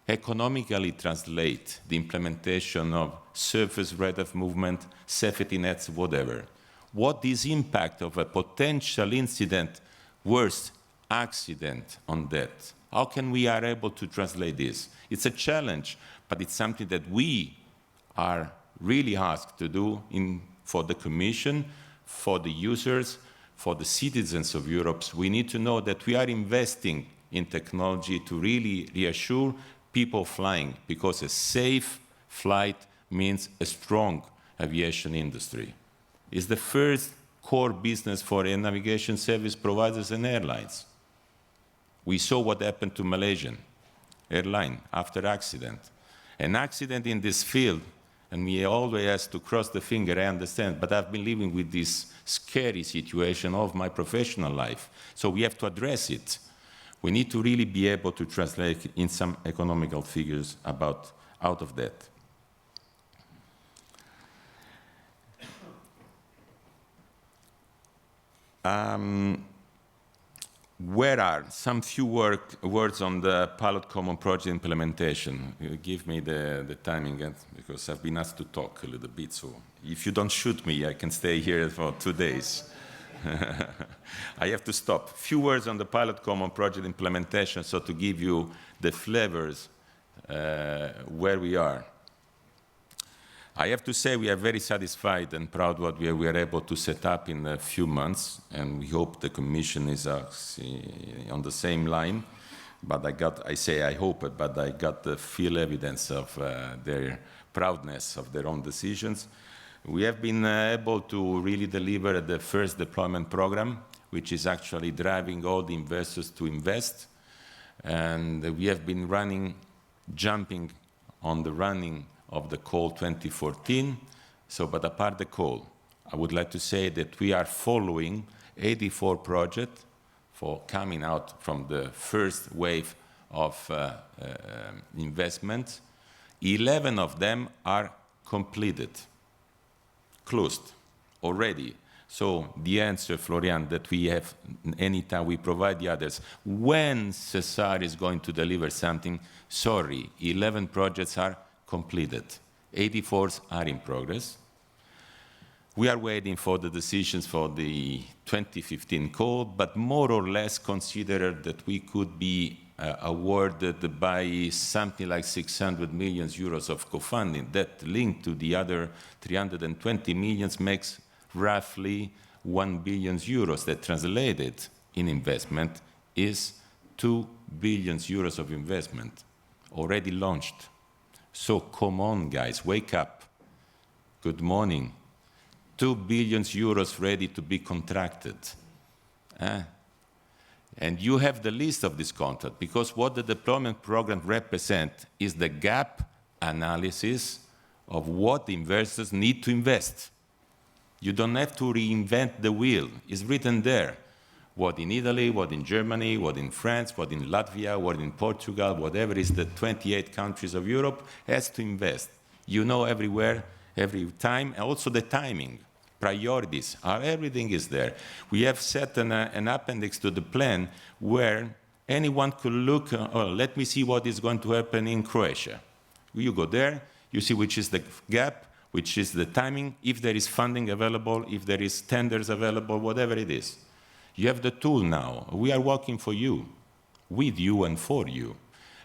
economically translate the implementation of surface rate of movement, safety nets, whatever? What is the impact of a potential incident, worst accident on that? How can we are able to translate this? It's a challenge, but it's something that we are really asked to do for the Commission, for the users, for the citizens of Europe. We need to know that we are investing in technology to really reassure people flying, because a safe flight means a strong aviation industry. It's the first core business for navigation service providers and airlines. We saw what happened to Malaysian airline after accident. An accident in this field, and we always have to cross the finger, I understand, but I've been living with this scary situation of my professional life. So we have to address it. We need to really be able to translate in some economical figures out of that. Where are some few words on the pilot common project implementation? Give me the timing, because I've been asked to talk a little bit, so if you don't shoot me, I can stay here for 2 days. I have to stop. Few words on the pilot common project implementation, so to give you the flavors where we are. I have to say we are very satisfied and proud what we were able to set up in a few months, and we hope the Commission is on the same line. But I hope it, but I got the full evidence of their proudness of their own decisions. We have been able to really deliver the first deployment program, which is actually driving all the investors to invest. And we have been jumping on the running of the call 2014. So, but apart the call, I would like to say that we are following 84 projects for coming out from the first wave of investment. 11 of them are completed, closed already. So the answer, Florian, that we have anytime we provide the others, when SESAR is going to deliver something, sorry, 11 projects are completed. 84 are in progress. We are waiting for the decisions for the 2015 call, but more or less consider that we could be awarded by something like 600 million euros of co-funding. That linked to the other 320 million makes roughly 1 billion euros. That translated in investment is 2 billion euros of investment already launched. So come on, guys, wake up. Good morning. 2 billion euros ready to be contracted. And you have the list of this contract, because what the deployment program represents is the gap analysis of what investors need to invest. You don't have to reinvent the wheel. It's written there. What in Italy, what in Germany, what in France, what in Latvia, what in Portugal, whatever is the 28 countries of Europe has to invest. You know everywhere, every time, and also the timing, priorities, everything is there. We have set an appendix to the plan where anyone could look, let me see what is going to happen in Croatia. You go there, you see which is the gap, which is the timing, if there is funding available, if there is tenders available, whatever it is. You have the tool now. We are working for you, with you and for you.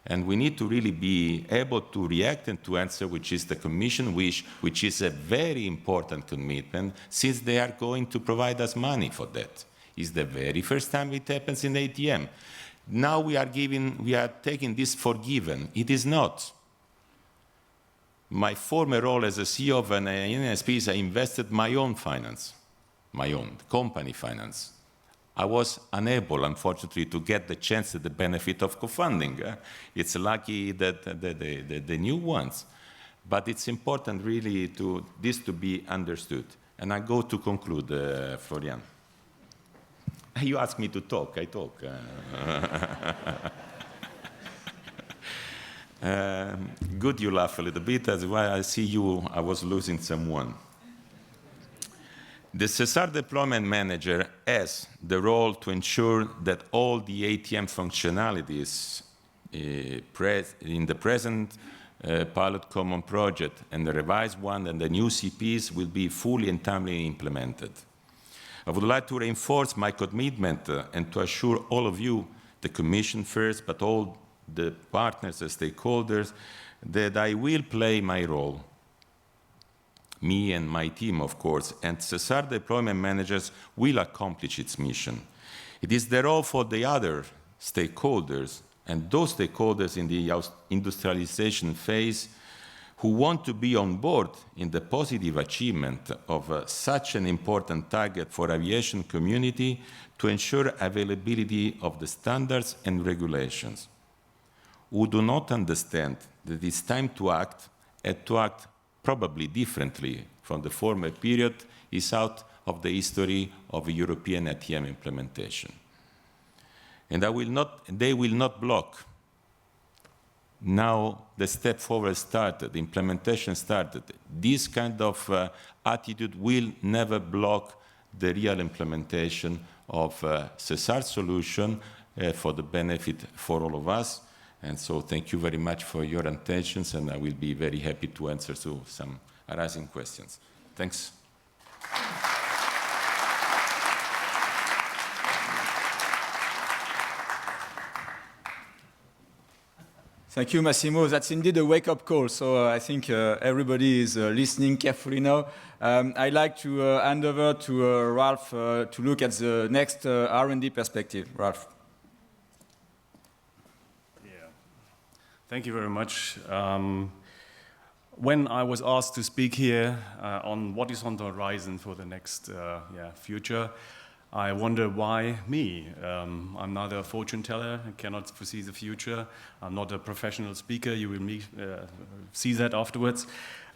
And we need to really be able to react and to answer, which is the Commission wish, which is a very important commitment, since they are going to provide us money for that. It's the very first time it happens in ATM. Now we are taking this for given. It is not. My former role as a CEO of an NSP, I invested my own finance, my own company finance. I was unable, unfortunately, to get the chance at the benefit of co-funding. It's lucky that the new ones. But it's important really this to be understood. And I go to conclude, Florian. You asked me to talk, I talk. Good you laugh a little bit, that's why I see you, I was losing someone. The SESAR deployment manager has the role to ensure that all the ATM functionalities in the present pilot common project and the revised one and the new CPs will be fully and timely implemented. I would like to reinforce my commitment and to assure all of you, the Commission first, but all the partners and stakeholders, that I will play my role. Me and my team, of course, and SESAR deployment managers will accomplish its mission. It is the role for the other stakeholders, and those stakeholders in the industrialization phase who want to be on board in the positive achievement of such an important target for aviation community to ensure availability of the standards and regulations. Who do not understand that it's time to act, and to act probably differently from the former period, is out of the history of European ATM implementation. And they will not block. Now the step forward started, the implementation started. This kind of attitude will never block the real implementation of SESAR solution for the benefit for all of us. And so thank you very much for your attention, and I will be very happy to answer to some arising questions. Thanks. Thank you, Massimo. That's indeed a wake-up call. So I think everybody is listening carefully now. I'd like to hand over to Ralph to look at the next R&D perspective. Ralph. Thank you very much. When I was asked to speak here on what is on the horizon for the next future, I wonder why me? I'm not a fortune teller, I cannot foresee the future. I'm not a professional speaker, you will see that afterwards.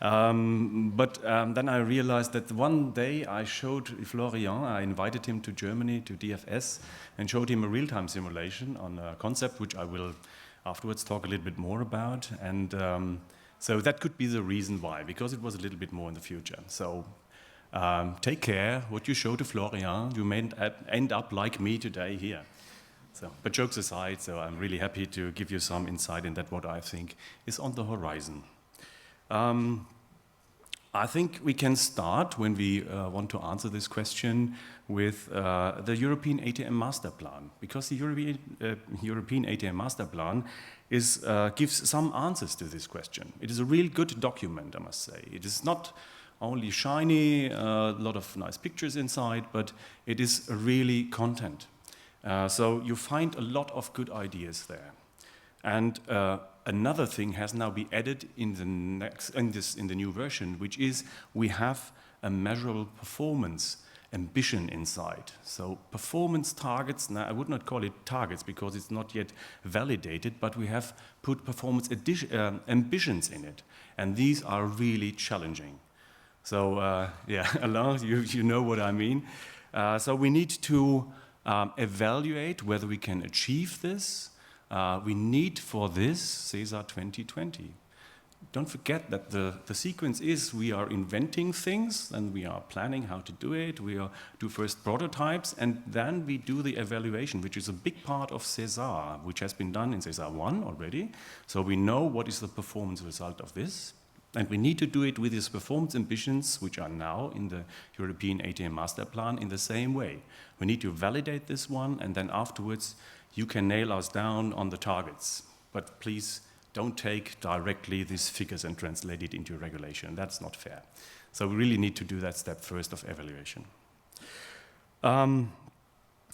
But then I realized that one day I showed Florian, I invited him to Germany, to DFS, and showed him a real-time simulation on a concept which I will afterwards talk a little bit more about. And so that could be the reason why, because it was a little bit more in the future. So take care, what you show to Florian, you may end up like me today here. So, but jokes aside, so I'm really happy to give you some insight in that what I think is on the horizon. I think we can start when we want to answer this question with the European ATM Master Plan, because the European ATM Master Plan gives some answers to this question. It is a real good document, I must say. It is not only shiny, a lot of nice pictures inside, but it is really content. So you find a lot of good ideas there. And another thing has now been added in the new version, which is we have a measurable performance ambition inside. So performance targets, now I would not call it targets because it's not yet validated, but we have put performance ambitions in it. And these are really challenging. So yeah, Alain, you know what I mean. So we need to evaluate whether we can achieve this. We need for this SESAR 2020 don't forget that the sequence is we are inventing things, and we are planning how to do it, we do first prototypes, and then we do the evaluation, which is a big part of SESAR, which has been done in SESAR 1 already. So we know what is the performance result of this, and we need to do it with these performance ambitions, which are now in the European ATM Master Plan in the same way. We need to validate this one, and then afterwards you can nail us down on the targets. But please don't take directly these figures and translate it into regulation. That's not fair. So we really need to do that step first of evaluation.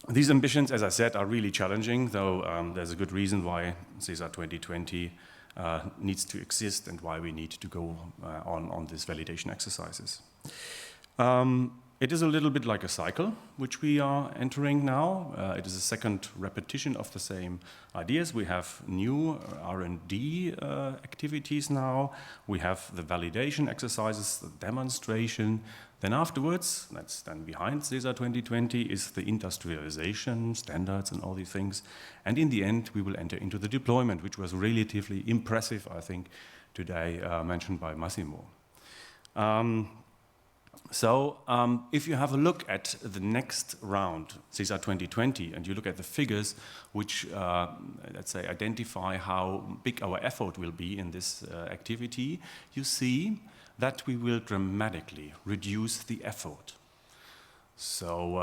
These ambitions, as I said, are really challenging, though there's a good reason why SESAR 2020 needs to exist and why we need to go on these validation exercises. It is a little bit like a cycle, which we are entering now. It is a second repetition of the same ideas. We have new R&D activities now. We have the validation exercises, the demonstration. Then afterwards, that's then behind SESAR 2020, is the industrialization, standards and all these things. And in the end, we will enter into the deployment, which was relatively impressive, I think, today mentioned by Massimo. If you have a look at the next round, SESAR 2020, and you look at the figures which, let's say, identify how big our effort will be in this activity, you see that we will dramatically reduce the effort. So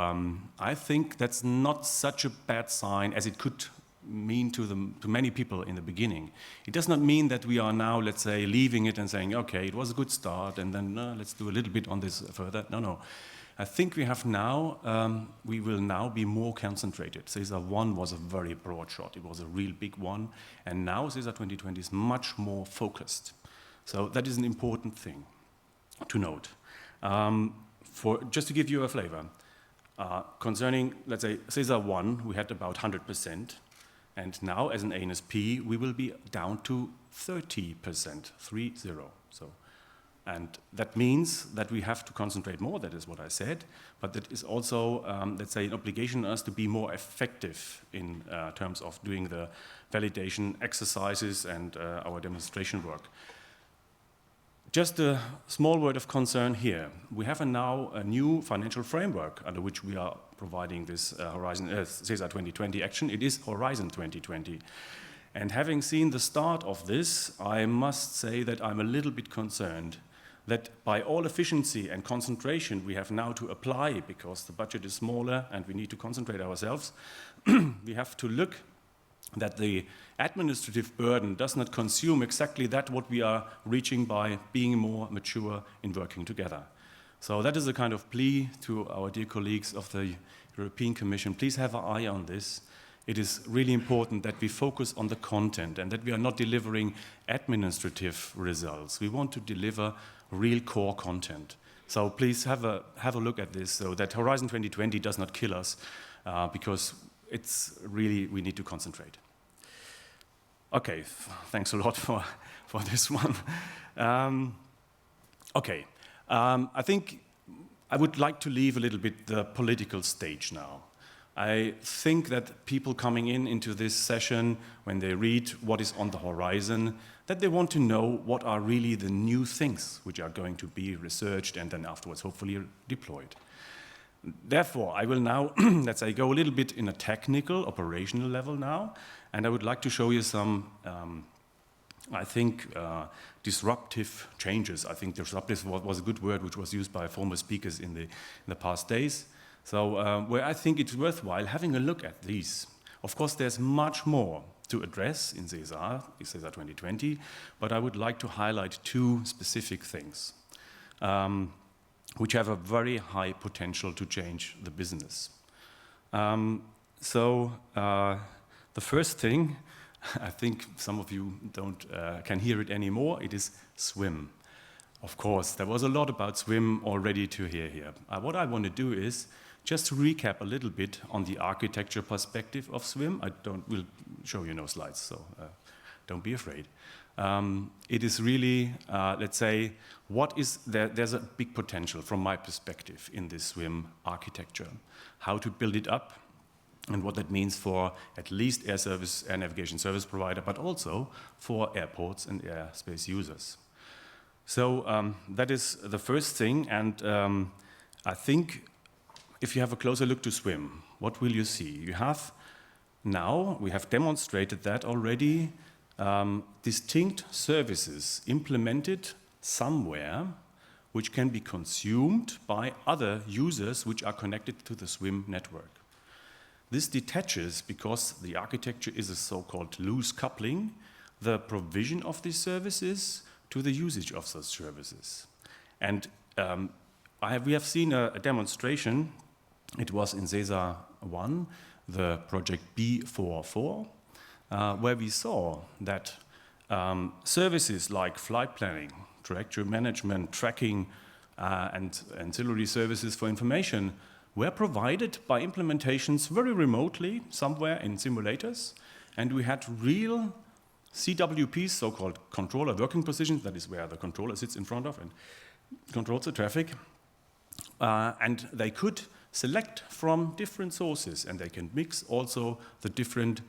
I think that's not such a bad sign as it could mean to many people in the beginning. It does not mean that we are now, let's say, leaving it and saying, okay, it was a good start, and then let's do a little bit on this further. No. I think we have now, we will now be more concentrated. SESAR 1 was a very broad shot. It was a real big one. And now SESAR 2020 is much more focused. So that is an important thing to note. Just to give you a flavor, concerning, let's say, SESAR 1, we had about 100%. And now, as an ANSP, we will be down to 30%, 30. And that means that we have to concentrate more, that is what I said, but that is also, let's say, an obligation on us to be more effective in terms of doing the validation exercises and our demonstration work. Just a small word of concern here. We have now a new financial framework under which we are providing this SESAR 2020 action. It is Horizon 2020. And having seen the start of this, I must say that I'm a little bit concerned that by all efficiency and concentration we have now to apply, because the budget is smaller and we need to concentrate ourselves, we have to look that the administrative burden does not consume exactly that what we are reaching by being more mature in working together. So that is a kind of plea to our dear colleagues of the European Commission. Please have an eye on this. It is really important that we focus on the content and that we are not delivering administrative results. We want to deliver real core content. So please have a look at this so that Horizon 2020 does not kill us because it's really, we need to concentrate. Okay, thanks a lot for this one. I think I would like to leave a little bit the political stage now. I think that people coming into this session, when they read what is on the horizon, that they want to know what are really the new things which are going to be researched and then afterwards hopefully deployed. Therefore, I will now, let's say, go a little bit in a technical, operational level now, and I would like to show you some, I think, disruptive changes. I think disruptive was a good word which was used by former speakers in the past days. So where I think it's worthwhile having a look at these. Of course, there's much more to address in SESAR 2020, but I would like to highlight two specific things. Which have a very high potential to change the business. The first thing, I think some of you can hear it anymore, it is SWIM. Of course, there was a lot about SWIM already to hear here. What I want to do is just to recap a little bit on the architecture perspective of SWIM. Will show you no slides, so don't be afraid. It is really, let's say, there's a big potential from my perspective in this SWIM architecture. How to build it up, and what that means for at least air navigation service provider, but also for airports and airspace users. So that is the first thing, and I think if you have a closer look to SWIM, what will you see? You have now, we have demonstrated that already, distinct services implemented somewhere which can be consumed by other users which are connected to the SWIM network. This detaches, because the architecture is a so-called loose coupling, the provision of these services to the usage of those services. And we have seen a demonstration. It was in SESAR 1, the project B44, where we saw that services like flight planning, trajectory management, tracking, and ancillary services for information were provided by implementations very remotely, somewhere in simulators, and we had real CWPs, so-called controller working positions, that is where the controller sits in front of and controls the traffic, and they could select from different sources, and they can mix also the different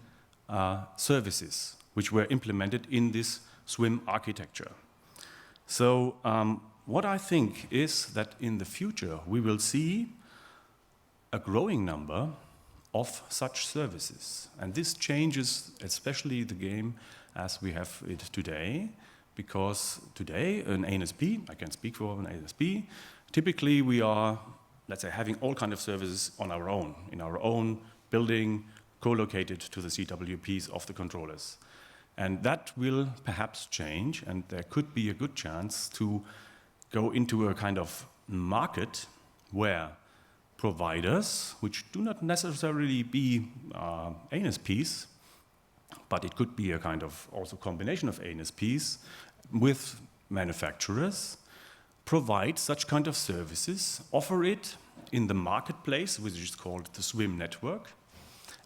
services which were implemented in this SWIM architecture. So what I think is that in the future we will see a growing number of such services, and this changes especially the game as we have it today, because today an ANSP, I can speak for an ANSP, typically we are, let's say, having all kinds of services on our own, in our own building, co-located to the CWPs of the controllers. And that will perhaps change, and there could be a good chance to go into a kind of market where providers, which do not necessarily be ANSPs, but it could be a kind of also combination of ANSPs with manufacturers, provide such kind of services, offer it in the marketplace, which is called the SWIM network,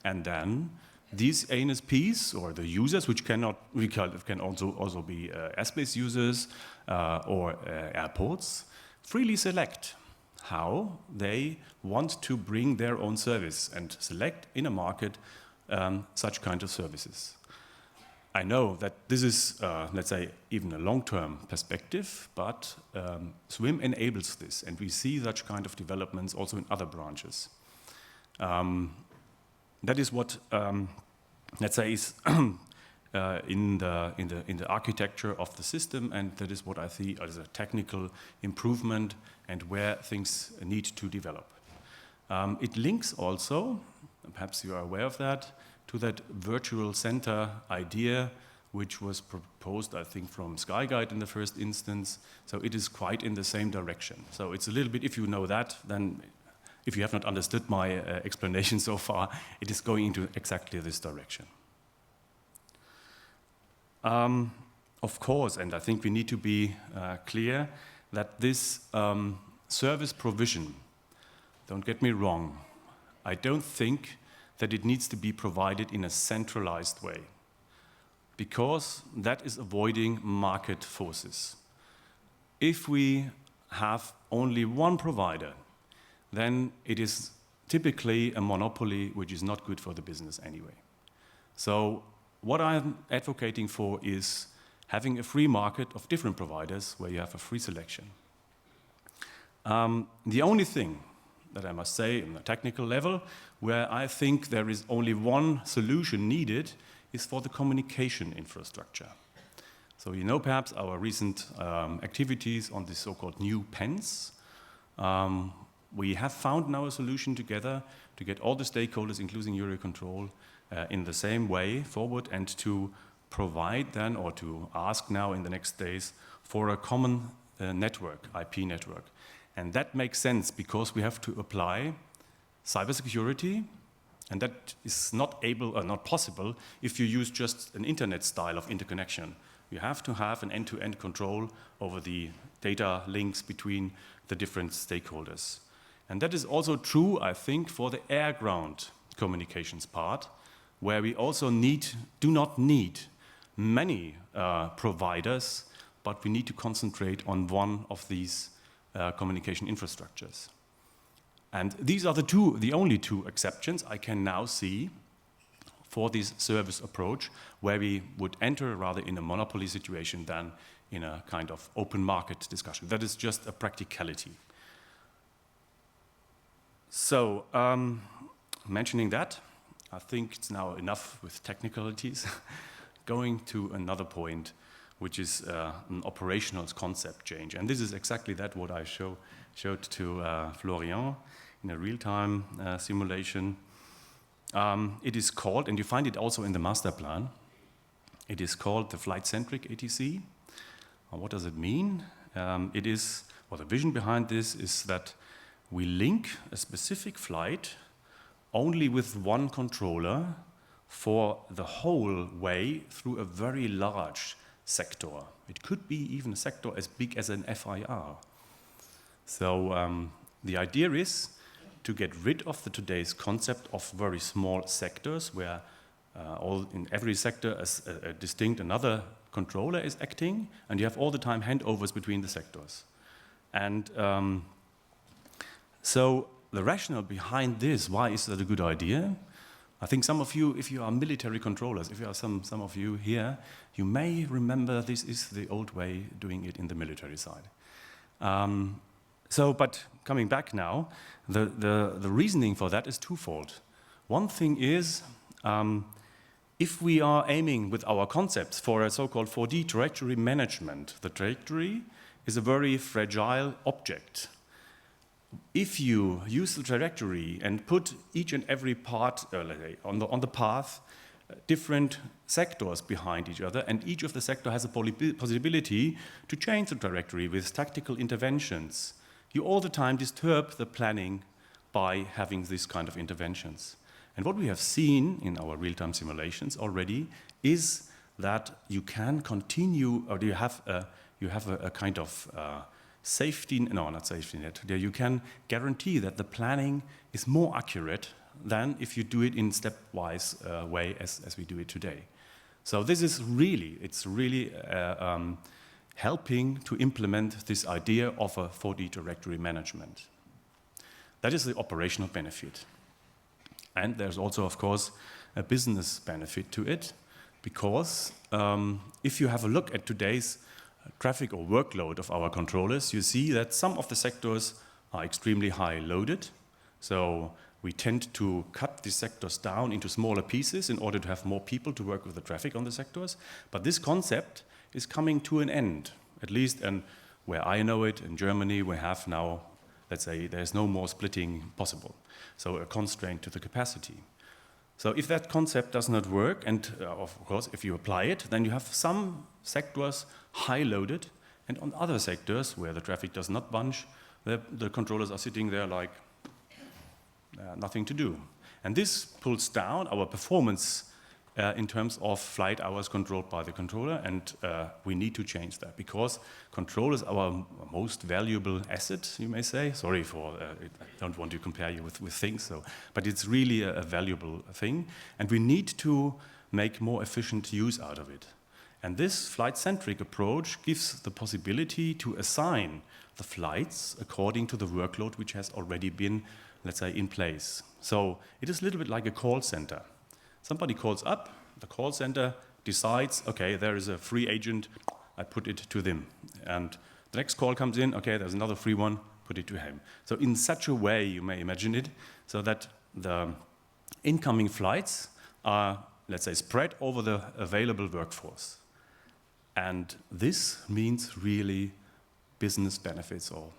and then these ANSPs, or the users, which can also be airspace users or airports, freely select how they want to bring their own service and select in a market such kind of services. I know that this is, let's say, even a long-term perspective, but SWIM enables this, and we see such kind of developments also in other branches. That is what, let's say, is in the architecture of the system, and that is what I see as a technical improvement and where things need to develop. It links also, perhaps you are aware of that, to that virtual center idea, which was proposed, I think, from SkyGuide in the first instance. So it is quite in the same direction. So it's a little bit, if you know that, then if you have not understood my explanation so far, it is going into exactly this direction. Of course, and I think we need to be clear that this service provision, don't get me wrong, I don't think that it needs to be provided in a centralized way, because that is avoiding market forces. If we have only one provider, then it is typically a monopoly, which is not good for the business anyway. So what I'm advocating for is having a free market of different providers where you have a free selection. The only thing that I must say on a technical level, where I think there is only one solution needed, is for the communication infrastructure. So you know perhaps our recent activities on the so-called new PENs. We have found now a solution together to get all the stakeholders, including Eurocontrol, in the same way forward, and to provide then, or to ask now in the next days, for a common network, IP network. And that makes sense because we have to apply cybersecurity, and that is not possible if you use just an internet style of interconnection. You have to have an end-to-end control over the data links between the different stakeholders. And that is also true, I think, for the air-ground communications part, where we also do not need many providers, but we need to concentrate on one of these communication infrastructures. And these are the only two exceptions I can now see for this service approach, where we would enter rather in a monopoly situation than in a kind of open market discussion. That is just a practicality. So, mentioning that, I think it's now enough with technicalities. Going to another point, which is an operational concept change. And this is exactly that what I showed to Florian in a real-time simulation. It is called, and you find it also in the master plan, it is called the flight-centric ATC. What does it mean? The vision behind this is that we link a specific flight only with one controller for the whole way through a very large sector. It could be even a sector as big as an FIR. So the idea is to get rid of today's concept of very small sectors where in every sector a distinct another controller is acting, and you have all the time handovers between the sectors. And so the rationale behind this, why is that a good idea? I think some of you, if you are military controllers, if you are some of you here, you may remember this is the old way doing it in the military side. But coming back now, the reasoning for that is twofold. One thing is, if we are aiming with our concepts for a so-called 4D trajectory management, the trajectory is a very fragile object. If you use the trajectory and put each and every part on the path, different sectors behind each other, and each of the sector has a possibility to change the trajectory with tactical interventions, you all the time disturb the planning by having this kind of interventions. And what we have seen in our real-time simulations already is that you can continue, or you have a kind of not safety net. There you can guarantee that the planning is more accurate than if you do it in stepwise way as we do it today. So this is really, helping to implement this idea of a 4D trajectory management. That is the operational benefit. And there's also, of course, a business benefit to it, because if you have a look at today's traffic or workload of our controllers, you see that some of the sectors are extremely high loaded. So we tend to cut the sectors down into smaller pieces in order to have more people to work with the traffic on the sectors. But this concept is coming to an end, at least, and where I know it, in Germany, we have now, let's say, there's no more splitting possible. So a constraint to the capacity. So if that concept does not work, and of course, if you apply it, then you have some sectors high loaded, and on other sectors where the traffic does not bunch, the controllers are sitting there like nothing to do. And this pulls down our performance in terms of flight hours controlled by the controller, and we need to change that, because control is our most valuable asset, you may say. Sorry for, I don't want to compare you with things, but it's really a valuable thing, and we need to make more efficient use out of it. And this flight-centric approach gives the possibility to assign the flights according to the workload which has already been, let's say, in place. So it is a little bit like a call center. Somebody calls up, the call center decides, okay, there is a free agent, I put it to them. And the next call comes in, okay, there's another free one, put it to him. So in such a way, you may imagine it, so that the incoming flights are, let's say, spread over the available workforce. And this means really business benefits or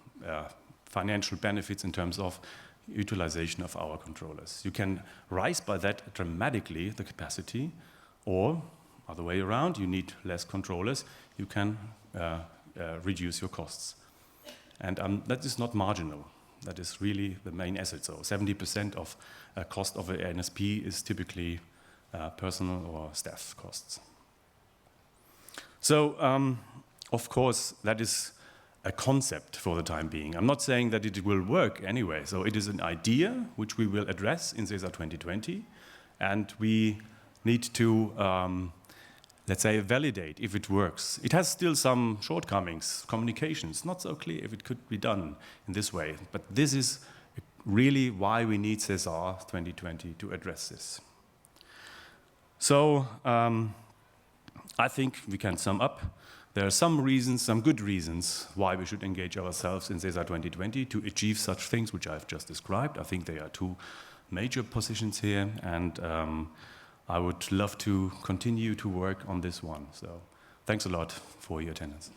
financial benefits in terms of utilization of our controllers. You can rise by that dramatically the capacity, or other way around, you need less controllers, you can reduce your costs. And that is not marginal. That is really the main asset. So 70% of cost of an NSP is typically personal or staff costs. So, of course, that is a concept for the time being. I'm not saying that it will work anyway. So it is an idea which we will address in SESAR 2020, and we need to, let's say, validate if it works. It has still some shortcomings. Communication is not so clear if it could be done in this way, but this is really why we need SESAR 2020 to address this. So I think we can sum up. There are some reasons, some good reasons, why we should engage ourselves in SESAR 2020 to achieve such things which I've just described. I think there are two major positions here, and I would love to continue to work on this one. So thanks a lot for your attendance.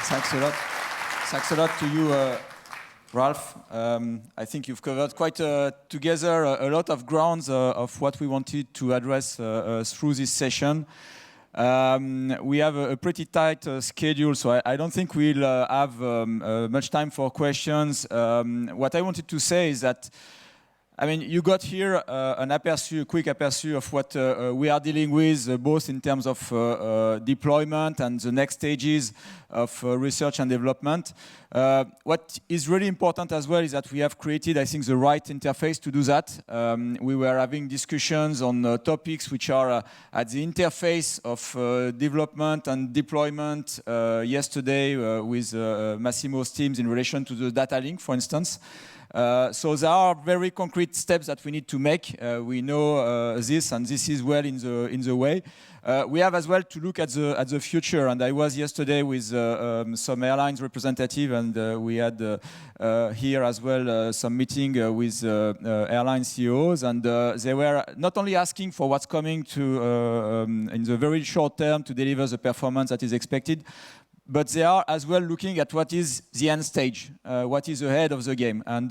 Thanks a lot. Thanks a lot to you, Ralph. I think you've covered quite together a lot of grounds of what we wanted to address through this session. We have a pretty tight schedule, so I don't think we'll have much time for questions. What I wanted to say is that, I mean, you got here a quick aperçu of what we are dealing with, both in terms of deployment and the next stages of research and development. What is really important as well is that we have created, I think, the right interface to do that. We were having discussions on topics which are at the interface of development and deployment yesterday with Massimo's teams in relation to the data link, for instance. So there are very concrete steps that we need to make. We know this, and this is well in the way. We have as well to look at the future. And I was yesterday with some airlines representative, and we had here as well some meeting with airline CEOs, and they were not only asking for what's coming to in the very short term to deliver the performance that is expected, but they are as well looking at what is the end stage, what is ahead of the game. And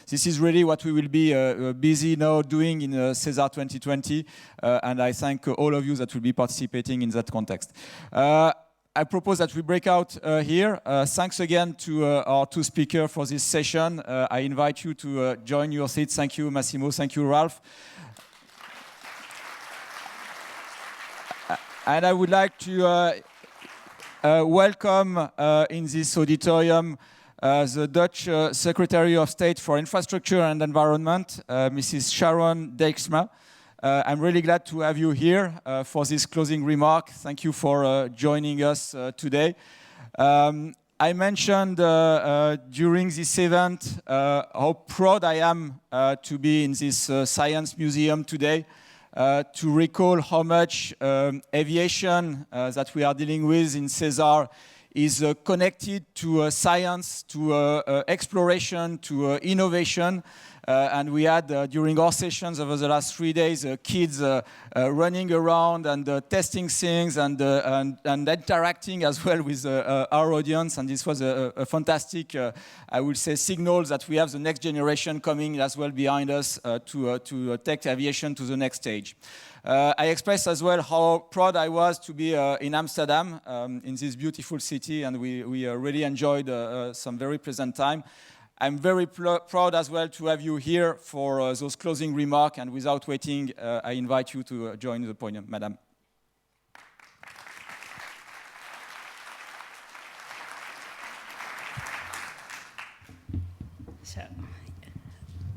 this is really what we will be busy now doing in SESAR 2020. And I thank all of you that will be participating in that context. I propose that we break out here. Thanks again to our two speakers for this session. I invite you to join your seats. Thank you, Massimo. Thank you, Ralph. And I would like to welcome in this auditorium the Dutch Secretary of State for Infrastructure and Environment, Mrs. Sharon Dijksma. I'm really glad to have you here for this closing remark. Thank you for joining us today. I mentioned during this event how proud I am to be in this science museum today. To recall how much aviation that we are dealing with in SESAR is connected to science, to exploration, to innovation. And we had, during our sessions over the last 3 days, kids running around and testing things and interacting as well with our audience. And this was a fantastic, I would say, signal that we have the next generation coming as well behind us to take aviation to the next stage. I expressed as well how proud I was to be in Amsterdam, in this beautiful city, and we really enjoyed some very pleasant time. I'm very proud as well to have you here for those closing remarks, and without waiting, I invite you to join the podium, Madam. So,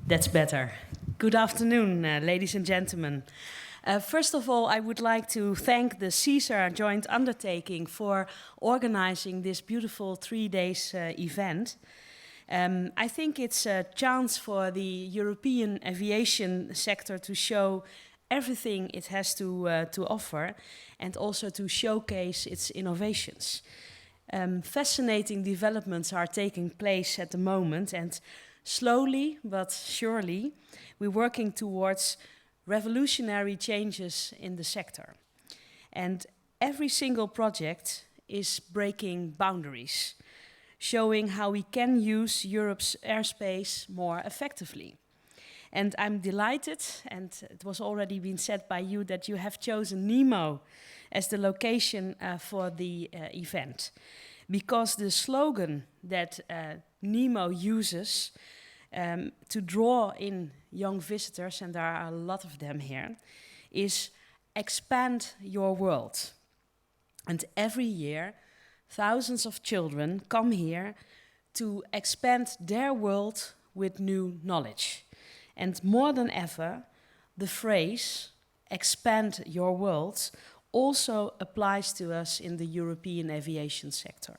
that's better. Good afternoon, ladies and gentlemen. First of all, I would like to thank the SESAR joint undertaking for organizing this beautiful 3 days event. I think it's a chance for the European aviation sector to show everything it has to offer, and also to showcase its innovations. Fascinating developments are taking place at the moment, and slowly but surely we're working towards revolutionary changes in the sector. And every single project is breaking boundaries, showing how we can use Europe's airspace more effectively. And I'm delighted, and it was already been said by you, that you have chosen Nemo as the location for the event. Because the slogan that Nemo uses to draw in young visitors, and there are a lot of them here, is expand your world. And every year, thousands of children come here to expand their world with new knowledge. And more than ever, the phrase, expand your world, also applies to us in the European aviation sector.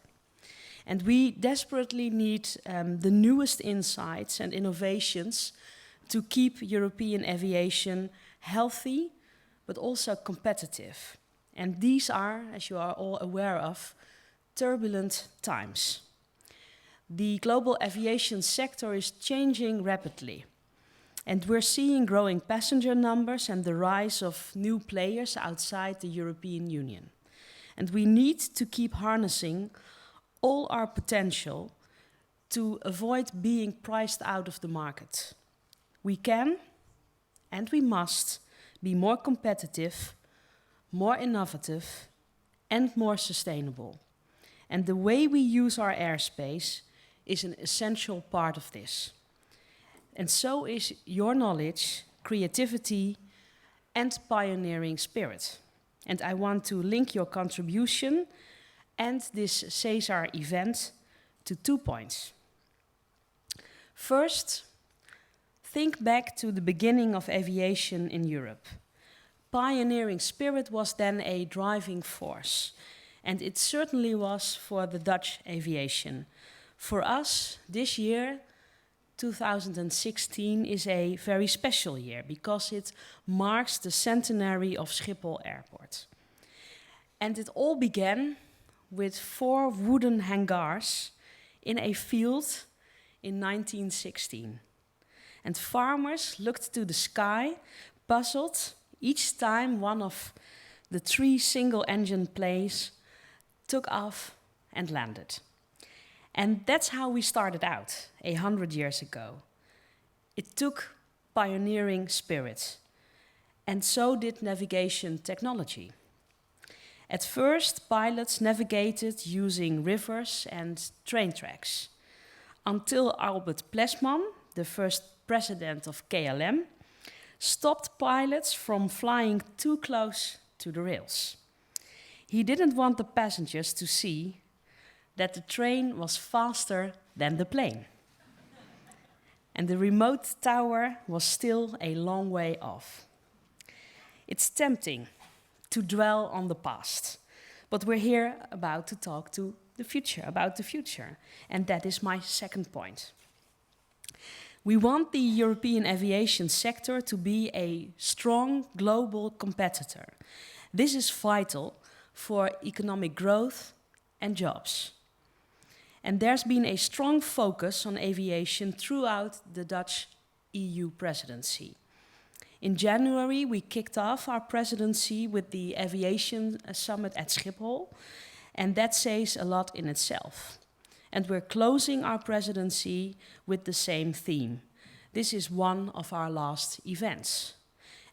And we desperately need the newest insights and innovations to keep European aviation healthy, but also competitive. And these are, as you are all aware of, turbulent times. The global aviation sector is changing rapidly. And we're seeing growing passenger numbers and the rise of new players outside the European Union. And we need to keep harnessing all our potential to avoid being priced out of the market. We can and we must be more competitive, more innovative, and more sustainable. And the way we use our airspace is an essential part of this. And so is your knowledge, creativity, and pioneering spirit. And I want to link your contribution and this SESAR event to 2 points. First, think back to the beginning of aviation in Europe. Pioneering spirit was then a driving force, and it certainly was for the Dutch aviation. For us, this year, 2016 is a very special year because it marks the centenary of Schiphol Airport. And it all began with 4 wooden hangars in a field in 1916. And farmers looked to the sky, puzzled each time one of the 3 single-engine planes took off and landed. And that's how we started out 100 years ago. It took pioneering spirit, and so did navigation technology. At first, pilots navigated using rivers and train tracks, until Albert Plesman, the first president of KLM, stopped pilots from flying too close to the rails. He didn't want the passengers to see that the train was faster than the plane. And the remote tower was still a long way off. It's tempting to dwell on the past, but we're here about to talk about the future, and that is my second point. We want the European aviation sector to be a strong global competitor. This is vital for economic growth and jobs. And there's been a strong focus on aviation throughout the Dutch EU presidency. In January, we kicked off our presidency with the Aviation Summit at Schiphol, and that says a lot in itself. And we're closing our presidency with the same theme. This is one of our last events.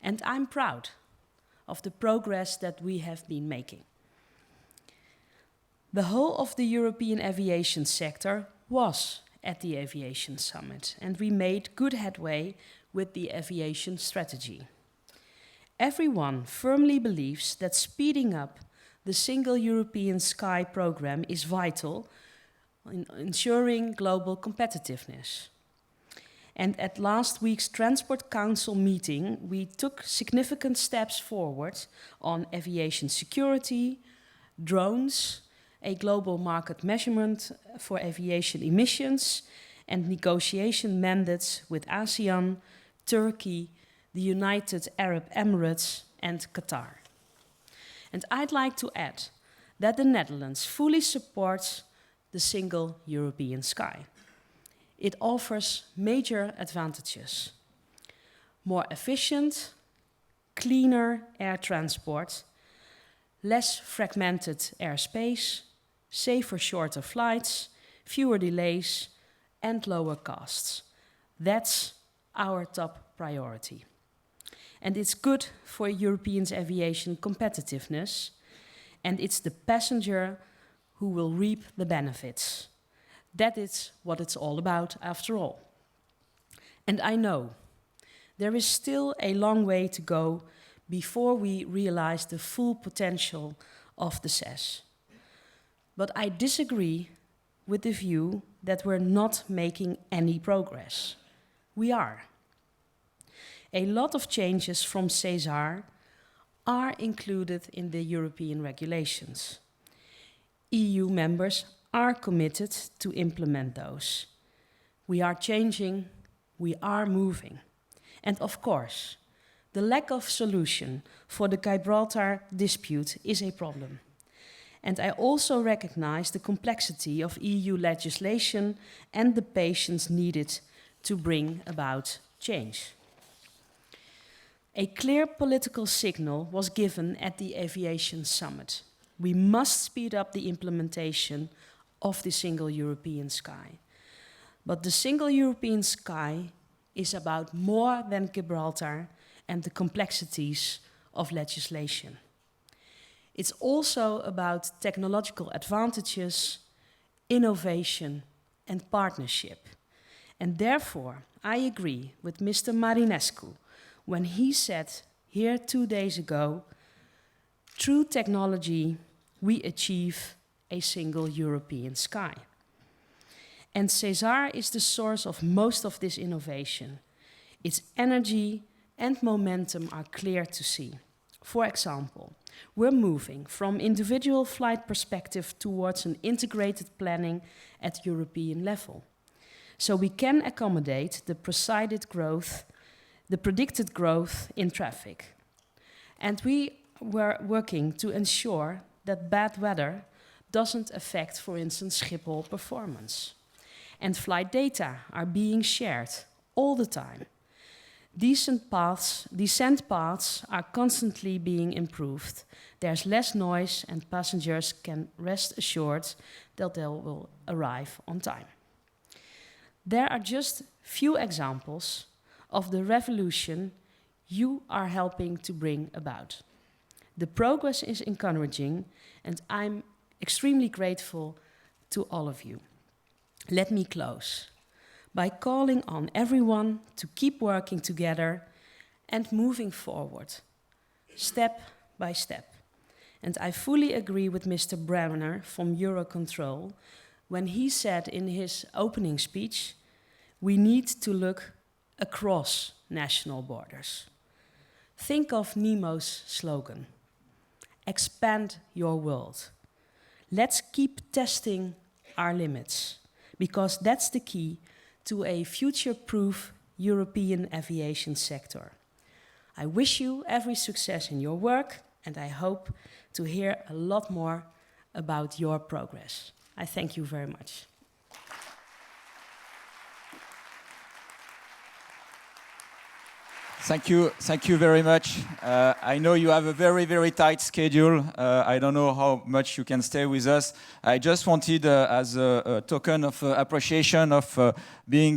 And I'm proud of the progress that we have been making. The whole of the European aviation sector was at the Aviation Summit, and we made good headway with the aviation strategy. Everyone firmly believes that speeding up the Single European Sky program is vital in ensuring global competitiveness. And at last week's Transport Council meeting, we took significant steps forward on aviation security, drones, a global market measurement for aviation emissions, and negotiation mandates with ASEAN, Turkey, the United Arab Emirates, and Qatar. And I'd like to add that the Netherlands fully supports the Single European Sky. It offers major advantages: more efficient, cleaner air transport, less fragmented airspace, safer, shorter flights, fewer delays, and lower costs. That's our top priority. And it's good for European aviation competitiveness, and it's the passenger who will reap the benefits. That is what it's all about, after all. And I know there is still a long way to go before we realize the full potential of the SES. But I disagree with the view that we're not making any progress. We are. A lot of changes from SESAR are included in the European regulations. EU members are committed to implement those. We are changing, we are moving. And of course, the lack of solution for the Gibraltar dispute is a problem. And I also recognize the complexity of EU legislation and the patience needed to bring about change. A clear political signal was given at the Aviation Summit. We must speed up the implementation of the Single European Sky. But the Single European Sky is about more than Gibraltar and the complexities of legislation. It's also about technological advantages, innovation, and partnership. And therefore, I agree with Mr. Marinescu when he said here 2 days ago, through technology, we achieve a single European sky. And SESAR is the source of most of this innovation. Its energy and momentum are clear to see. For example, we're moving from individual flight perspective towards an integrated planning at European level. So we can accommodate the predicted growth in traffic. And we were working to ensure that bad weather doesn't affect, for instance, Schiphol performance. And flight data are being shared all the time. Descent paths are constantly being improved. There's less noise and passengers can rest assured that they will arrive on time. There are just few examples of the revolution you are helping to bring about. The progress is encouraging and I'm extremely grateful to all of you. Let me close by calling on everyone to keep working together and moving forward, step by step. And I fully agree with Mr. Brenner from Eurocontrol when he said in his opening speech, we need to look across national borders. Think of Nemo's slogan, expand your world. Let's keep testing our limits, because that's the key to a future-proof European aviation sector. I wish you every success in your work, and I hope to hear a lot more about your progress. I thank you very much. Thank you very much. I know you have a very, very tight schedule. I don't know how much you can stay with us. I just wanted, as a token of appreciation of being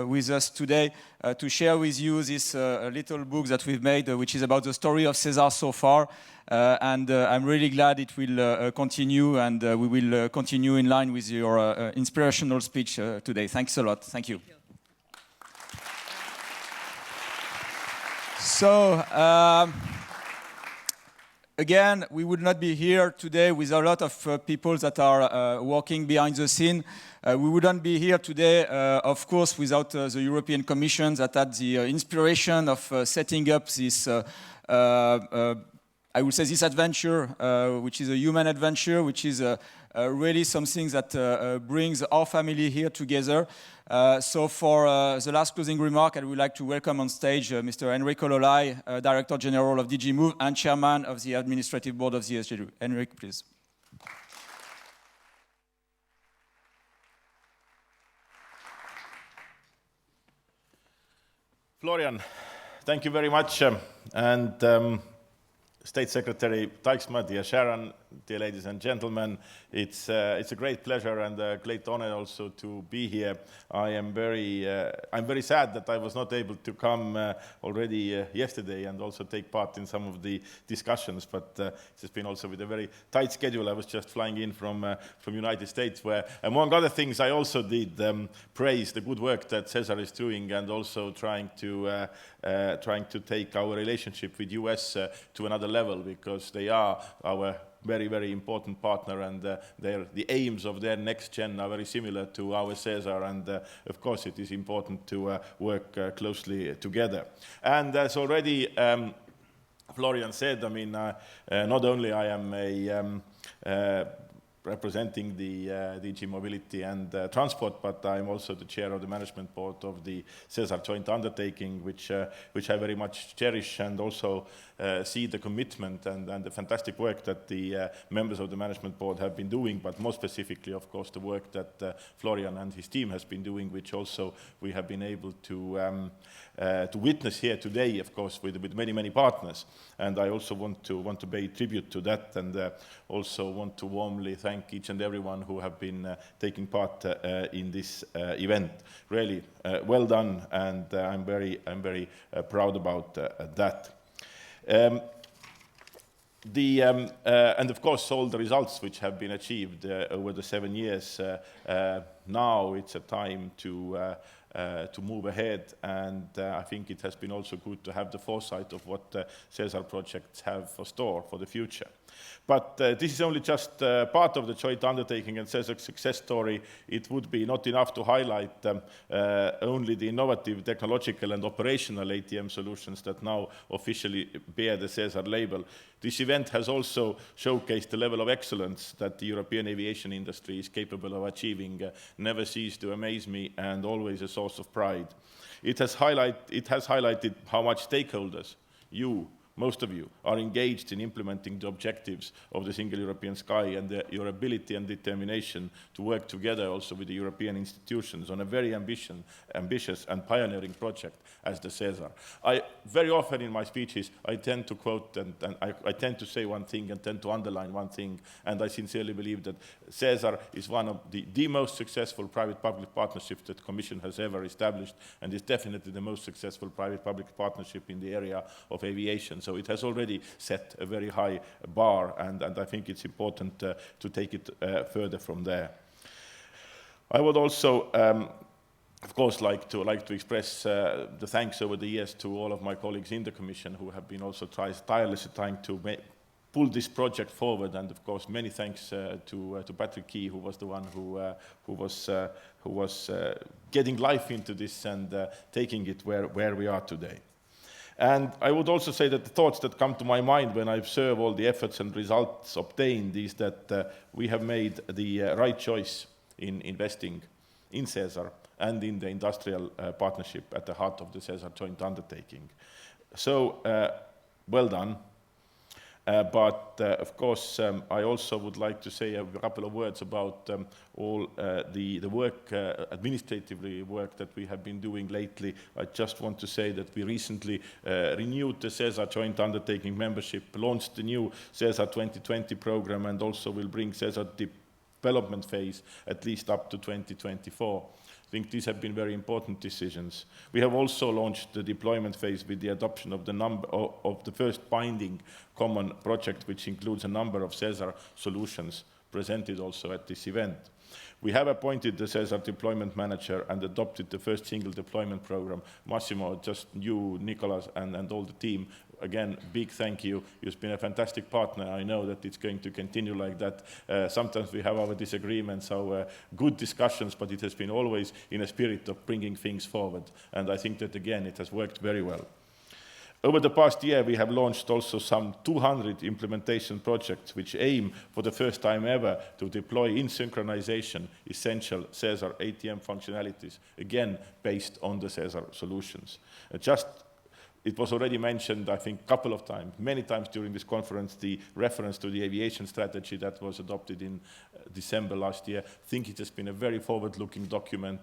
with us today, to share with you this little book that we've made, which is about the story of SESAR so far. And I'm really glad it will continue, and we will continue in line with your inspirational speech today. Thanks a lot. Thank you. So, again, we would not be here today with a lot of people that are working behind the scene. We wouldn't be here today, of course, without the European Commission that had the inspiration of setting up this, I would say, this adventure, which is a human adventure, which is really something that brings our family here together. So for the last closing remark, I would like to welcome on stage Mr. Enrico Lolai, Director General of DG Move and Chairman of the Administrative Board of the SGU. Enrico, please. Florian, thank you very much. State Secretary Dijksma, dear Sharon, dear ladies and gentlemen, it's a great pleasure and a great honor also to be here. I'm very sad that I was not able to come already yesterday and also take part in some of the discussions, but it's been also with a very tight schedule. I was just flying in from United States, where, among other things, I also did praise the good work that SESAR is doing and also trying to take our relationship with US to another level, because they are our very, very important partner, and the aims of their next gen are very similar to our SESAR, and of course it is important to work closely together. And as already Florian said, I mean, not only I am representing the DG Mobility and Transport, but I'm also the chair of the management board of the SESAR joint undertaking, which I very much cherish, and also see the commitment and the fantastic work that the members of the management board have been doing, but more specifically, of course, the work that Florian and his team has been doing, which also we have been able to witness here today, of course, with many partners. And I also want to pay tribute to that, and also want to warmly thank each and everyone who have been taking part in this event. Really well done, and I'm very proud about that. And of course, all the results which have been achieved over the 7 years, now it's a time to move ahead, and I think it has been also good to have the foresight of what SESAR projects have for store for the future. But this is only just part of the joint undertaking and SESAR success story. It would be not enough to highlight only the innovative technological and operational ATM solutions that now officially bear the SESAR label. This event has also showcased the level of excellence that the European aviation industry is capable of achieving, never ceased to amaze me, and always a source of pride. It has highlighted how much stakeholders, most of you, are engaged in implementing the objectives of the Single European Sky, and your ability and determination to work together also with the European institutions on a very ambitious and pioneering project as the SESAR. Very often in my speeches, I tend to quote and I tend to say one thing and tend to underline one thing, and I sincerely believe that SESAR is one of the most successful private-public partnerships that the Commission has ever established, and is definitely the most successful private-public partnership in the area of aviation. So it has already set a very high bar, and I think it's important to take it further from there. I would also, of course, like to express the thanks over the years to all of my colleagues in the Commission who have been also tirelessly trying to pull this project forward, and of course many thanks to Patrick Key, who was the one who was getting life into this and taking it where we are today. And I would also say that the thoughts that come to my mind when I observe all the efforts and results obtained is that we have made the right choice in investing in SESAR and in the industrial partnership at the heart of the SESAR joint undertaking. So, well done. But of course, I also would like to say a couple of words about all the work, administratively work that we have been doing lately. I just want to say that we recently renewed the SESAR joint undertaking membership, launched the new SESAR 2020 program, and also will bring SESAR development phase at least up to 2024. I think these have been very important decisions. We have also launched the deployment phase with the adoption of the first binding common project, which includes a number of SESAR solutions presented also at this event. We have appointed the SESAR deployment manager and adopted the first single deployment program. Massimo, just you, Nicolas, and all the team, again, big thank you. You've been a fantastic partner. I know that it's going to continue like that. Sometimes we have our disagreements, our good discussions, but it has been always in a spirit of bringing things forward. And I think that, again, it has worked very well. Over the past year, we have launched also some 200 implementation projects which aim for the first time ever to deploy in synchronization essential SESAR ATM functionalities, again, based on the SESAR solutions. It was already mentioned, I think, a couple of times, many times during this conference, the reference to the aviation strategy that was adopted in December last year. I think it has been a very forward-looking document,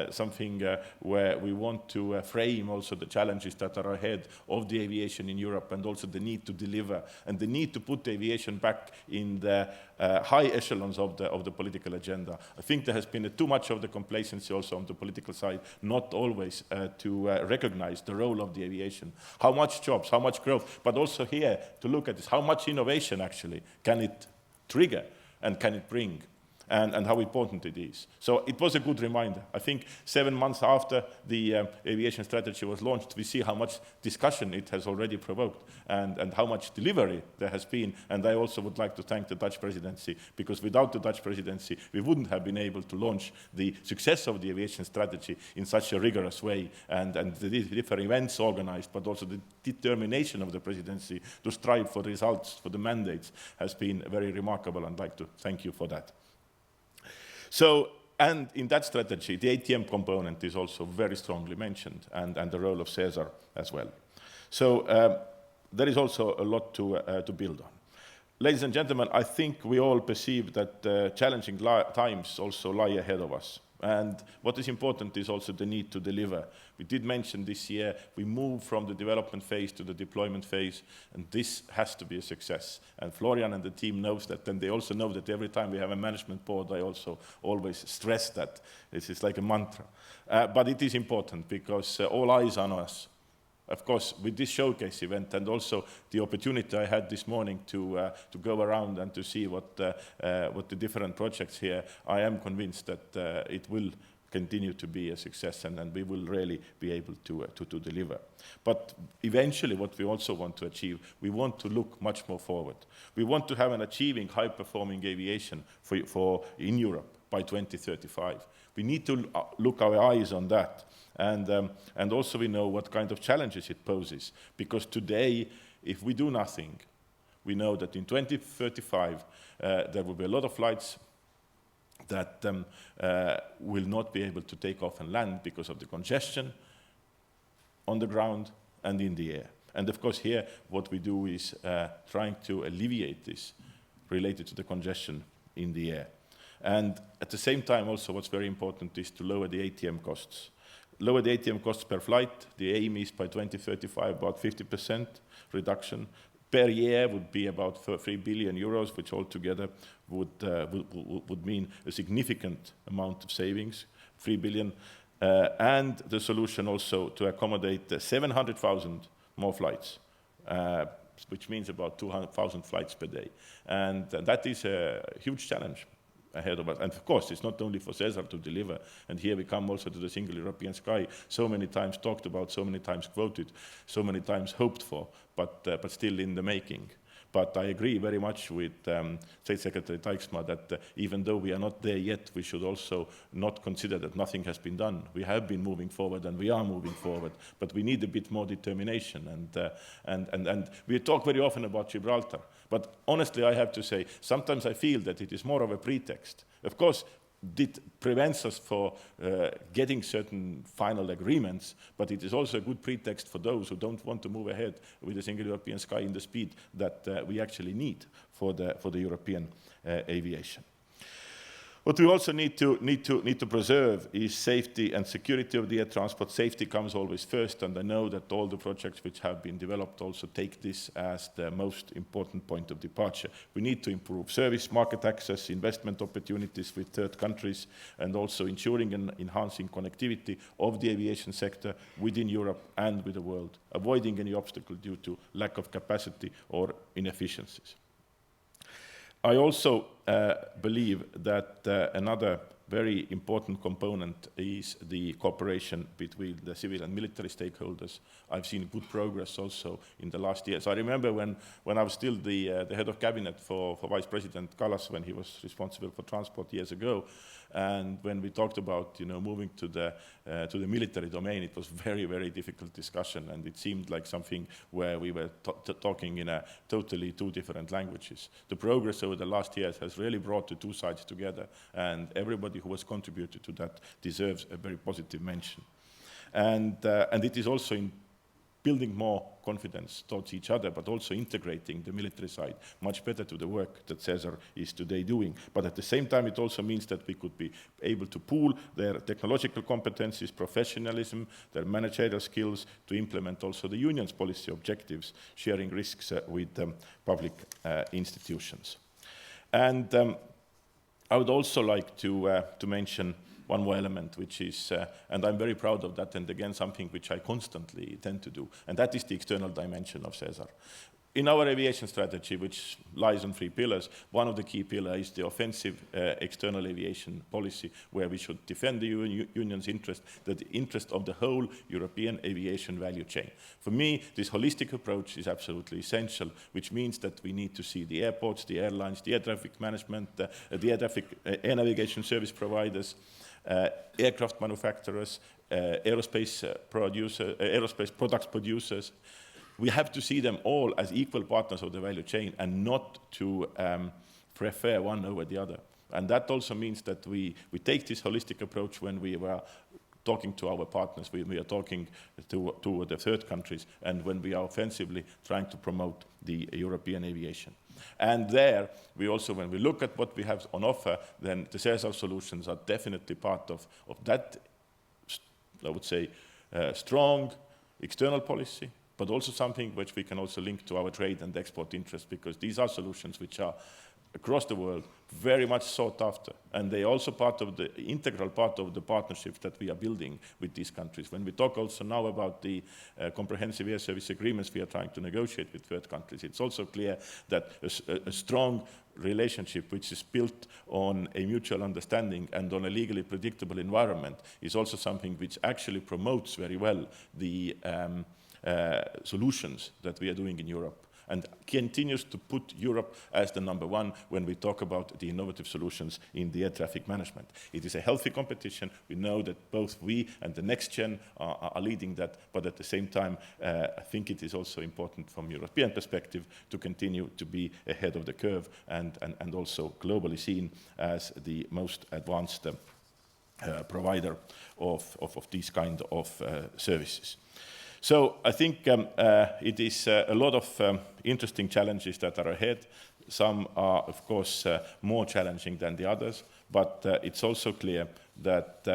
something where we want to frame also the challenges that are ahead of the aviation in Europe, and also the need to deliver and the need to put aviation back in the high echelons of the political agenda. I think there has been too much of the complacency also on the political side, not always to recognize the role of the aviation. How much jobs, how much growth, but also here to look at this, how much innovation actually can it trigger and can it bring? and how important it is. So it was a good reminder. I think 7 months after the aviation strategy was launched, we see how much discussion it has already provoked and how much delivery there has been. And I also would like to thank the Dutch presidency, because without the Dutch presidency, we wouldn't have been able to launch the success of the aviation strategy in such a rigorous way, and the different events organized, but also the determination of the presidency to strive for results, for the mandates, has been very remarkable, and I'd like to thank you for that. So, and in that strategy, the ATM component is also very strongly mentioned, and the role of SESAR as well. So there is also a lot to build on. Ladies and gentlemen, I think we all perceive that challenging times also lie ahead of us. And what is important is also the need to deliver. We did mention this year, we moved from the development phase to the deployment phase, and this has to be a success. And Florian and the team knows that, and they also know that every time we have a management board, I also always stress that. This is like a mantra. But it is important, because all eyes are on us. Of course, with this showcase event, and also the opportunity I had this morning to go around and to see what the different projects here, I am convinced that it will continue to be a success, and we will really be able to deliver. But eventually, what we also want to achieve, we want to look much more forward. We want to have an achieving high-performing aviation in Europe by 2035. We need to look our eyes on that. And also we know what kind of challenges it poses, because today, if we do nothing, we know that in 2035 there will be a lot of flights that will not be able to take off and land because of the congestion on the ground and in the air. And of course here what we do is trying to alleviate this related to the congestion in the air. And at the same time also what's very important is to lower the ATM costs. Lower the ATM costs per flight. The aim is by 2035 about 50% reduction. Per year would be about 3 billion euros, which altogether would mean a significant amount of savings, 3 billion. And the solution also to accommodate 700,000 more flights, which means about 200,000 flights per day. And that is a huge challenge ahead of us. And of course, it's not only for SESAR to deliver. And here we come also to the single European sky, so many times talked about, so many times quoted, so many times hoped for, but still in the making. But I agree very much with State Secretary Dijksma that even though we are not there yet, we should also not consider that nothing has been done. We have been moving forward, and we are moving forward, but we need a bit more determination. And we talk very often about Gibraltar, but honestly, I have to say, sometimes I feel that it is more of a pretext. Of course, it prevents us for getting certain final agreements, but it is also a good pretext for those who don't want to move ahead with the single European sky in the speed that we actually need for the European aviation. What we also need to preserve is safety and security of the air transport. Safety comes always first, and I know that all the projects which have been developed also take this as the most important point of departure. We need to improve service, market access, investment opportunities with third countries, and also ensuring and enhancing connectivity of the aviation sector within Europe and with the world, avoiding any obstacle due to lack of capacity or inefficiencies. I also believe that another very important component is the cooperation between the civil and military stakeholders. I've seen good progress also in the last years. I remember when I was still the head of cabinet for Vice President Kallas, when he was responsible for transport years ago, and when we talked about moving to the military domain, it was very, very difficult discussion, and it seemed like something where we were talking in a totally two different languages. The progress over the last years has really brought the two sides together, and everybody who has contributed to that deserves a very positive mention. And it is also in building more confidence towards each other, but also integrating the military side much better to the work that SESAR is today doing. But at the same time, it also means that we could be able to pool their technological competencies, professionalism, their managerial skills to implement also the union's policy objectives, sharing risks with public institutions. And I would also like to mention one more element, which is, and I'm very proud of that, and again, something which I constantly tend to do, and that is the external dimension of SESAR. in our aviation strategy, which lies on 3 pillars, one of the key pillars is the offensive external aviation policy, where we should defend the union's interest, the interest of the whole European aviation value chain. For me, this holistic approach is absolutely essential, which means that we need to see the airports, the airlines, the air traffic management, the air navigation service providers, aircraft manufacturers, aerospace products producers. We have to see them all as equal partners of the value chain and not to prefer one over the other. And that also means that we take this holistic approach when we were talking to our partners, we are talking to the third countries, and when we are offensively trying to promote the European aviation. And there, we also, when we look at what we have on offer, then the SESAR solutions are definitely part of that, I would say, strong external policy, but also something which we can also link to our trade and export interests, because these are solutions which are across the world very much sought after, and they are also part of the integral part of the partnerships that we are building with these countries. When we talk also now about the comprehensive air service agreements we are trying to negotiate with third countries, it's also clear that a strong relationship which is built on a mutual understanding and on a legally predictable environment is also something which actually promotes very well the solutions that we are doing in Europe, and continues to put Europe as the number one when we talk about the innovative solutions in the air traffic management. It is a healthy competition. We know that both we and the next gen are leading that, but at the same time, I think it is also important from European perspective to continue to be ahead of the curve and also globally seen as the most advanced provider of these kind of services. So I think it is a lot of interesting challenges that are ahead. Some are, of course, more challenging than the others, but it's also clear that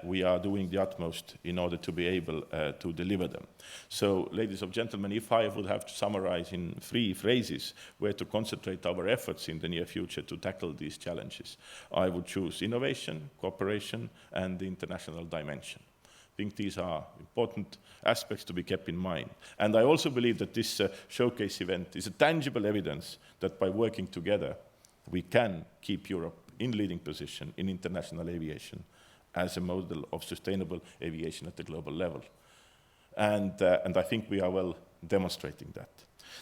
we are doing the utmost in order to be able to deliver them. So, ladies and gentlemen, if I would have to summarize in 3 phrases where to concentrate our efforts in the near future to tackle these challenges, I would choose innovation, cooperation, and the international dimension. I think these are important aspects to be kept in mind. And I also believe that this showcase event is a tangible evidence that by working together, we can keep Europe in leading position in international aviation as a model of sustainable aviation at the global level. And I think we are well demonstrating that.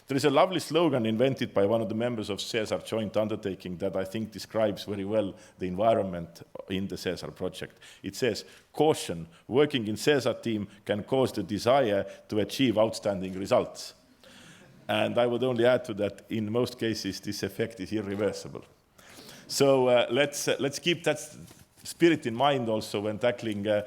There is a lovely slogan invented by one of the members of SESAR joint undertaking that I think describes very well the environment in the SESAR project. It says, "Caution, working in SESAR team can cause the desire to achieve outstanding results." And I would only add to that, in most cases, this effect is irreversible. So let's keep that spirit in mind also when tackling the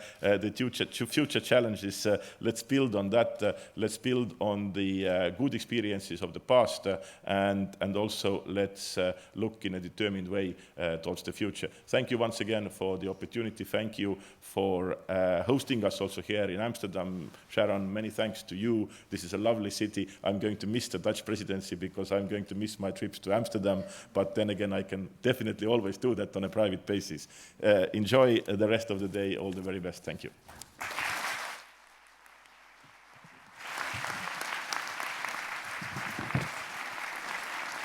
future challenges. Let's build on that. Let's build on the good experiences of the past, and also let's look in a determined way towards the future. Thank you once again for the opportunity. Thank you for hosting us also here in Amsterdam. Sharon, many thanks to you. This is a lovely city. I'm going to miss the Dutch presidency because I'm going to miss my trips to Amsterdam, but then again, I can definitely always do that on a private basis. Enjoy the rest of the day. All the very best. Thank you.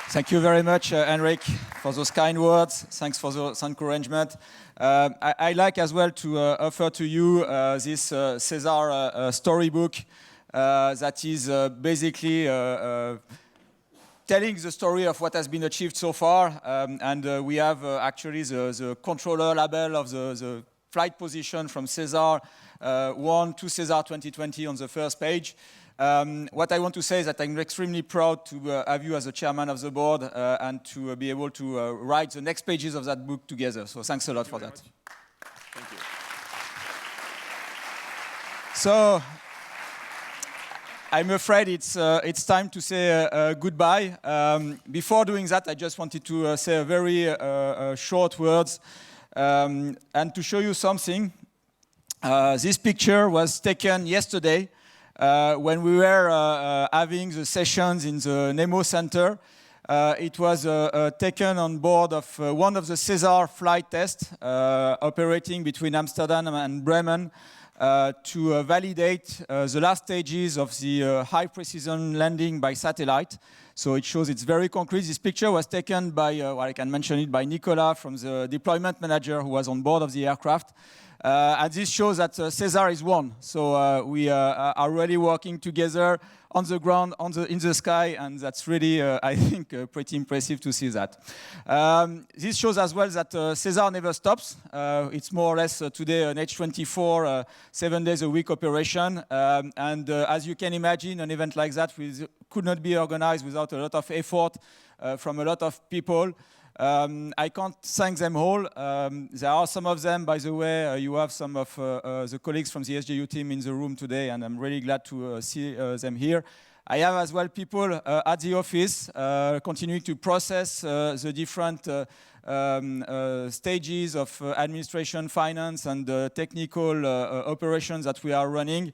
Thank you very much, Henrik, for those kind words. Thanks for the encouragement. I like as well to offer to you this SESAR storybook that is basically telling the story of what has been achieved so far, and we have actually the controller label of the flight position from SESAR 1 to SESAR 2020 on the first page. What I want to say is that I'm extremely proud to have you as the chairman of the board and to be able to write the next pages of that book together. So thanks a lot for that. Thank you. So I'm afraid it's time to say goodbye. Before doing that, I just wanted to say a very short words and to show you something. This picture was taken yesterday when we were having the sessions in the Nemo Center. It was taken on board of one of the SESAR flight tests operating between Amsterdam and Bremen to validate the last stages of the high precision landing by satellite. So it shows it's very concrete. This picture was taken by, well, I can mention it, by Nicolas from the deployment manager who was on board of the aircraft. And this shows that SESAR is one. So we are really working together on the ground, in the sky, and that's really, I think, pretty impressive to see that. This shows as well that SESAR never stops. It's more or less today an H24, 7 days a week operation. And as you can imagine, an event like that could not be organized without a lot of effort from a lot of people. I can't thank them all. There are some of them, by the way. You have some of the colleagues from the SJU team in the room today, and I'm really glad to see them here. I have as well people at the office continuing to process the different stages of administration, finance, and technical operations that we are running.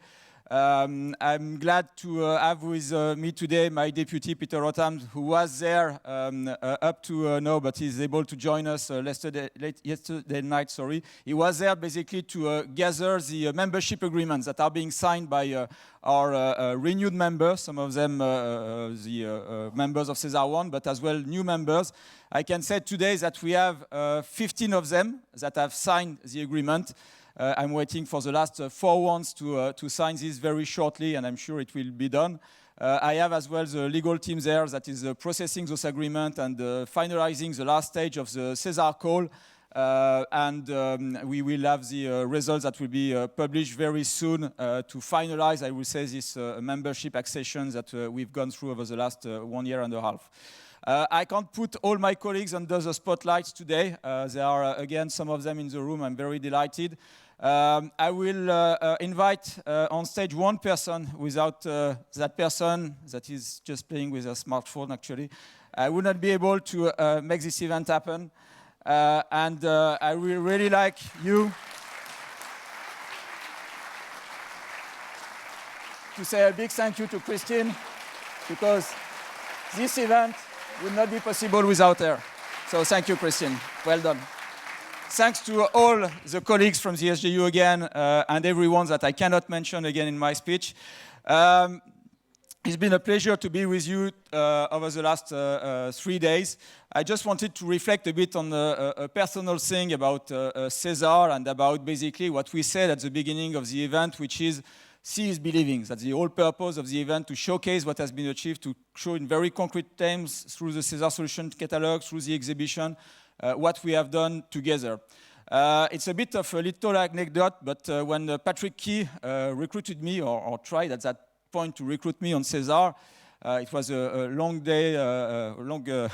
I'm glad to have with me today my deputy, Peter Rotham, who was there up to now, but he's able to join us yesterday night. He was there basically to gather the membership agreements that are being signed by our renewed members, some of them the members of SESAR 1, but as well new members. I can say today that we have 15 of them that have signed the agreement. I'm waiting for the last 4 ones to sign this very shortly, and I'm sure it will be done. I have as well the legal team there that is processing those agreements and finalizing the last stage of the SESAR call. We will have the results that will be published very soon to finalize, I will say, this membership accession that we've gone through over the last 1 year and a half. I can't put all my colleagues under the spotlights today. There are, again, some of them in the room. I'm very delighted. I will invite on stage one person. Without that person that is just playing with a smartphone, actually, I would not be able to make this event happen. I will really like you to say a big thank you to Christine, because this event would not be possible without her. So thank you, Christine. Well done. Thanks to all the colleagues from the SJU again, and everyone that I cannot mention again in my speech. It's been a pleasure to be with you over the last 3 days. I just wanted to reflect a bit on a personal thing about SESAR and about basically what we said at the beginning of the event, which is see is believing. That's the whole purpose of the event, to showcase what has been achieved, to show in very concrete terms through the SESAR solution catalog, through the exhibition, what we have done together. It's a bit of a little anecdote, but when Patrick Key recruited me, or tried at that point to recruit me on SESAR, it was a long day,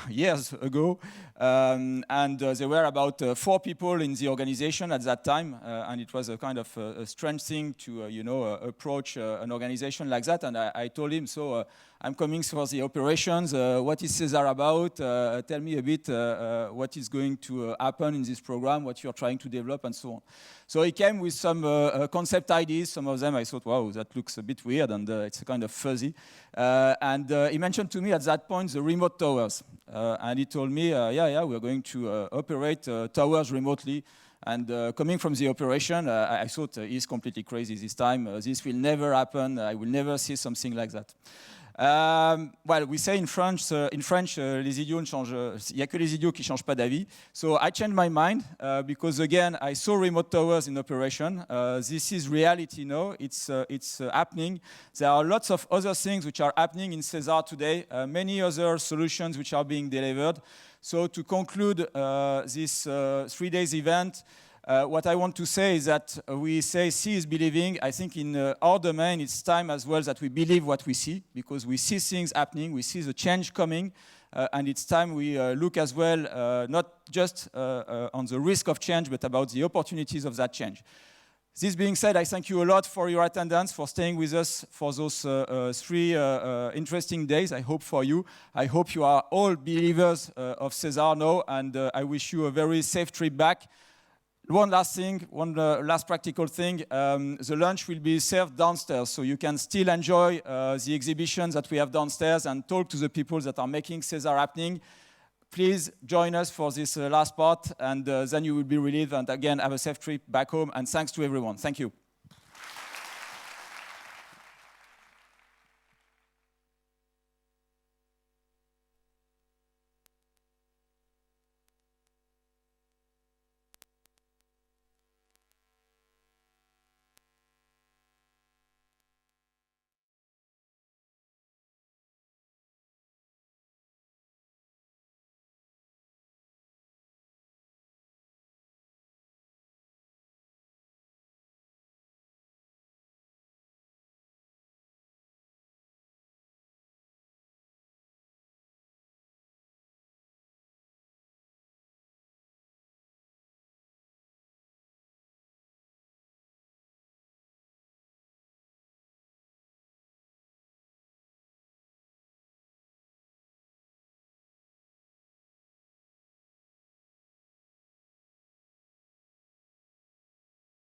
years ago, and there were about 4 people in the organization at that time, and it was a kind of a strange thing to, approach an organization like that. And I told him, so I'm coming for the operations. What is SESAR about? Tell me a bit what is going to happen in this program, what you're trying to develop, and so on. So he came with some concept ideas. Some of them I thought, wow, that looks a bit weird, and it's kind of fuzzy. And he mentioned to me at that point the remote towers. And he told me, yeah, we're going to operate towers remotely. And coming from the operation, I thought he's completely crazy this time. This will never happen. I will never see something like that. Well, we say in French, les idiots ne changent. Il n'y a que les idiots qui changent pas d'avis. So I changed my mind because again, I saw remote towers in operation. This is reality now. It's happening. There are lots of other things which are happening in SESAR today. Many other solutions which are being delivered. So to conclude this 3 days event, what I want to say is that we say see is believing. I think in our domain, it's time as well that we believe what we see, because we see things happening, we see the change coming, and it's time we look as well, not just on the risk of change, but about the opportunities of that change. This being said, I thank you a lot for your attendance, for staying with us for those 3 interesting days. I hope for you. I hope you are all believers of SESAR now, and I wish you a very safe trip back. One last thing, last practical thing, the lunch will be served downstairs, so you can still enjoy the exhibitions that we have downstairs and talk to the people that are making SESAR happening. Please join us for this last part, and then you will be relieved, and again, have a safe trip back home, and thanks to everyone. Thank you.